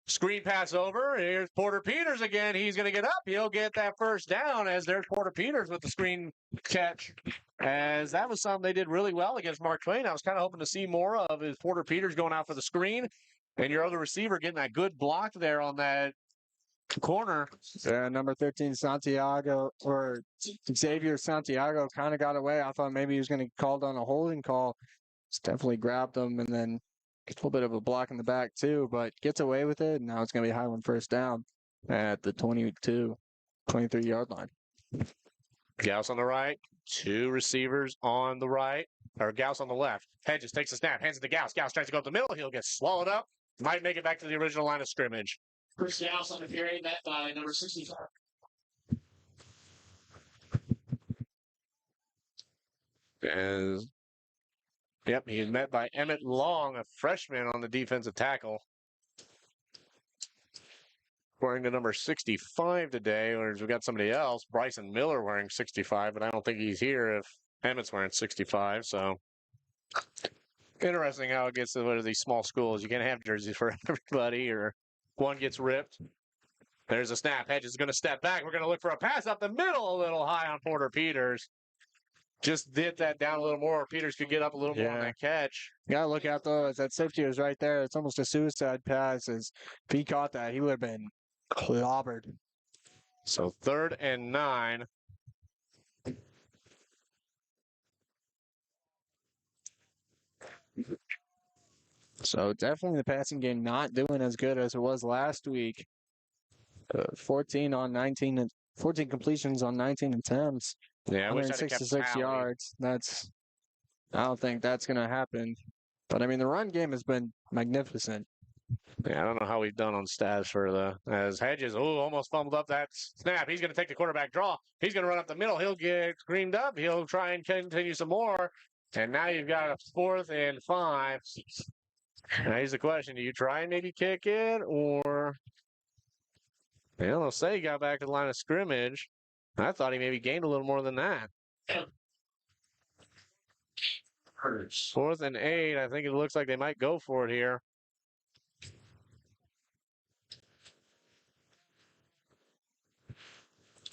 Screen pass over. Here's Porter Peters again. He's going to get up. He'll get that first down as there's Porter Peters with the screen catch. As that was something they did really well against Mark Twain. I was kind of hoping to see more of is Porter Peters going out for the screen and your other receiver getting that good block there on that corner. Number 13, Santiago, or Xavier Santiago, kind of got away. I thought maybe he was going to be called on a holding call. Just definitely grabbed him and then a little bit of a block in the back too, but gets away with it. And now it's going to be Highland first down at the 23-yard line. Gauss on the right, two receivers on the right, or Gauss on the left. Hedges takes the snap, hands it to Gauss. Gauss tries to go up the middle. He'll get swallowed up. Might make it back to the original line of scrimmage. First Gauss on the carry, met by number 65. As yep, he is met by Emmett Long, a freshman on the defensive tackle. Wearing the number 65 today, whereas we got somebody else, Bryson Miller, wearing 65, but I don't think he's here if Emmett's wearing 65. So interesting how it gets to one of these small schools. You can't have jerseys for everybody, or one gets ripped. There's a snap. Hedges is going to step back. We're going to look for a pass up the middle, a little high on Porter Peters. Just did that down a little more. Peters could get up a little more on that catch. You got to look out, though, as that safety was right there. It's almost a suicide pass. As if he caught that, he would have been clobbered. So 3rd and 9. So definitely the passing game not doing as good as it was last week. 14 completions on 19 attempts. Yeah, I wish I'd have kept 166 Talley. yards. I don't think that's going to happen. But I mean, the run game has been magnificent. Yeah, I don't know how we've done on stats for as Hedges. Oh, almost fumbled up that snap. He's going to take the quarterback draw. He's going to run up the middle. He'll get screened up. He'll try and continue some more. And now you've got a 4th and 5. Now here's the question: do you try and maybe kick it, or? Well, they'll say he got back to the line of scrimmage. I thought he maybe gained a little more than that. 4th and 8. I think it looks like they might go for it here.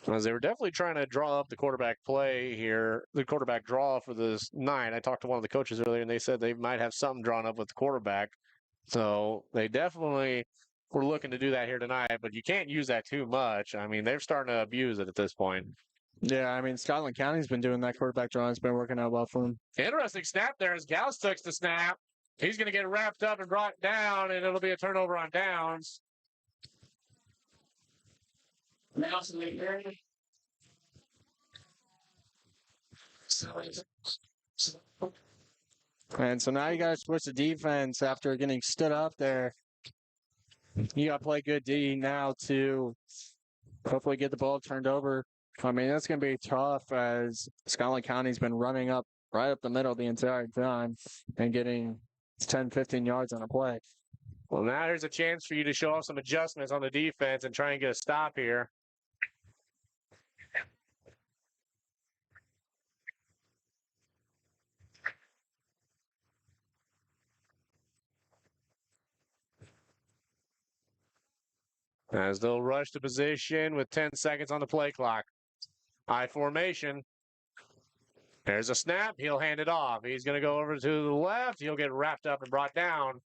As they were definitely trying to draw up the quarterback play here, the quarterback draw for this night. I talked to one of the coaches earlier, and they said they might have something drawn up with the quarterback. So they definitely were looking to do that here tonight, but you can't use that too much. I mean, they're starting to abuse it at this point. Yeah, I mean, Scotland County's been doing that quarterback draw. It's been working out well for them. Interesting snap there as Gauss takes the snap. He's going to get wrapped up and brought down, and it'll be a turnover on downs. And so now you got to switch the defense after getting stood up there. You got to play good D now to hopefully get the ball turned over. I mean, that's going to be tough as Scotland County's been running up right up the middle the entire time and getting 10, 15 yards on a play. Well, now there's a chance for you to show off some adjustments on the defense and try and get a stop here. As they'll rush to position with 10 seconds on the play clock. I formation. There's a snap. He'll hand it off. He's going to go over to the left. He'll get wrapped up and brought down.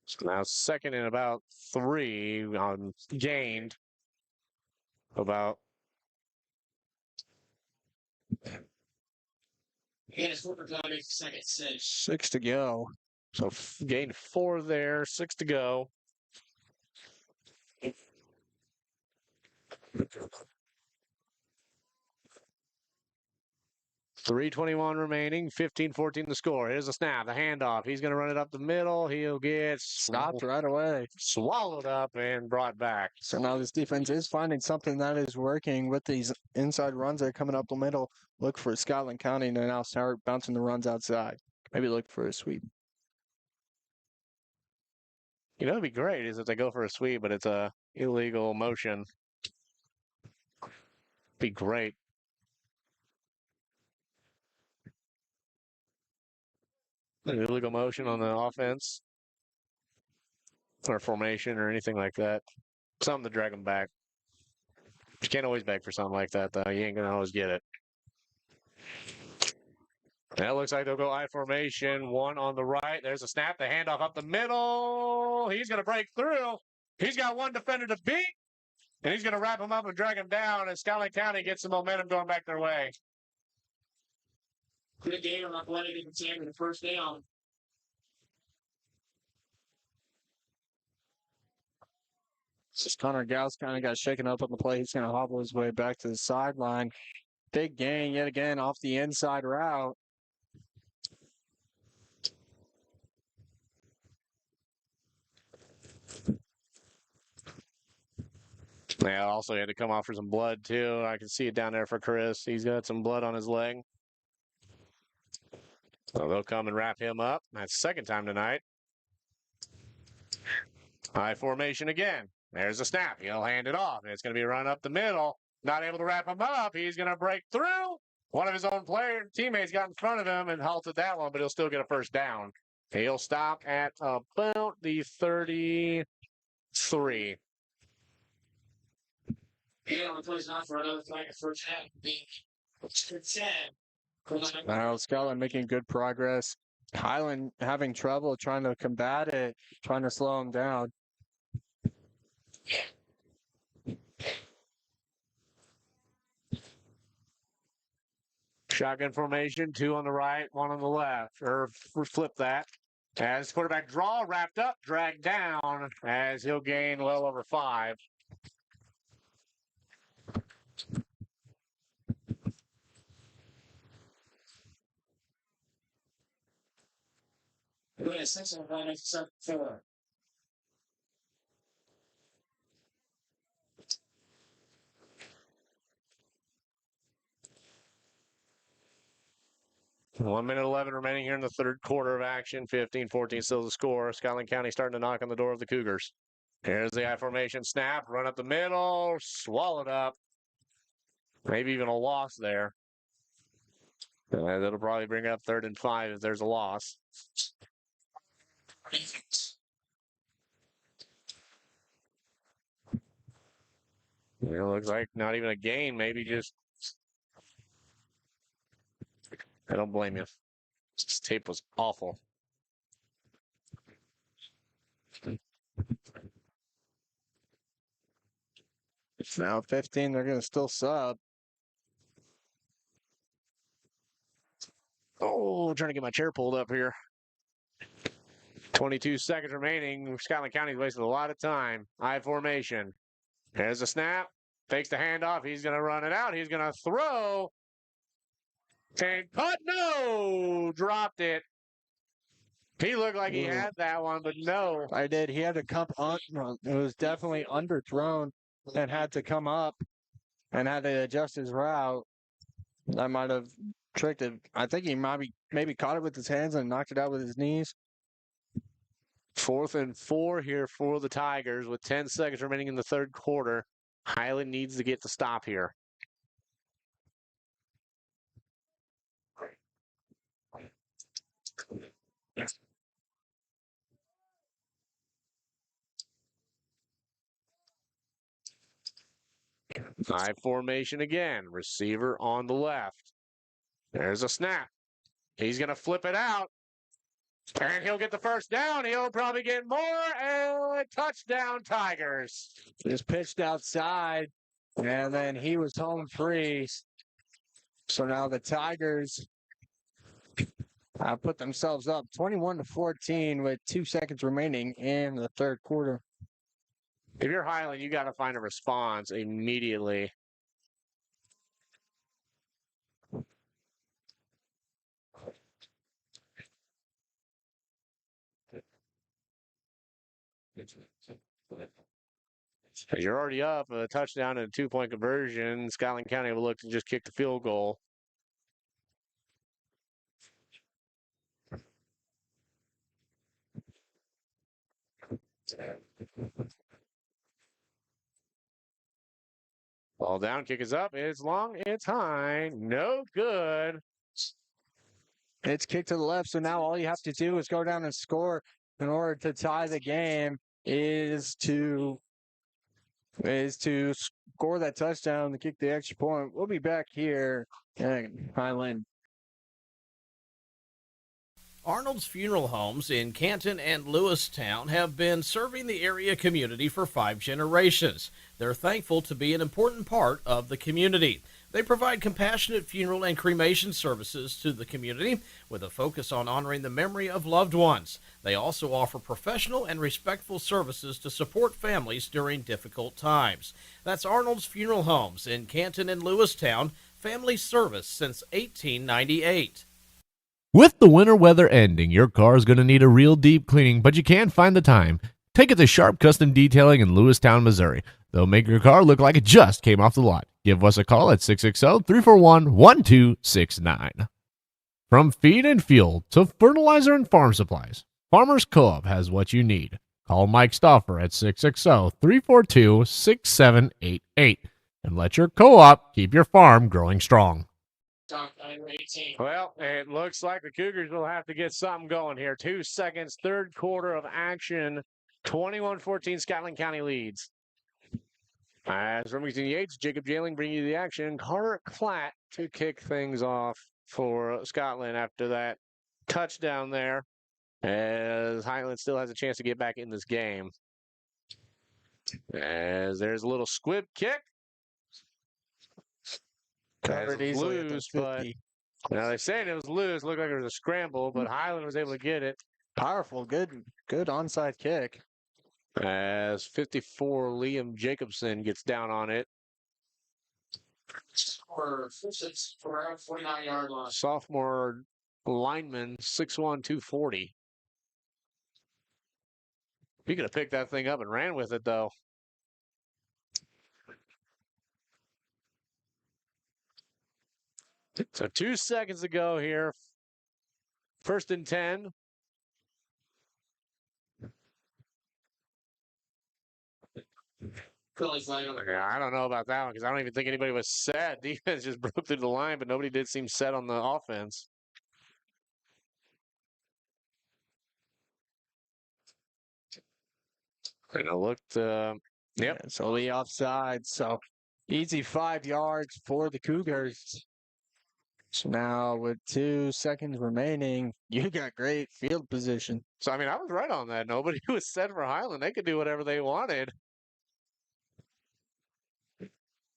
So now 2nd and about 3 on gained. About Second 6. 6 to go. so gained 4 there, 6 to go. .321 remaining, 15-14 the score. Here's a snap, the handoff. He's going to run it up the middle. He'll get Stopped right away. swallowed up and brought back. So now this defense is finding something that is working with these inside runs that are coming up the middle. Look for Scotland County to now start bouncing the runs outside. Maybe look for a sweep. You know, it'd be great is if they go for a sweep, but it's a illegal motion. Be great. An illegal motion on the offense or formation or anything like that. Something to drag them back. You can't always beg for something like that, though. You ain't going to always get it. That looks like they'll go I formation. One on the right. There's a snap. The handoff up the middle. He's going to break through. He's got one defender to beat. And he's going to wrap him up and drag him down. And Skyline County gets some momentum going back their way. Good game on Athletic and Sam the first down. Just Connor Gauss kind of got shaken up on the play. He's going to hobble his way back to the sideline. Big gain yet again off the inside route. Yeah, also he had to come off for some blood, too. I can see it down there for Chris. He's got some blood on his leg. So they'll come and wrap him up. That's the second time tonight. High formation again. There's a snap. He'll hand it off. It's going to be a run up the middle. Not able to wrap him up. He's going to break through. One of his own teammates got in front of him and halted that one, but he'll still get a first down. He'll stop at about the 33. Yeah, on the plays not for another flag at first half. It's 10. Now Skyline making good progress. Highland having trouble trying to combat it, trying to slow him down. Shotgun formation, two on the right, one on the left. Or flip that. As quarterback draw, wrapped up, dragged down, as he'll gain well over 5. We're at 6 and 5 except 4. One minute 11 remaining here in the third quarter of action. 15-14 still the score. Skyline County starting to knock on the door of the Cougars. Here's the I formation snap. Run up the middle. Swallowed up. Maybe even a loss there. That'll probably bring up 3rd and 5 if there's a loss. It looks like not even a gain. Maybe just... I don't blame you. This tape was awful. It's now 15. They're going to still sub. Oh, trying to get my chair pulled up here. 22 seconds remaining. Scotland County's wasted a lot of time. I formation. There's a snap. Takes the handoff. He's going to run it out. He's going to throw. And caught. No! Dropped it. He looked like he had that one, but no. I did. He had to come up. It was definitely underthrown and had to come up and had to adjust his route. That might have tricked it. I think he maybe caught it with his hands and knocked it out with his knees. 4th and 4 here for the Tigers with 10 seconds remaining in the third quarter. Highland needs to get the stop here. High formation again. Receiver on the left. There's a snap. He's going to flip it out. And he'll get the first down. He'll probably get more. And touchdown, Tigers. Just pitched outside, and then he was home free. So now the Tigers put themselves up 21-14 with 2 seconds remaining in the third quarter. If you're Highland, you got to find a response immediately. You're already up a touchdown and a 2-point conversion. Scotland County will look to just kick the field goal. Ball down, kick is up. It's long, it's high. No good. It's kicked to the left, so now all you have to do is go down and score in order to tie the game is to is to score that touchdown to kick the extra point. We'll be back here at Highland. Arnold's Funeral Homes in Canton and Lewistown have been serving the area community for 5 generations. They're thankful to be an important part of the community. They provide compassionate funeral and cremation services to the community with a focus on honoring the memory of loved ones. They also offer professional and respectful services to support families during difficult times. That's Arnold's Funeral Homes in Canton and Lewistown, family service since 1898. With the winter weather ending, your car is going to need a real deep cleaning, but you can't find the time. Take it to Sharp Custom Detailing in Lewistown, Missouri. They'll make your car look like it just came off the lot. Give us a call at 660-341-1269. From feed and fuel to fertilizer and farm supplies, Farmers Co-op has what you need. Call Mike Stauffer at 660-342-6788 and let your co-op keep your farm growing strong. Well, it looks like the Cougars will have to get something going here. 2 seconds, third quarter of action. 21-14, Scotland County leads. As Remington Yates, Jacob Jailing bring you the action. Carter Klatt to kick things off for Scotland after that touchdown there, as Highland still has a chance to get back in this game. As there's a little squib kick. Covered easily at the Loose, but 50. now they're saying it was loose. Looked like it was a scramble, but Highland was able to get it. Powerful, good onside kick. As 54, Liam Jacobson gets down on it. For 49-yard line. Sophomore lineman, 6'1", 240. He could have picked that thing up and ran with it, though. So 2 seconds to go here. 1st and 10. Yeah, I don't know about that one because I don't even think anybody was set. Defense just broke through the line, but nobody did seem set on the offense. And it looked, yep. It's only offside, so easy 5 yards for the Cougars. So now with 2 seconds remaining, you got great field position. So, I mean, I was right on that. Nobody was set for Highland. They could do whatever they wanted.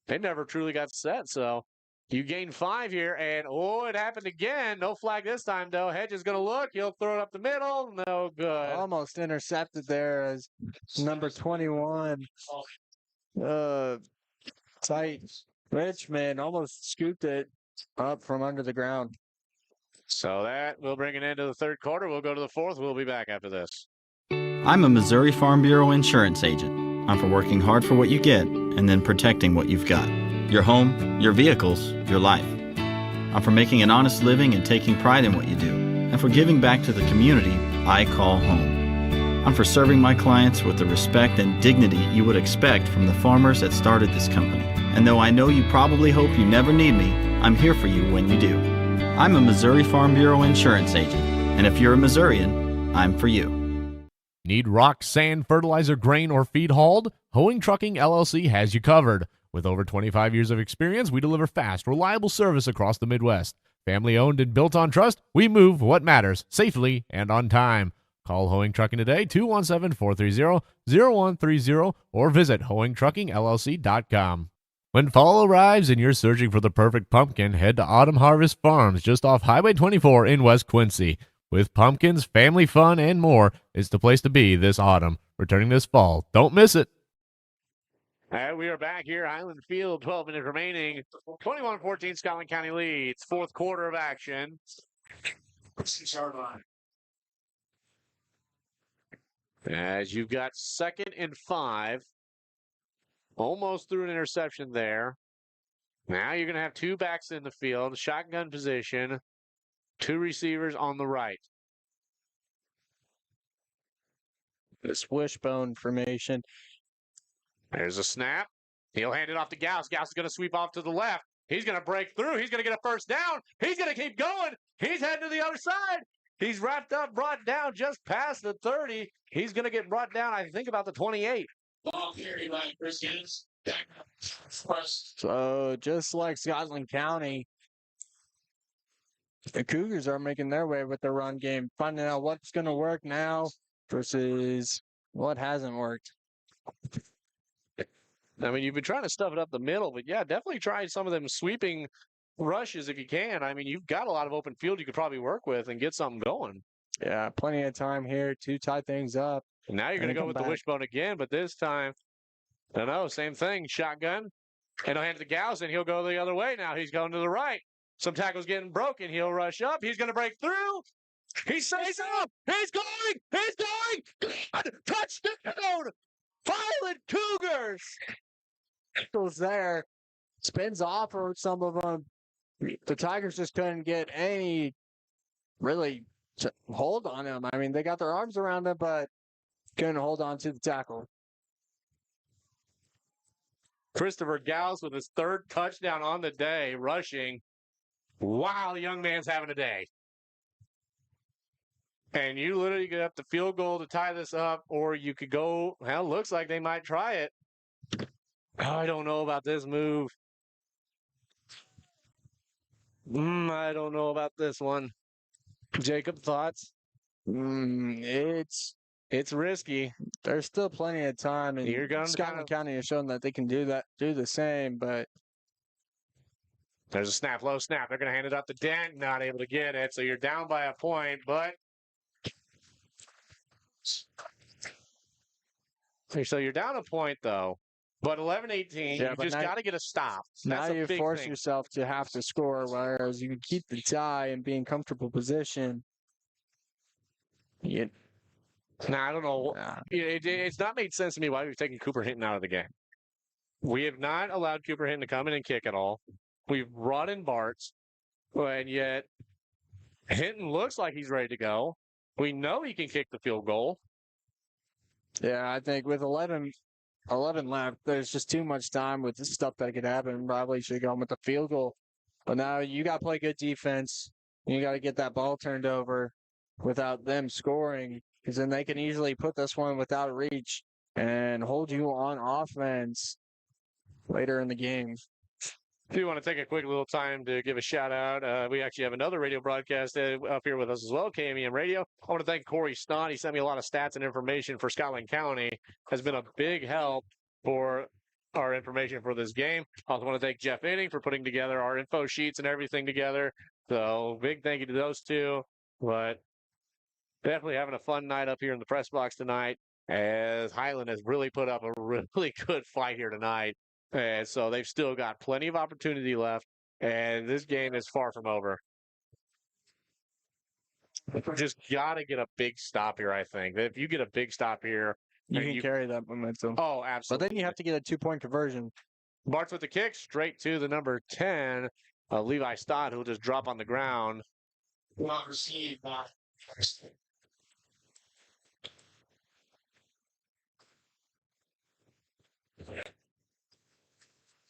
They never truly got set, so you gain 5 here, and it happened again. No flag this time, though. Hedge is going to look. He'll throw it up the middle. No good. Almost intercepted there as number 21. Tight Richmond almost scooped it up from under the ground. So that will bring an end to the third quarter. We'll go to the fourth. We'll be back after this. I'm a Missouri Farm Bureau insurance agent. I'm for working hard for what you get and then protecting what you've got. Your home, your vehicles, your life. I'm for making an honest living and taking pride in what you do, and for giving back to the community I call home. I'm for serving my clients with the respect and dignity you would expect from the farmers that started this company. And though I know you probably hope you never need me, I'm here for you when you do. I'm a Missouri Farm Bureau insurance agent, and if you're a Missourian, I'm for you. Need rock, sand, fertilizer, grain, or feed hauled? Hoeing Trucking LLC has you covered. With over 25 years of experience, we deliver fast, reliable service across the Midwest. Family owned and built on trust, we move what matters, safely and on time. Call Hoeing Trucking today, 217-430-0130, or visit hoeingtruckingllc.com. When fall arrives and you're searching for the perfect pumpkin, head to Autumn Harvest Farms just off Highway 24 in West Quincy. With pumpkins, family fun, and more, it's the place to be this autumn. Returning this fall. Don't miss it. And we are back here, Highland Field, 12 minutes remaining. 21-14, Scotland County leads. Fourth quarter of action. 6-yard line. As you've got 2nd and 5. Almost through an interception there. Now you're going to have 2 backs in the field, shotgun position, 2 receivers on the right. This wishbone formation. There's a snap. He'll hand it off to Gauss. Gauss is going to sweep off to the left. He's going to break through. He's going to get a first down. He's going to keep going. He's heading to the other side. He's wrapped up, brought down just past the 30. He's going to get brought down, I think, about the 28. Ball carried by Chris Gaines. First. So just like Scotland County, the Cougars are making their way with their run game, finding out what's going to work now versus what hasn't worked. I mean, you've been trying to stuff it up the middle, but yeah, definitely try some of them sweeping rushes if you can. I mean, you've got a lot of open field you could probably work with and get something going. Yeah, plenty of time here to tie things up. And now you're going And to go come with back. the wishbone again, but this time, I don't know, same thing, shotgun. And he'll hand it to Galson. He'll go the other way now. He's going to the right. Some tackle's getting broken. He'll rush up. He's going to break through. He stays up. He's going. He's going. God, touchdown. Highland Cougars. Goes there, spins off for some of them. The Tigers just couldn't get any really hold on him. I mean, they got their arms around him, but couldn't hold on to the tackle. Christopher Gauss with his third touchdown on the day, rushing. Wow, the young man's having a day. And you literally get up the field goal to tie this up, or you could go, well, looks like they might try it. I don't know about this move. I don't know about this one. Jacob, thoughts? It's risky. There's still plenty of time, and You're gonna Scotland County has shown that they can do the same. But There's a snap, low snap. They're going to hand it up to Dent, not able to get it. So you're down by a point, but so you're down a point though. But 11-18, Yeah, you but just now- got to get a stop. now That's a you big force thing. yourself to have to score, whereas you can keep the tie and be in comfortable position. Yeah, Now, I don't know. nah. It's not made sense to me why we've taken Cooper Hinton out of the game. We have not allowed Cooper Hinton to come in and kick at all. We've brought in Bartz, and yet Hinton looks like he's ready to go. We know he can kick the field goal. Yeah, I think with 11 left, there's just too much time with this stuff that could happen. Probably should have gone with the field goal. But now you got to play good defense. You got to get that ball turned over without them scoring, because then they can easily put this one without reach and hold you on offense later in the game. If you want to take a quick little time to give a shout out, we actually have another radio broadcast up here with us as well, KMEM Radio. I want to thank Corey Stott. He sent me a lot of stats and information for Scotland County. Has been a big help for our information for this game. I also want to thank Jeff Inning for putting together our info sheets and everything together. So big thank you to those two. But definitely having a fun night up here in the press box tonight, as Highland has really put up a really good fight here tonight. And so they've still got plenty of opportunity left, and this game is far from over. Just got to get a big stop here, I think. If you get a big stop here, You and can carry that momentum. oh, But absolutely. then you have to get a 2-point conversion. Bartz with the kick, straight to the number 10, Levi Stott, who'll just drop on the ground. Not received by.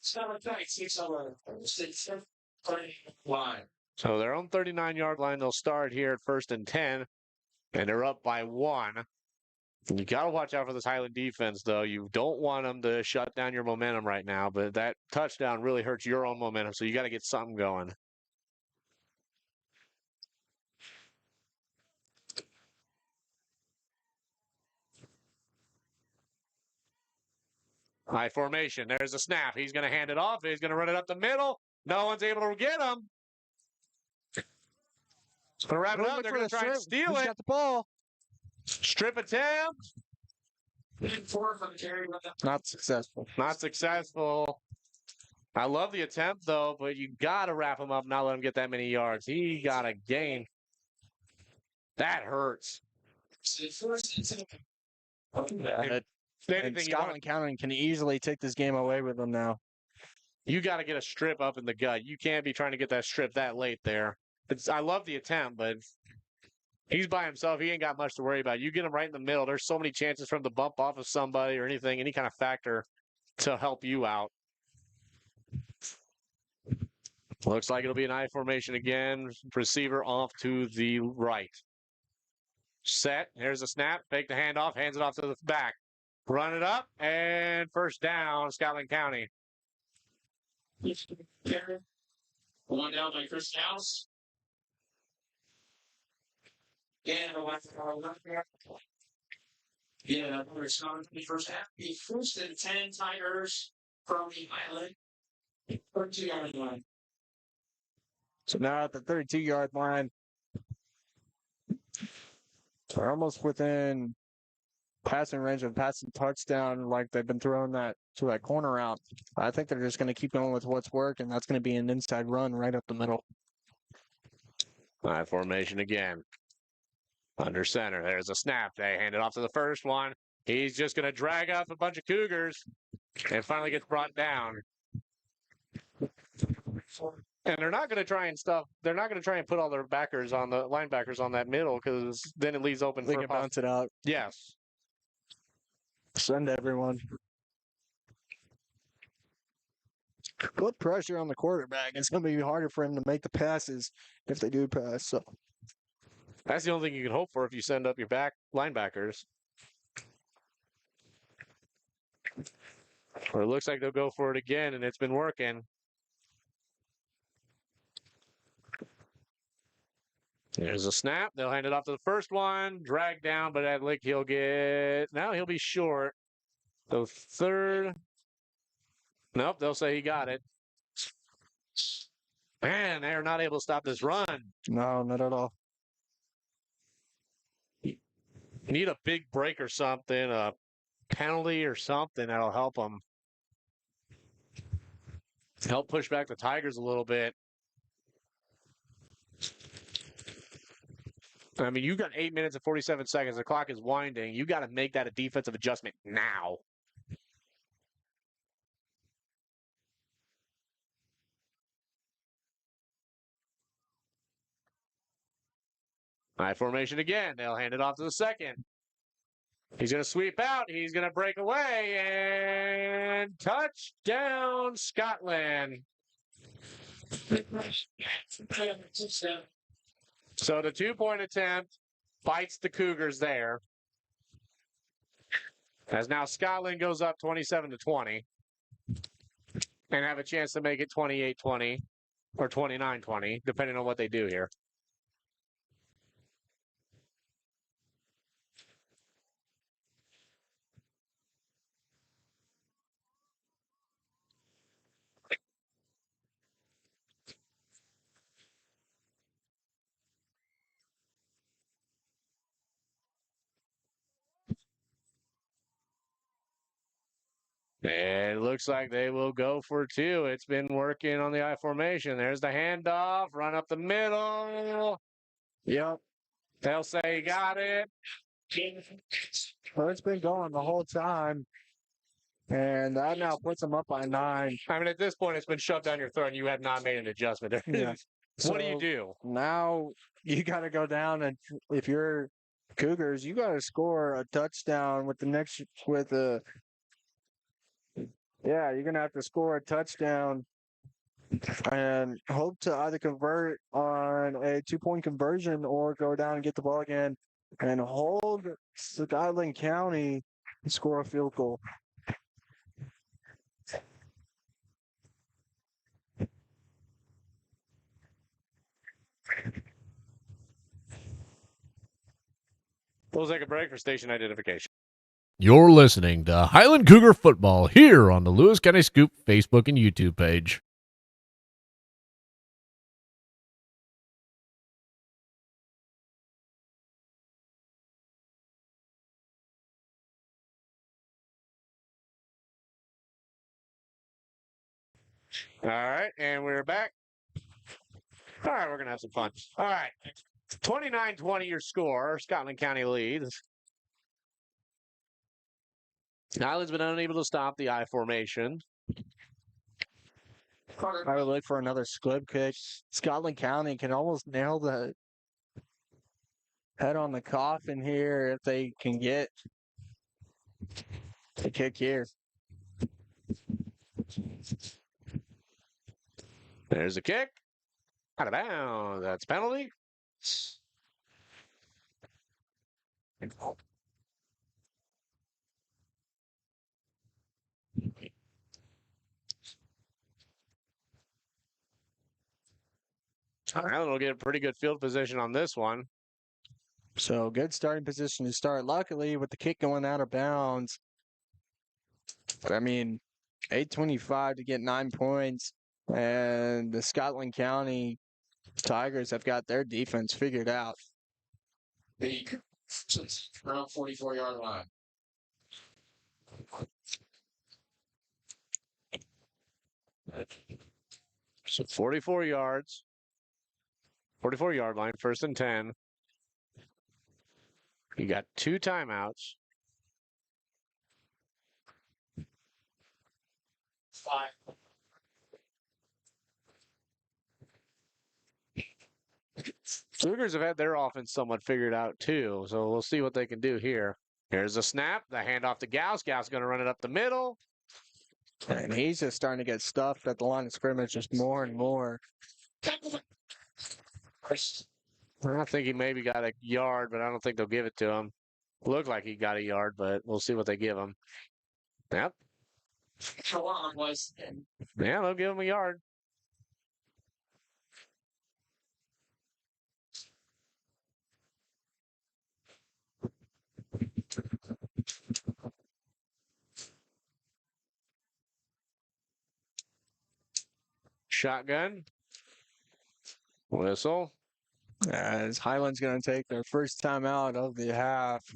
Scotland County takes over 6th line. So their own 39-yard line, they'll start here at 1st and 10, and they're up by 1. You got to watch out for this Highland defense, though. You don't want them to shut down your momentum right now, but that touchdown really hurts your own momentum, so you got to get something going. High formation. There's a snap. He's going to hand it off. He's going to run it up the middle. No one's able to get him. It's going to wrap it up. They're going to try and steal Who's it. got the ball? Strip attempt. 4 from the carry. Not successful. Not successful. I love the attempt, though, but you got to wrap him up, not let him get that many yards. He got a gain. That hurts. And Anything you want, Scotland County can easily take this game away with them now. you got to get a strip up in the gut. You can't be trying to get that strip that late there. I love the attempt, but he's by himself. He ain't got much to worry about. You get him right in the middle. There's so many chances for him to bump off of somebody or anything, any kind of factor to help you out. Looks like it'll be an I formation again. Receiver off to the right. Set. Here's a snap. Fake the handoff. Hands it off to the back. Run it up, and first down, Scotland County. One down by Chris House. And yeah, we're starting the first half. The first and 10 Tigers from the Highland 32-yard line. So now at the 32-yard line, they're almost within passing range of passing touchdown, like they've been throwing that to that corner out. I think they're just going to keep going with what's worked, and that's going to be an inside run right up the middle. I formation again. Under center. There's a snap. They hand it off to the first one. He's just going to drag off a bunch of Cougars and finally gets brought down. And they're not going to try and stuff. They're not going to try and put all their backers on the linebackers on that middle because then it leaves open They for can bounce it out. Yes. Send everyone. Put pressure on the quarterback. It's going to be harder for him to make the passes if they do pass. So That's the only thing you can hope for if you send up your back linebackers. Or it looks like they'll go for it again, and it's been working. There's a snap. They'll hand it off to the first one. Drag down, but I think he'll get... Now he'll be short. The third... Nope, they'll say he got it. Man, they're not able to stop this run. no, not at all. Need a big break or something, a penalty or something that'll help them. Help push back the Tigers a little bit. I mean, you got 8 minutes and 47 seconds. The clock is winding. You got to make that a defensive adjustment now. High formation again. They'll hand it off to the second. He's going to sweep out. He's going to break away. And touchdown, Scotland. So the 2-point attempt bites the Cougars there. As now Scotland goes up 27-20 and have a chance to make it 28-20 or 29-20, depending on what they do here. It looks like they will go for two. It's been working on the I formation. There's the handoff, run up the middle. Yep. They'll say he got it. Well, it's been going the whole time. And that now puts them up by 9. I mean, at this point, it's been shoved down your throat and you have not made an adjustment. Yeah. What do you So do? now you got to go down, and if you're Cougars, you got to score a touchdown with the next with a. Yeah, you're gonna have to score a touchdown and hope to either convert on a 2-point conversion or go down and get the ball again and hold Scotland County and score a field goal. We'll take a break for station identification. You're listening to Highland Cougar Football here on the Lewis County Scoop Facebook and YouTube page. All right, and we're back. All right, we're going to have some fun. All right, 29-20 your score. Scotland County leads. Highland's been unable to stop the I formation. I would look for another squib kick. Scotland County can almost nail the head on the coffin here if they can get a kick here. There's a kick. Out of bounds. That's penalty. Highland will get a pretty good field position on this one. So good starting position to start. Luckily, with the kick going out of bounds, I mean, 8:25 to get 9 points, and the Scotland County Tigers have got their defense figured out. The around 44-yard line. So 44 yards. 44-yard line, 1st and 10. You got 2 timeouts. 5. Cougars have had their offense somewhat figured out too, so we'll see what they can do here. Here's a snap, the handoff to Gauss. Gauss going to run it up the middle. And he's just starting to get stuffed at the line of scrimmage just more and more. I think he maybe got a yard, but I don't think they'll give it to him. Looked like he got a yard, but we'll see what they give him. Yep. Yeah, they'll give him a yard. Shotgun. Whistle. As Highland's going to take their first time out of the half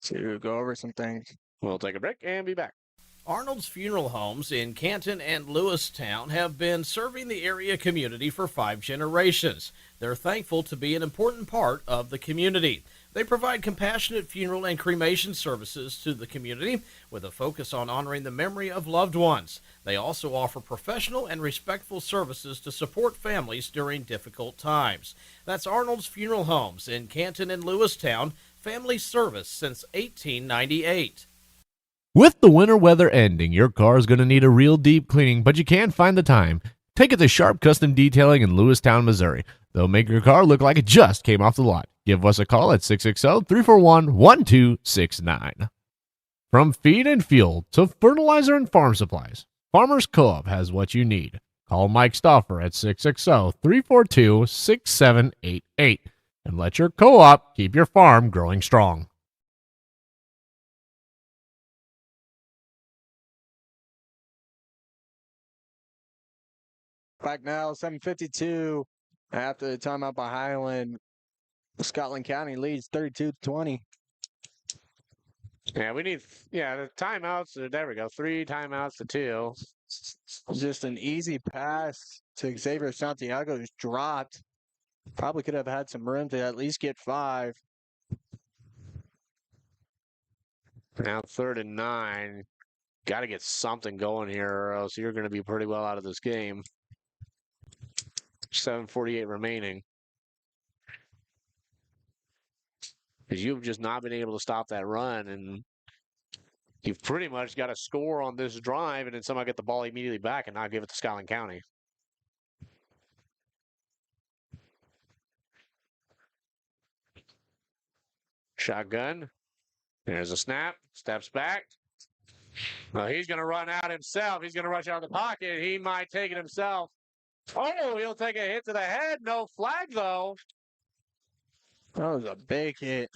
to go over some things. We'll take a break and be back. Arnold's Funeral Homes in Canton and Lewistown have been serving the area community for 5 generations. They're thankful to be an important part of the community. They provide compassionate funeral and cremation services to the community with a focus on honoring the memory of loved ones. They also offer professional and respectful services to support families during difficult times. That's Arnold's Funeral Homes in Canton and Lewistown, family service since 1898. With the winter weather ending, your car is going to need a real deep cleaning, but you can't find the time. Take it to Sharp Custom Detailing in Lewistown, Missouri. They'll make your car look like it just came off the lot. Give us a call at 660-341-1269. From feed and fuel to fertilizer and farm supplies, Farmers Co-op has what you need. Call Mike Stauffer at 660-342-6788 and let your co-op keep your farm growing strong. Back now, 7:52 after the timeout by Highland. Scotland County leads 32-20. Yeah, we need, the timeouts. There we go. 3 timeouts to 2. Just an easy pass to Xavier Santiago, who's dropped. Probably could have had some room to at least get 5. Now 3rd and 9. Got to get something going here, or else you're going to be pretty well out of this game. 7:48 remaining. Because you've just not been able to stop that run, and you've pretty much got to score on this drive, and then somehow get the ball immediately back and not give it to Scotland County. Shotgun. There's a snap. Steps back. Well, he's going to run out himself. He's going to rush out of the pocket. He might take it himself. Oh, he'll take a hit to the head. No flag, though. That was a big hit.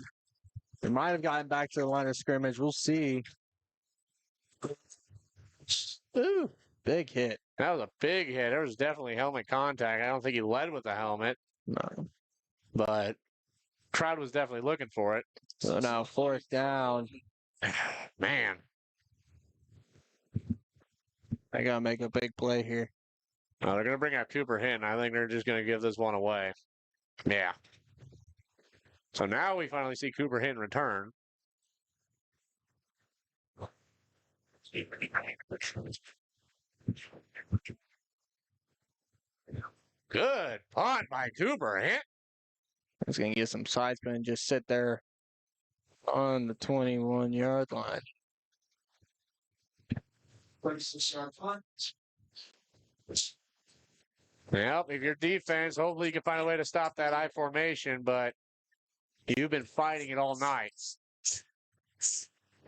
They might have gotten back to the line of scrimmage. We'll see. Ooh, big hit. That was a big hit. There was definitely helmet contact. I don't think he led with the helmet, No. but crowd was definitely looking for it. So now 4th down. Man. They got to make a big play here. They're going to bring out Cooper Hinton. I think they're just going to give this one away. Yeah. So now we finally see Cooper Hinton return. Good punt by Cooper Hinton. He's going to get some side spin and just sit there on the 21-yard line. 36-yard punt. Well, if your defense, hopefully you can find a way to stop that I formation, but you've been fighting it all night.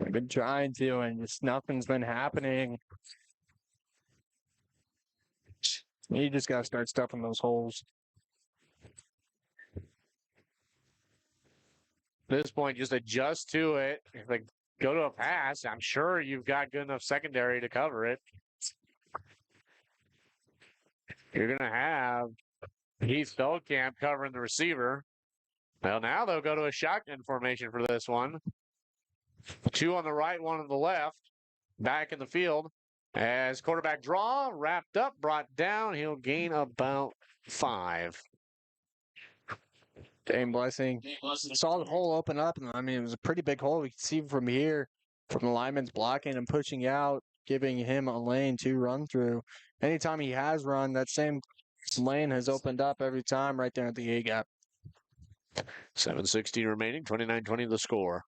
I've been trying to, and just nothing's been happening. You just got to start stuffing those holes. At this point, just adjust to it. If they go to a pass, I'm sure you've got good enough secondary to cover it. You're going to have Heath Feldkamp covering the receiver. Well, now they'll go to a shotgun formation for this one. 2 on the right, 1 on the left. Back in the field. As quarterback draw, wrapped up, brought down. He'll gain about 5. Dame Blessing. Saw the hole open up, and I mean, it was a pretty big hole. We could see from here, from the lineman's blocking and pushing out, giving him a lane to run through. Anytime he has run, that same lane has opened up every time right there at the A-gap. 7:16 remaining, 29-20 the score.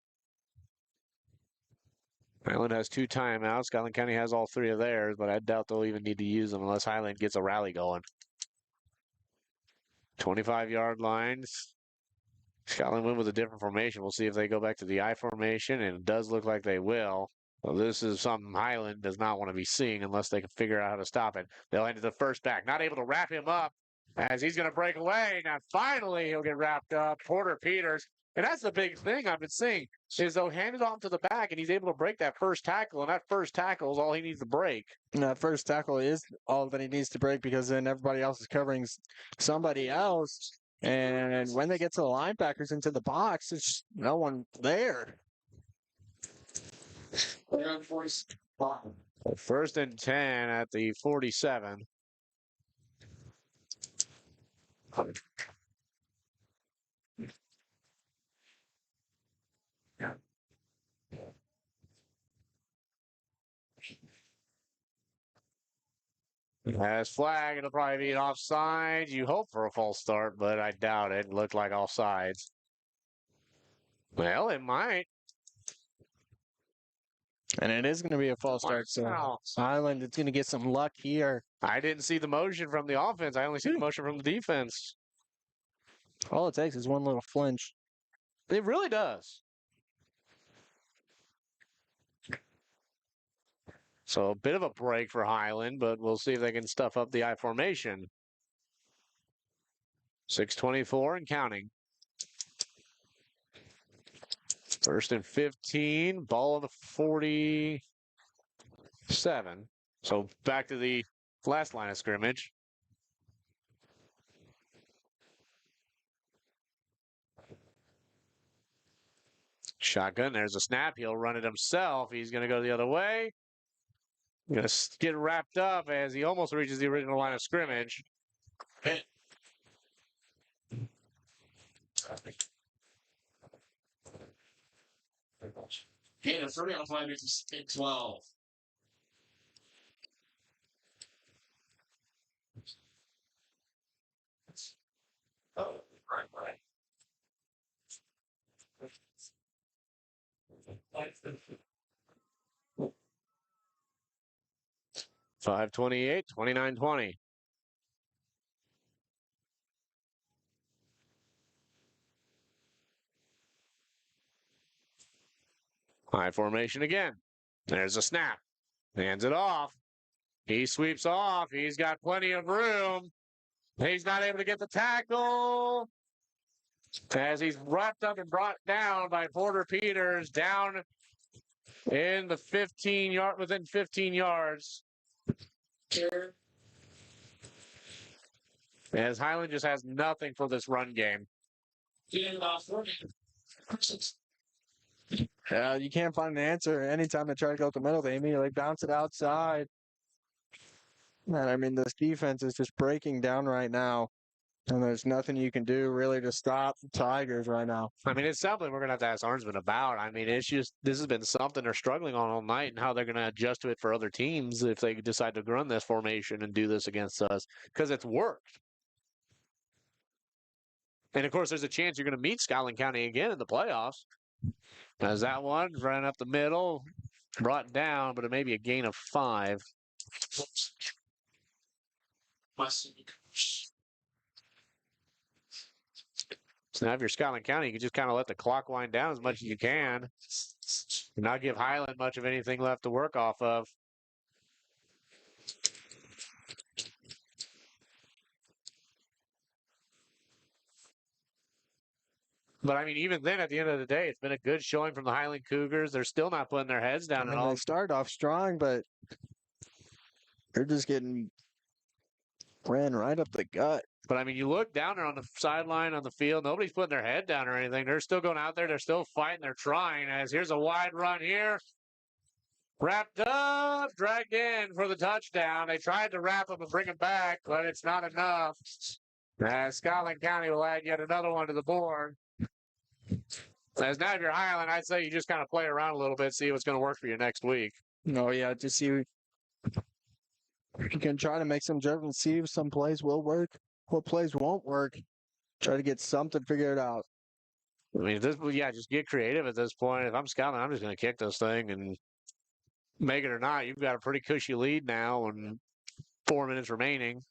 Highland has 2 timeouts. Scotland County has all 3 of theirs, but I doubt they'll even need to use them unless Highland gets a rally going. 25-yard lines. Scotland went with a different formation. We'll see if they go back to the I formation, and it does look like they will. Well, this is something Highland does not want to be seeing unless they can figure out how to stop it. They'll end the first back, not able to wrap him up as he's going to break away. Now, finally, he'll get wrapped up. Porter Peters. And that's the big thing I've been seeing is they'll hand it off to the back, and he's able to break that first tackle, and that first tackle is all he needs to break. And that first tackle is all that he needs to break because then everybody else is covering somebody else. And when they get to the linebackers into the box, there's no one there. First and 10 at the 47. As flag, it'll probably be an offside. You hope for a false start, but I doubt it. It looked like offsides. Well, it might. And it is going to be a false start. So Highland is going to get some luck here. I didn't see the motion from the offense. I only see the motion from the defense. All it takes is one little flinch. It really does. So a bit of a break for Highland, but we'll see if they can stuff up the I formation. 6:24 and counting. First and 15, ball on the 47. So back to the last line of scrimmage. Shotgun, there's a snap. He'll run it himself. He's going to go the other way. Going to get wrapped up as he almost reaches the original line of scrimmage. Okay, the 30 on 5 is 12. Oh, right. 5:28, 29-20. High formation again. There's a snap. Hands it off. He sweeps off. He's got plenty of room. He's not able to get the tackle. As he's wrapped up and brought down by Porter Peters down in the 15-yard, within 15 yards. As Highland just has nothing for this run game. You can't find an answer. Anytime they try to go up the middle, they immediately bounce it outside. Man, I mean, this defense is just breaking down right now. And there's nothing you can do really to stop the Tigers right now. I mean, it's something we're going to have to ask Arnsman about. I mean, it's just, this has been something they're struggling on all night and how they're going to adjust to it for other teams if they decide to run this formation and do this against us because it's worked. And of course, there's a chance you're going to meet Scotland County again in the playoffs. As that one ran up the middle, brought down, but it may be a gain of 5. So now if you're Scotland County, you can just kind of let the clock wind down as much as you can. not give Highland much of anything left to work off of. But I mean, even then, at the end of the day, it's been a good showing from the Highland Cougars. They're still not putting their heads down I at mean, all. they started off strong, but they're just getting ran right up the gut. But I mean, you look down there on the sideline on the field, nobody's putting their head down or anything. They're still going out there. They're still fighting. They're trying. As here's a wide run here. Wrapped up, dragged in for the touchdown. They tried to wrap him and bring him back, but it's not enough. Scotland County will add yet another one to the board. As now if you're Highland, I'd say you just kind of play around a little bit, see what's going to work for you next week. No, yeah, just see. You can try to make some judgments, see if some plays will work, what plays won't work. Try to get something figured out. I mean, just get creative at this point. If I'm Scotland, I'm just going to kick this thing and make it or not. You've got a pretty cushy lead now and 4 minutes remaining.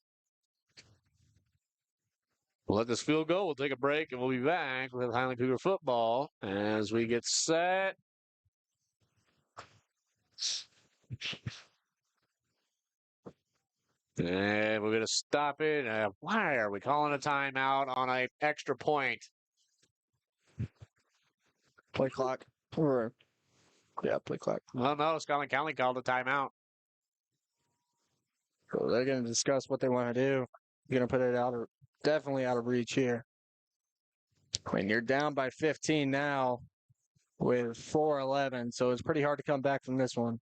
We'll let this field go. We'll take a break, and we'll be back with Highland Cougar football as we get set. And we're going to stop it. Why are we calling a timeout on an extra point? Play clock. Play clock. Well, no, Scotland County called a timeout. So they're going to discuss what they want to do. You're going to put it definitely out of reach here. I mean, you're down by 15 now with 4:11, so it's pretty hard to come back from this one.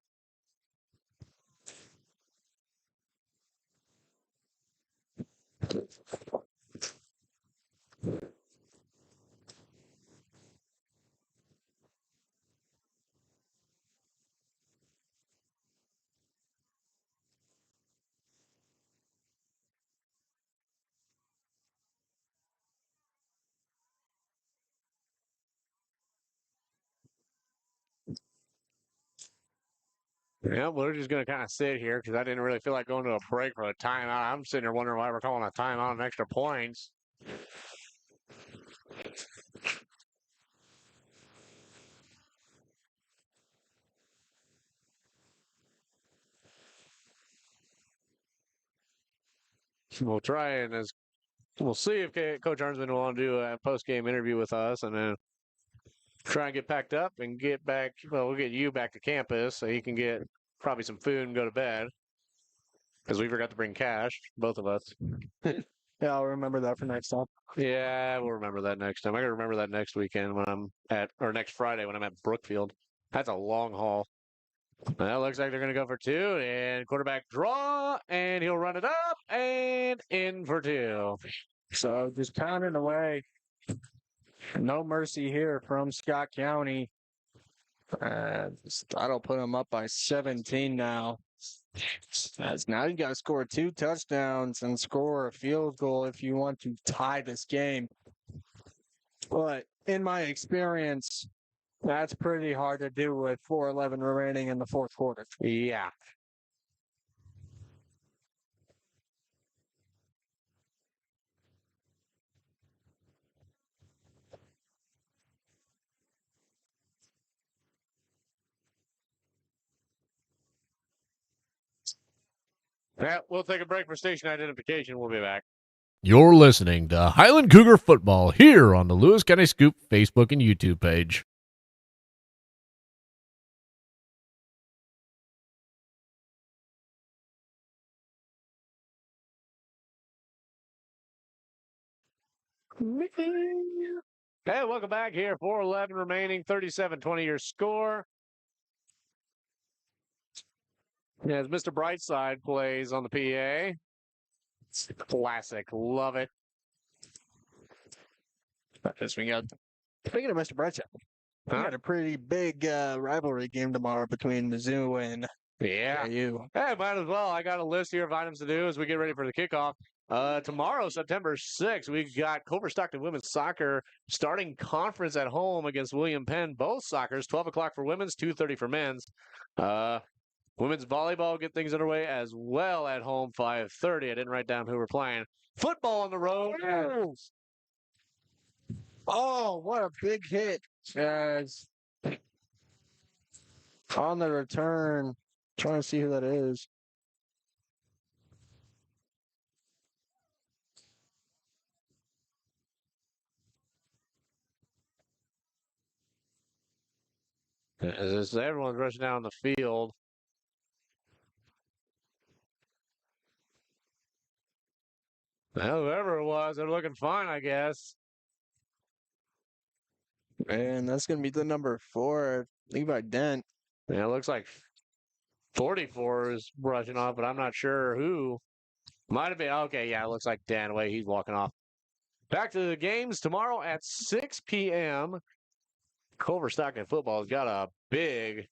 Yeah, we're just going to kind of sit here because I didn't really feel like going to a break for a timeout. I'm sitting here wondering why we're calling a timeout on extra points. We'll try and we'll see if Coach Arnsman will want to do a post-game interview with us and then try and get packed up and get back. Well, we'll get you back to campus so you can get probably some food and go to bed because we forgot to bring cash, both of us. Yeah, I'll remember that for next time. Yeah, we'll remember that next time. I got to remember that next weekend or next Friday when I'm at Brookfield. That's a long haul. Well, looks like they're going to go for two, and quarterback draw, and he'll run it up and in for two. So just pounding away. No mercy here from Scott County. That'll put them up by 17 now. As now you got to score 2 touchdowns and score a field goal if you want to tie this game. But in my experience, that's pretty hard to do with 4:11 remaining in the fourth quarter. Yeah. Yeah, we'll take a break for station identification. We'll be back. You're listening to Highland Cougar Football here on the Lewis County Scoop Facebook and YouTube page. Hey, welcome back here. 4:11 remaining, 37-20 your score. As Mr. Brightside plays on the PA. It's classic. Love it. Speaking of Mr. Brightside, we got a pretty big rivalry game tomorrow between Mizzou and Yeah. KU. Hey, might as well. I got a list here of items to do as we get ready for the kickoff. Tomorrow, September 6th, we've got Culver Stockton women's soccer starting conference at home against William Penn. Both soccers, 12 o'clock for women's, 2:30 for men's. Women's volleyball get things underway as well at home, 5:30. I didn't write down who we're playing. Football on the road. Oh, what a big hit. As On the return, trying to see who that is. As everyone's rushing down the field. Well, whoever it was, they're looking fine, I guess. And that's going to be the number 4, Levi Dent. Yeah, it looks like 44 is rushing off, but I'm not sure who. Might have been. Okay, yeah, it looks like Danaway. He's walking off. Back to the games tomorrow at 6 p.m. Culver Stockton football has got a big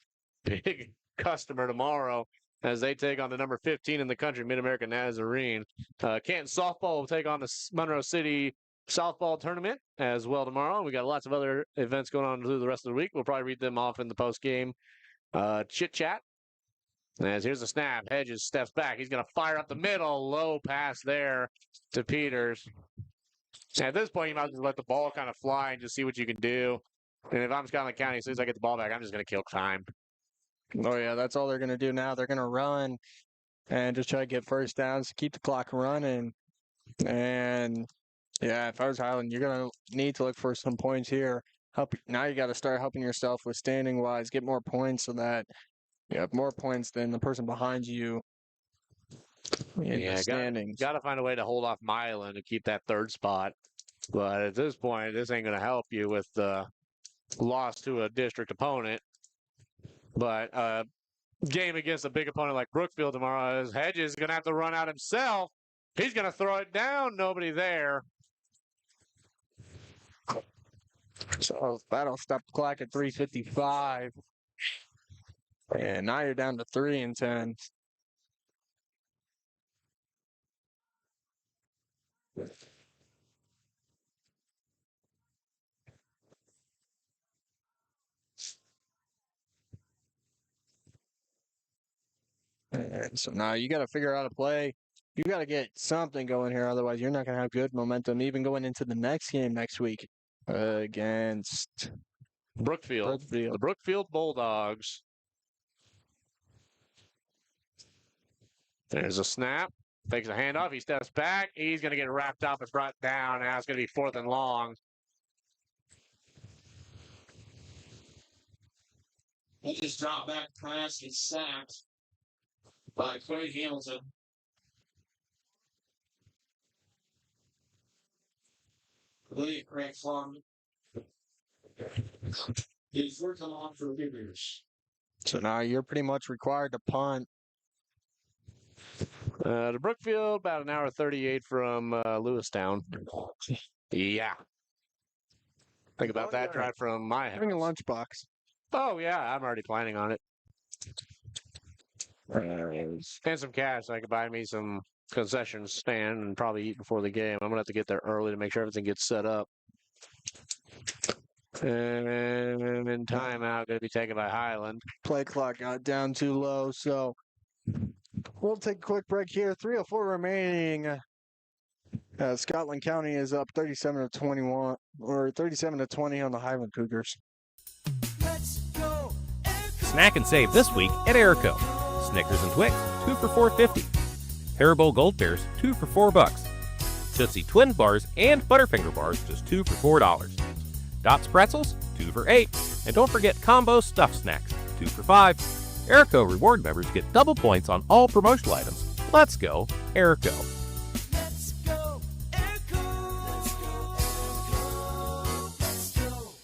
customer tomorrow as they take on the number 15 in the country, Mid-American Nazarene. Canton softball will take on the Monroe City softball tournament as well tomorrow. We got lots of other events going on through the rest of the week. We'll probably read them off in the post-game chit-chat. As here's the snap. Hedges steps back. He's going to fire up the middle. Low pass there to Peters. At this point, you might just let the ball kind of fly and just see what you can do. And if I'm Scotland County, as soon as I get the ball back, I'm just going to kill time. Oh, yeah, that's all they're going to do now. They're going to run and just try to get first downs to keep the clock running. And, yeah, if I was Highland, you're going to need to look for some points here. Now you got to start helping yourself with standing-wise. Get more points so that you have more points than the person behind you in the standings. Got to find a way to hold off Milan to keep that third spot. But at this point, this ain't going to help you with the loss to a district opponent. But game against a big opponent like Brookfield tomorrow, as Hedges is going to have to run out himself. He's going to throw it down. Nobody there. So that'll stop the clock at 3:55. And now you're down to 3-10. And so now you got to figure out a play. You got to get something going here. Otherwise, you're not going to have good momentum even going into the next game next week against Brookfield. The Brookfield Bulldogs. There's a snap. Takes a handoff. He steps back. He's going to get wrapped up and brought down. Now it's going to be 4th and long. He just dropped back pass. He's sacked by Quade Hamilton. I believe Craig Flum. He's working on for Cougars. So now you're pretty much required to punt. To Brookfield, about an hour 38 from Lewistown. Yeah. Think about that drive from my house. Bring a lunchbox. Oh, yeah. I'm already planning on it. And some cash so I could buy me some concession stand and probably eat before the game. I'm going to have to get there early to make sure everything gets set up. And timeout going to be taken by Highland. Play clock got down too low, so we'll take a quick break here. 3:04 remaining. Scotland County is up 37-21 or 37-20 on the Highland Cougars. Let's go, Snack and save this week at Airco. Snickers and Twix, 2 for $4.50. Haribo Gold Bears, 2 for $4. Tootsie Twin Bars and Butterfinger Bars, just 2 for $4. Dots Pretzels, 2 for $8. And don't forget Combo Stuffed Snacks, 2 for $5. Airco reward members get double points on all promotional items. Let's go, Airco. let's go, Airco. Let's go, Airco. Let's go.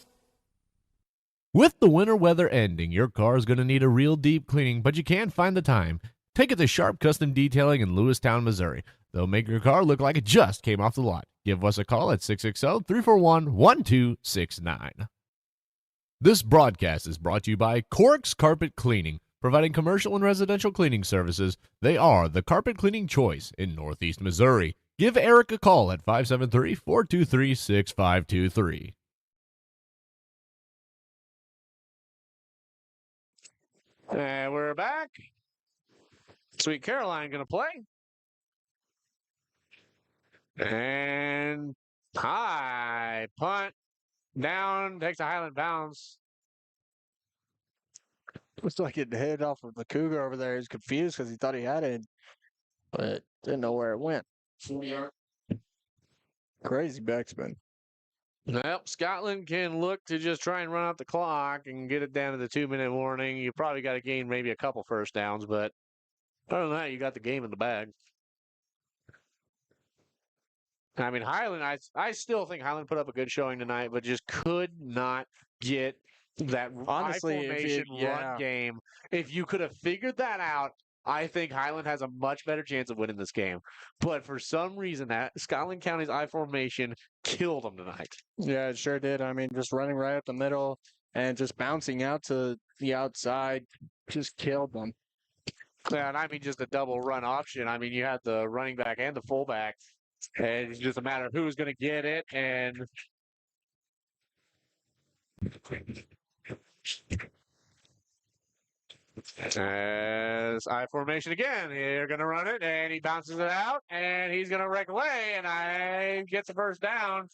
With the winter weather ending, your car is going to need a real deep cleaning, but you can't find the time. Take it to Sharp Custom Detailing in Lewistown, Missouri. They'll make your car look like it just came off the lot. Give us a call at 660-341-1269. This broadcast is brought to you by Cork's Carpet Cleaning, providing commercial and residential cleaning services. They are the carpet cleaning choice in Northeast Missouri. Give Eric a call at 573-423-6523. And we're back. Sweet Caroline going to play. And high punt down, takes a Highland bounce. Looks like it hit off of the Cougar over there. He's confused because he thought he had it, but didn't know where it went. 40-yard. Crazy backspin. Well, Scotland can look to just try and run out the clock and get it down to the 2-minute warning. You probably got to gain maybe a couple first downs, but other than that, you got the game in the bag. I mean, Highland, I still think Highland put up a good showing tonight, but just could not get that Honestly, high if formation you- yeah. run game. If you could have figured that out, I think Highland has a much better chance of winning this game. But for some reason, that Scotland County's I formation killed them tonight. Yeah, it sure did. I mean, just running right up the middle and just bouncing out to the outside just killed them. Yeah, and I mean just a double run option. I mean, you had the running back and the fullback, and it's just a matter of who's going to get it. And as I formation again, they're going to run it, and he bounces it out, and he's going to wreck away, and I get the first down.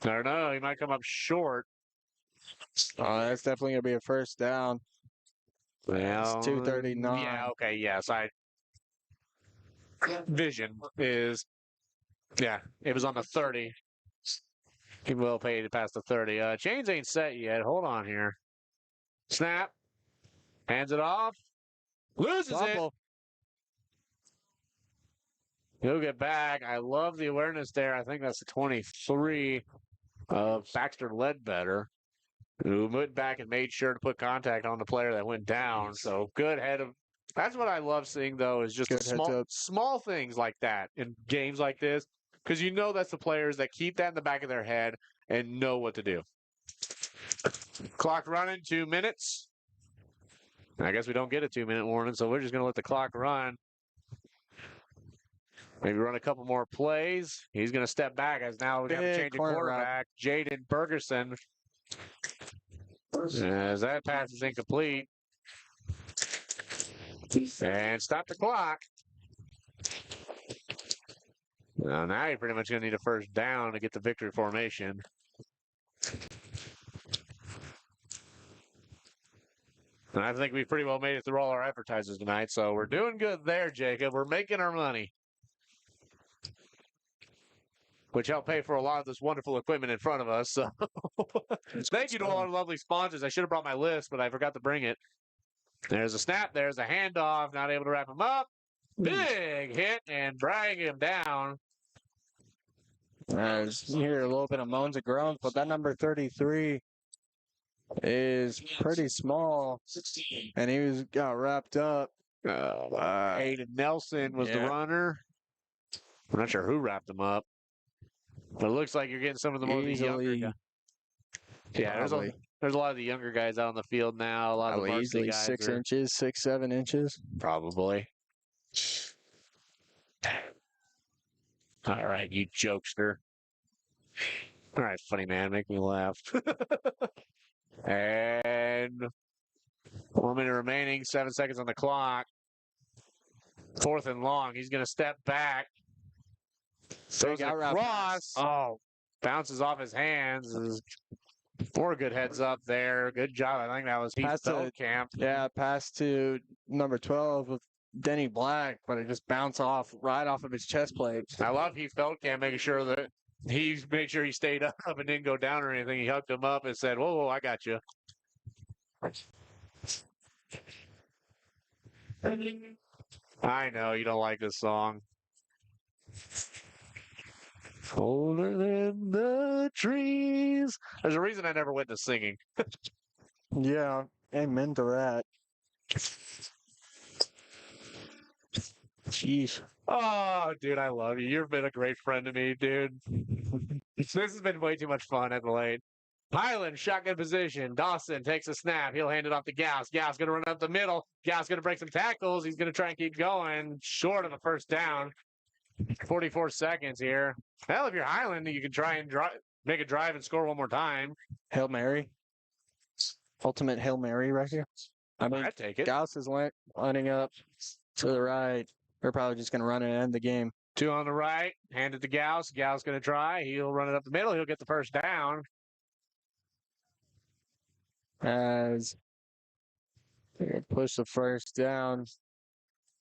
I don't know. He might come up short. Oh, that's definitely going to be a first down. Well, 2:39. Yeah, okay, yes. Vision is, yeah, it was on the 30. He will pay to pass the 30. Chains ain't set yet. Hold on here. Snap. Hands it off. Loses it. Fumble. He'll get back. I love the awareness there. I think that's the 23 of Baxter Ledbetter, who went back and made sure to put contact on the player that went down. So good head of. That's what I love seeing, though, is just Good the heads up. small things like that in games like this, because you know that's the players that keep that in the back of their head and know what to do. Clock running, 2 minutes. I guess we don't get a 2-minute warning, so we're just going to let the clock run. Maybe run a couple more plays. He's going to step back as now we got to Big change a corner route. quarterback. Jaden Bergerson. As that pass is incomplete. And stop the clock. Now you're pretty much going to need a first down to get the victory formation. And I think we pretty well made it through all our advertisers tonight, so we're doing good there, Jacob. We're making our money, which helped pay for a lot of this wonderful equipment in front of us. So thank you to all our lovely sponsors. I should have brought my list, but I forgot to bring it. There's a snap. There's a handoff. Not able to wrap him up. Big hit and drag him down. You hear a little bit of moans and groans, but that number 33 is pretty small, 16. and he got wrapped up. Aiden Nelson was the Yeah. runner. I'm not sure who wrapped him up, but it looks like you're getting some of the more the younger Easily, guys. Yeah, probably. there's a lot of the younger guys out on the field now. A lot of the Probably varsity easily guys 6 are- inches, 6, 7 inches. Probably. All right, you jokester. All right, funny man, make me laugh. And 1 minute remaining, 7 seconds on the clock. 4th and long. He's going to step back. Throws it out route across. Oh, bounces off his hands. 4 good heads up there. Good job. I think that was Heath Pass to- Feldkamp. Yeah, pass to number 12 of Denny Black, but it just bounced off right off of his chest plate. I love Heath Feldkamp making sure that he made sure he stayed up and didn't go down or anything. He hooked him up and said, whoa, I got you. I know you don't like this song. Older than the trees. There's a reason I never went to singing. Yeah, amen to that. Jeez. Oh, dude, I love you. You've been a great friend to me, dude. This has been way too much fun at the late. Highland, shotgun position. Dawson takes a snap. He'll hand it off to Gauss. Gauss going to run up the middle. Gauss going to break some tackles. He's going to try and keep going. Short of a first down. 44 seconds here. Hell, if you're Highland, you can try and make a drive and score one more time. Hail Mary. Ultimate Hail Mary right here. I mean, I'd take it. Gauss is lining up to the right. They're probably just going to run it and end the game. 2 on the right. Hand it to Gauss. Gauss going to try. He'll run it up the middle. He'll get the first down. as they push the first down.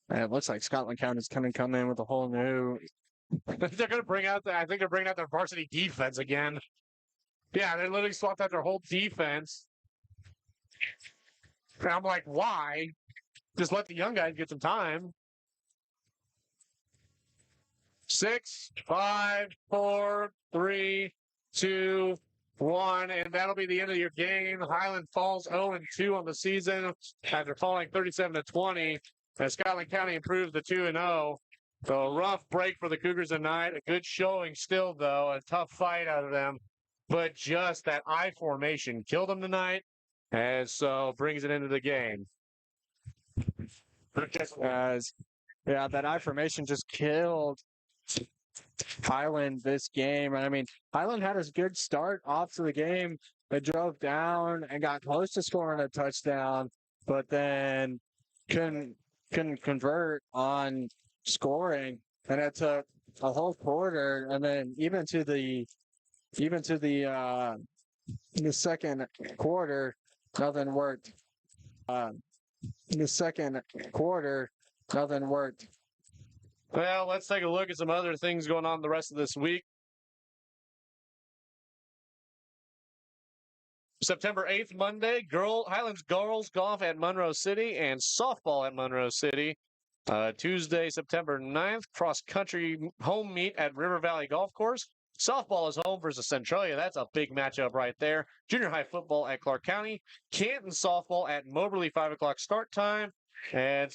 And it looks like Scotland County's going to come in with a whole new. They're going to bring out I think they're bringing out their varsity defense again. Yeah, they literally swapped out their whole defense. And I'm like, why? Just let the young guys get some time. 6, 5, 4, 3, 2, 1, and that'll be the end of your game. Highland falls 0-2 on the season after falling 37-20. As Scotland County improves to 2-0. So a rough break for the Cougars tonight. A good showing still, though. A tough fight out of them. But just that I formation killed them tonight. And so brings it into the game. Yeah, that I formation just killed Highland this game. And I mean, Highland had a good start off to the game. They drove down and got close to scoring a touchdown, but then couldn't convert on scoring. And it took a whole quarter, and then even to the second quarter, nothing worked. In the second quarter, nothing worked. Well, let's take a look at some other things going on the rest of this week. September 8th, Monday, Highlands girls golf at Monroe City and softball at Monroe City. Tuesday, September 9th, cross-country home meet at River Valley Golf Course. Softball is home versus Centralia. That's a big matchup right there. Junior high football at Clark County. Canton softball at Moberly, 5 o'clock start time. And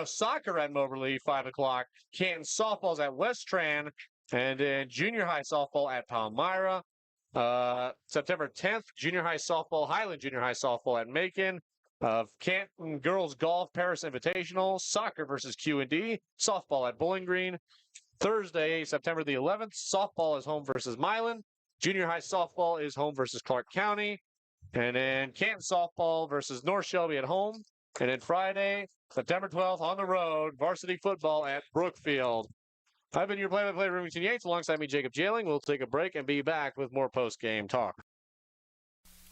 soccer at Moberly, 5 o'clock. Canton softball's at West Tran. And then junior high softball at Palmyra. September 10th, Highland Junior High softball at Macon. Canton girls golf Paris Invitational. Soccer versus Q&D. Softball at Bowling Green. Thursday, September the 11th, softball is home versus Milan. Junior high softball is home versus Clark County. And then Canton softball versus North Shelby at home. And then Friday, September 12th, on the road, varsity football at Brookfield. I've been your play-by-play Remington Yates. Alongside me, Jacob Jailing. We'll take a break and be back with more post-game talk.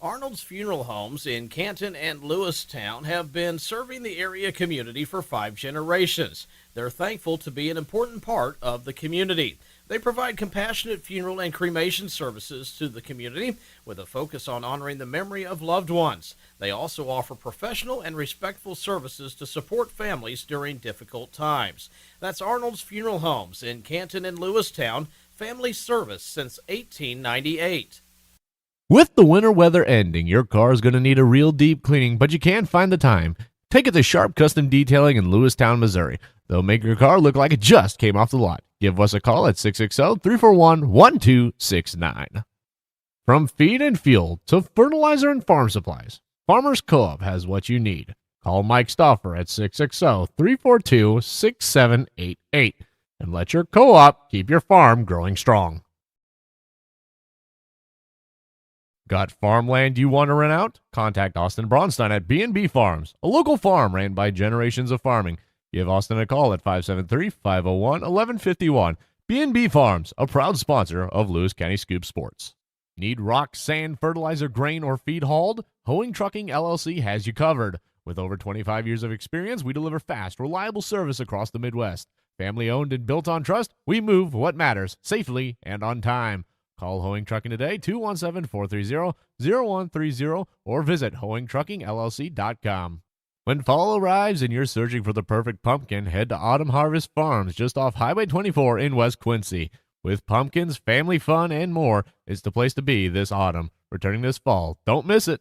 Arnold's Funeral Homes in Canton and Lewistown have been serving the area community for 5 generations. They're thankful to be an important part of the community. They provide compassionate funeral and cremation services to the community with a focus on honoring the memory of loved ones. They also offer professional and respectful services to support families during difficult times. That's Arnold's Funeral Homes in Canton and Lewistown, family service since 1898. With the winter weather ending, your car is going to need a real deep cleaning, but you can't find the time. Take it to Sharp Custom Detailing in Lewistown, Missouri. They'll make your car look like it just came off the lot. Give us a call at 660-341-1269. From feed and fuel to fertilizer and farm supplies, Farmers Co-op has what you need. Call Mike Stauffer at 660-342-6788 and let your co-op keep your farm growing strong. Got farmland you want to rent out? Contact Austin Braunstein at B&B Farms, a local farm ran by generations of farming. Give Austin a call at 573-501-1151. B&B Farms, a proud sponsor of Lewis County Scoop Sports. Need rock, sand, fertilizer, grain, or feed hauled? Hoeing Trucking LLC has you covered. With over 25 years of experience, we deliver fast, reliable service across the Midwest. Family owned and built on trust, we move what matters safely and on time. Call Hoeing Trucking today, 217-430-0130, or visit hoeingtruckingllc.com. When fall arrives and you're searching for the perfect pumpkin, head to Autumn Harvest Farms just off Highway 24 in West Quincy. With pumpkins, family fun, and more, it's the place to be this autumn. Returning this fall. Don't miss it.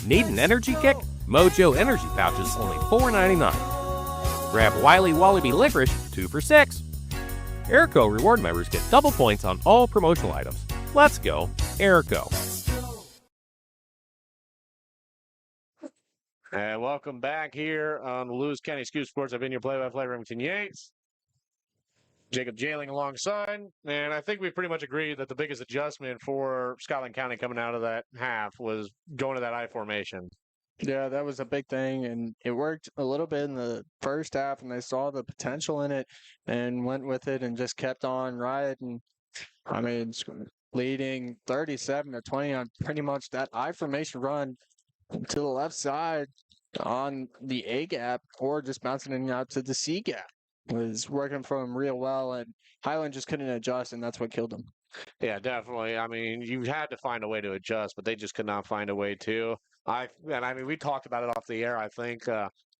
Need an energy kick? Mojo Energy Pouches, only $4.99. Grab Wiley Wallaby Licorice, 2 for $6. Airco reward members get double points on all promotional items. Let's go, Airco. And welcome back here on the Lewis County Scoop Sports. I've been your play-by-play Remington Yates. Jacob Jailing alongside. And I think we pretty much agreed that the biggest adjustment for Scotland County coming out of that half was going to that I formation. Yeah, that was a big thing, and it worked a little bit in the first half, and they saw the potential in it and went with it and just kept on riding. I mean, leading 37-20 on pretty much that I formation run to the left side on the A gap or just bouncing in out to the C gap. Was working for him real well, and Highland just couldn't adjust, and that's what killed him. Yeah, definitely. I mean, you had to find a way to adjust, but they just could not find a way to. I mean, we talked about it off the air. I think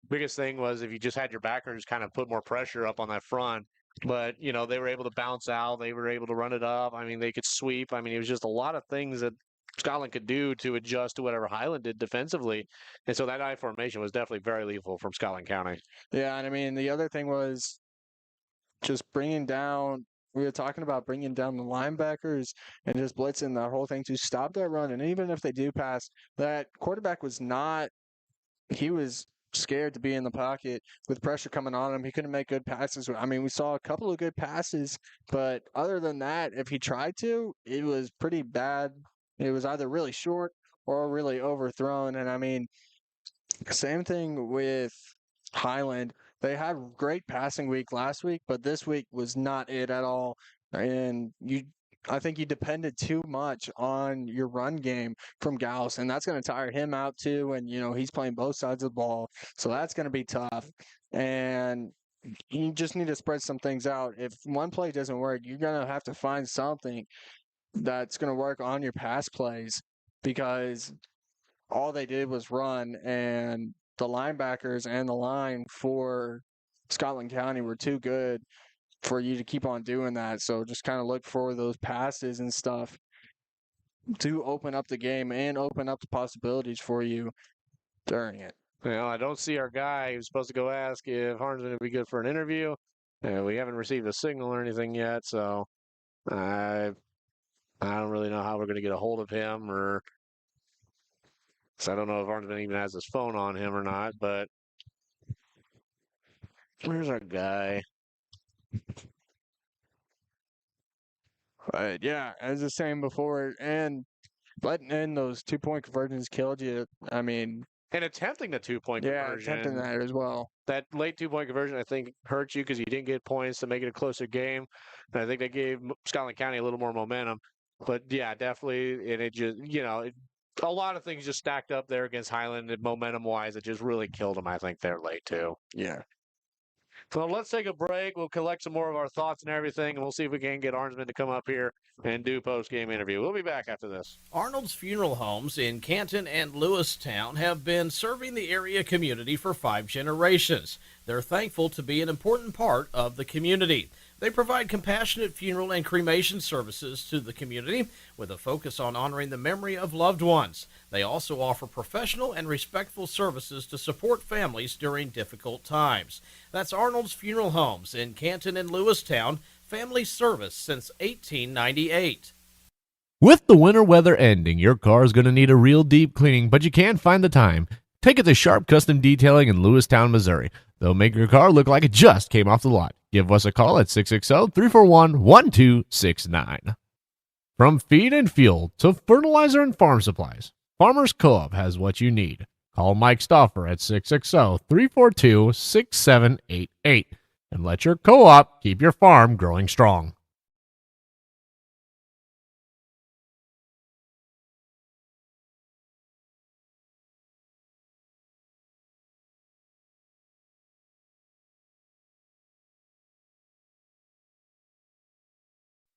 biggest thing was if you just had your backers kind of put more pressure up on that front, but they were able to bounce out, they were able to run it up. I mean, they could sweep. I mean, it was just a lot of things that Scotland could do to adjust to whatever Highland did defensively, and so that I formation was definitely very lethal from Scotland County. Yeah, and I mean, the other thing was just bringing down. We were talking about bringing down the linebackers and just blitzing the whole thing to stop that run. And even if they do pass, that quarterback was not. He was scared to be in the pocket with pressure coming on him. He couldn't make good passes. I mean, we saw a couple of good passes, but other than that, if he tried to, it was pretty bad. It was either really short or really overthrown. And I mean, same thing with Highland. They had great passing week last week, but this week was not it at all. And I think you depended too much on your run game from Gauss, and that's going to tire him out too. And he's playing both sides of the ball, so that's going to be tough. And you just need to spread some things out. If one play doesn't work, you're going to have to find something that's going to work on your pass plays, because all they did was run, and the linebackers and the line for Scotland County were too good for you to keep on doing that. So just kind of look for those passes and stuff to open up the game and open up the possibilities for you during it. Well, I don't see our guy who's supposed to go ask if Harn's going to be good for an interview. We haven't received a signal or anything yet, so I don't really know how we're going to get a hold of him, so I don't know if Harnsman even has his phone on him or not, but where's our guy? But yeah, as I was saying before, and letting in those 2-point conversions killed you. I mean, and attempting the 2-point conversion. Yeah, attempting that as well. That late 2-point conversion, I think, hurt you because you didn't get points to make it a closer game. And I think that gave Scotland County a little more momentum. But yeah, definitely, and it just, a lot of things just stacked up there against Highland, and momentum-wise, it just really killed them, I think, there late, too. Yeah. So let's take a break. We'll collect some more of our thoughts and everything, and we'll see if we can get Arnsman to come up here and do post-game interview. We'll be back after this. Arnold's Funeral Homes in Canton and Lewistown have been serving the area community for 5 generations. They're thankful to be an important part of the community. They provide compassionate funeral and cremation services to the community with a focus on honoring the memory of loved ones. They also offer professional and respectful services to support families during difficult times. That's Arnold's Funeral Homes in Canton and Lewistown, family service since 1898. With the winter weather ending, your car is going to need a real deep cleaning, but you can't find the time. Take it to Sharp Custom Detailing in Lewistown, Missouri. They'll make your car look like it just came off the lot. Give us a call at 660-341-1269. From feed and fuel to fertilizer and farm supplies, Farmers Co-op has what you need. Call Mike Stauffer at 660-342-6788 and let your co-op keep your farm growing strong.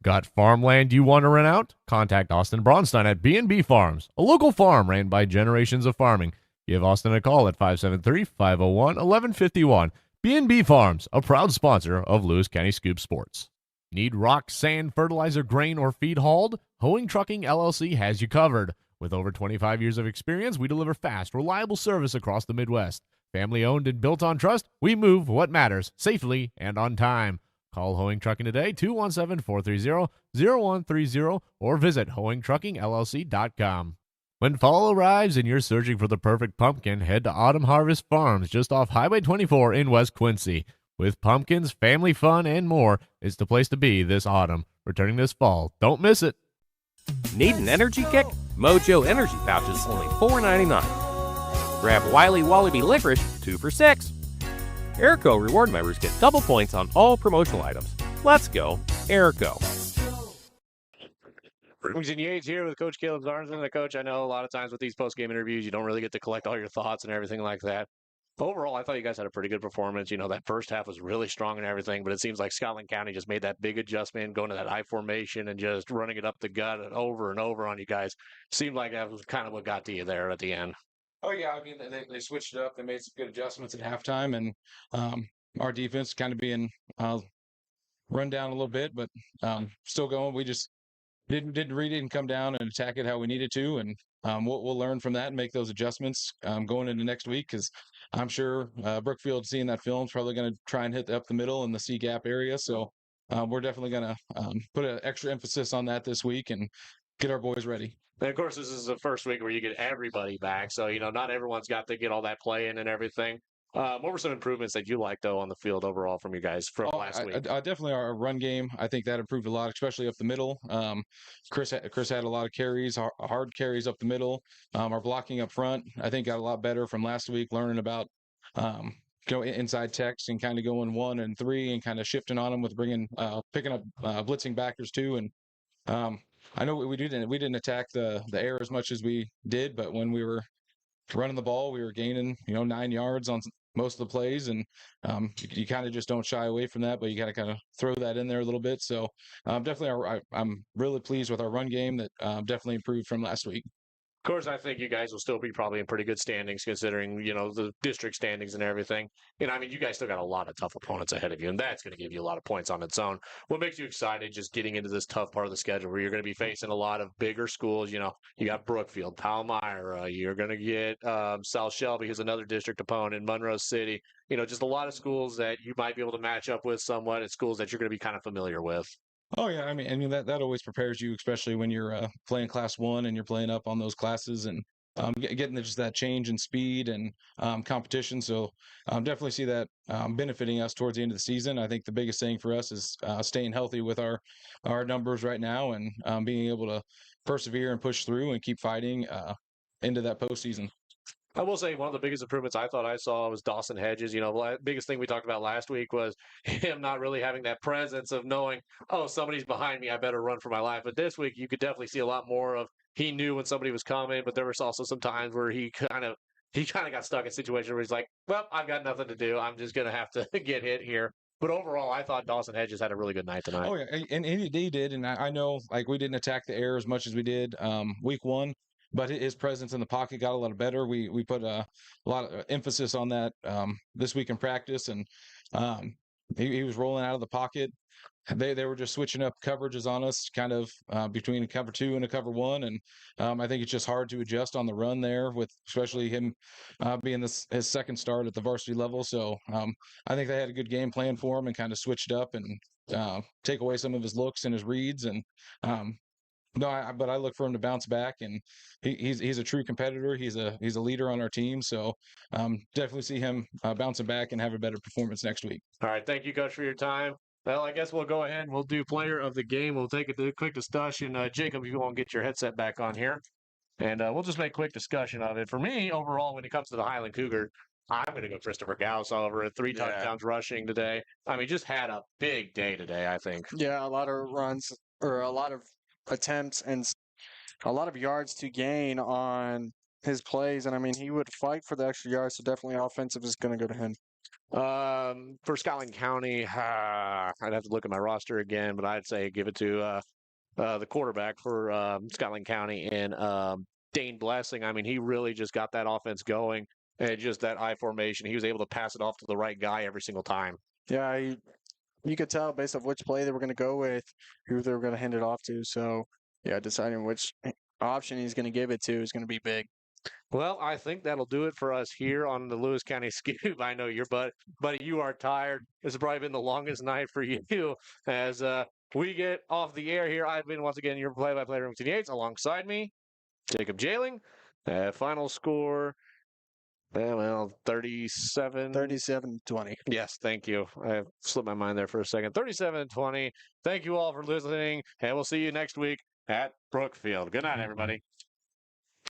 Got farmland you want to rent out? Contact Austin Braunstein at B&B Farms, a local farm ran by generations of farming. Give Austin a call at 573-501-1151. B&B Farms, a proud sponsor of Lewis County Scoop Sports. Need rock, sand, fertilizer, grain, or feed hauled? Hoeing Trucking LLC has you covered. With over 25 years of experience, we deliver fast, reliable service across the Midwest. Family owned and built on trust, we move what matters safely and on time. Call Hoeing Trucking today, 217-430-0130, or visit hoeingtruckingllc.com. When fall arrives and you're searching for the perfect pumpkin, head to Autumn Harvest Farms just off Highway 24 in West Quincy. With pumpkins, family fun, and more, it's the place to be this autumn. Returning this fall. Don't miss it. Need an energy kick? Mojo Energy Pouches, only $4.99. Grab Wiley Wallaby Licorice, 2 for $6. Airco reward members get double points on all promotional items. Let's go, Airco. Remington Yates here with Coach Caleb Garnson. Coach, I know a lot of times with these post-game interviews, you don't really get to collect all your thoughts and everything like that. Overall, I thought you guys had a pretty good performance. That first half was really strong and everything, but it seems like Scotland County just made that big adjustment, going to that I formation and just running it up the gut and over on you guys. Seemed like that was kind of what got to you there at the end. Oh yeah, I mean they switched it up. They made some good adjustments at halftime, and our defense kind of being run down a little bit, but still going. We just didn't come down and attack it how we needed to, and we'll learn from that and make those adjustments going into next week, because I'm sure Brookfield, seeing that film, is probably going to try and hit up the middle and the C gap area. So we're definitely going to put an extra emphasis on that this week and get our boys ready. And of course, this is the first week where you get everybody back, so not everyone's got to get all that play in and everything. What were some improvements that you liked, though, on the field overall from you guys from last week? Definitely our run game. I think that improved a lot, especially up the middle. Chris had a lot of carries, hard carries up the middle. Our blocking up front, I think, got a lot better from last week, learning about inside text and kind of going 1 and 3 and kind of shifting on them with picking up blitzing backers too. And I know we didn't attack the air as much as we did, but when we were running the ball, we were gaining 9 yards on most of the plays, and you kind of just don't shy away from that, but you got to kind of throw that in there a little bit. So definitely, I'm really pleased with our run game that definitely improved from last week. Of course, I think you guys will still be probably in pretty good standings considering, the district standings and everything. You guys still got a lot of tough opponents ahead of you, and that's going to give you a lot of points on its own. What makes you excited just getting into this tough part of the schedule where you're going to be facing a lot of bigger schools? You got Brookfield, Palmyra, you're going to get South Shelby, who's another district opponent, Monroe City. Just a lot of schools that you might be able to match up with somewhat, and schools that you're going to be kind of familiar with. Oh yeah, I mean that always prepares you, especially when you're playing Class 1 and you're playing up on those classes, and getting just that change in speed and competition. So definitely see that benefiting us towards the end of the season. I think the biggest thing for us is staying healthy with our numbers right now, and being able to persevere and push through and keep fighting into that postseason. I will say one of the biggest improvements I thought I saw was Dawson Hedges. The biggest thing we talked about last week was him not really having that presence of knowing, oh, somebody's behind me, I better run for my life. But this week, you could definitely see a lot more of he knew when somebody was coming, but there was also some times where he kind of got stuck in situations where he's like, well, I've got nothing to do. I'm just going to have to get hit here. But overall, I thought Dawson Hedges had a really good night tonight. Oh, yeah, and he did. And I know, we didn't attack the air as much as we did week 1. But his presence in the pocket got a lot better. We put a lot of emphasis on that this week in practice, and he was rolling out of the pocket. They were just switching up coverages on us, kind of between a cover 2 and a cover 1, and I think it's just hard to adjust on the run there, with especially him being his second start at the varsity level. So I think they had a good game plan for him and kind of switched up and take away some of his looks and his reads, and but I look for him to bounce back, and he's a true competitor. He's a leader on our team, so definitely see him bouncing back and have a better performance next week. All right, thank you, Coach, for your time. Well, I guess we'll go ahead and we'll do player of the game. We'll take a quick discussion. Jacob, if you want to get your headset back on here, and we'll just make a quick discussion of it. For me, overall, when it comes to the Highland Cougar, I'm going to go Christopher Gauss over at 3 touchdowns rushing today. Just had a big day today, I think. Yeah, a lot of runs, or a lot of attempts, and a lot of yards to gain on his plays. And he would fight for the extra yards, so definitely offensive is going to go to him. For Scotland County, I'd have to look at my roster again, but I'd say give it to the quarterback for Scotland County and Dane Blessing. He really just got that offense going, and just that I formation. He was able to pass it off to the right guy every single time. Yeah, you could tell based off which play they were going to go with, who they were going to hand it off to. So, yeah, deciding which option he's going to give it to is going to be big. Well, I think that'll do it for us here on the Lewis County Scoop. I know you're, buddy, you are tired. This has probably been the longest night for you as we get off the air here. I've been, once again, your play-by-play Remington Yates. Alongside me, Jacob Jailing. Final score, 37. 37-20. Yes, thank you. I slipped my mind there for a second. 37-20. Thank you all for listening, and we'll see you next week at Brookfield. Good night, everybody.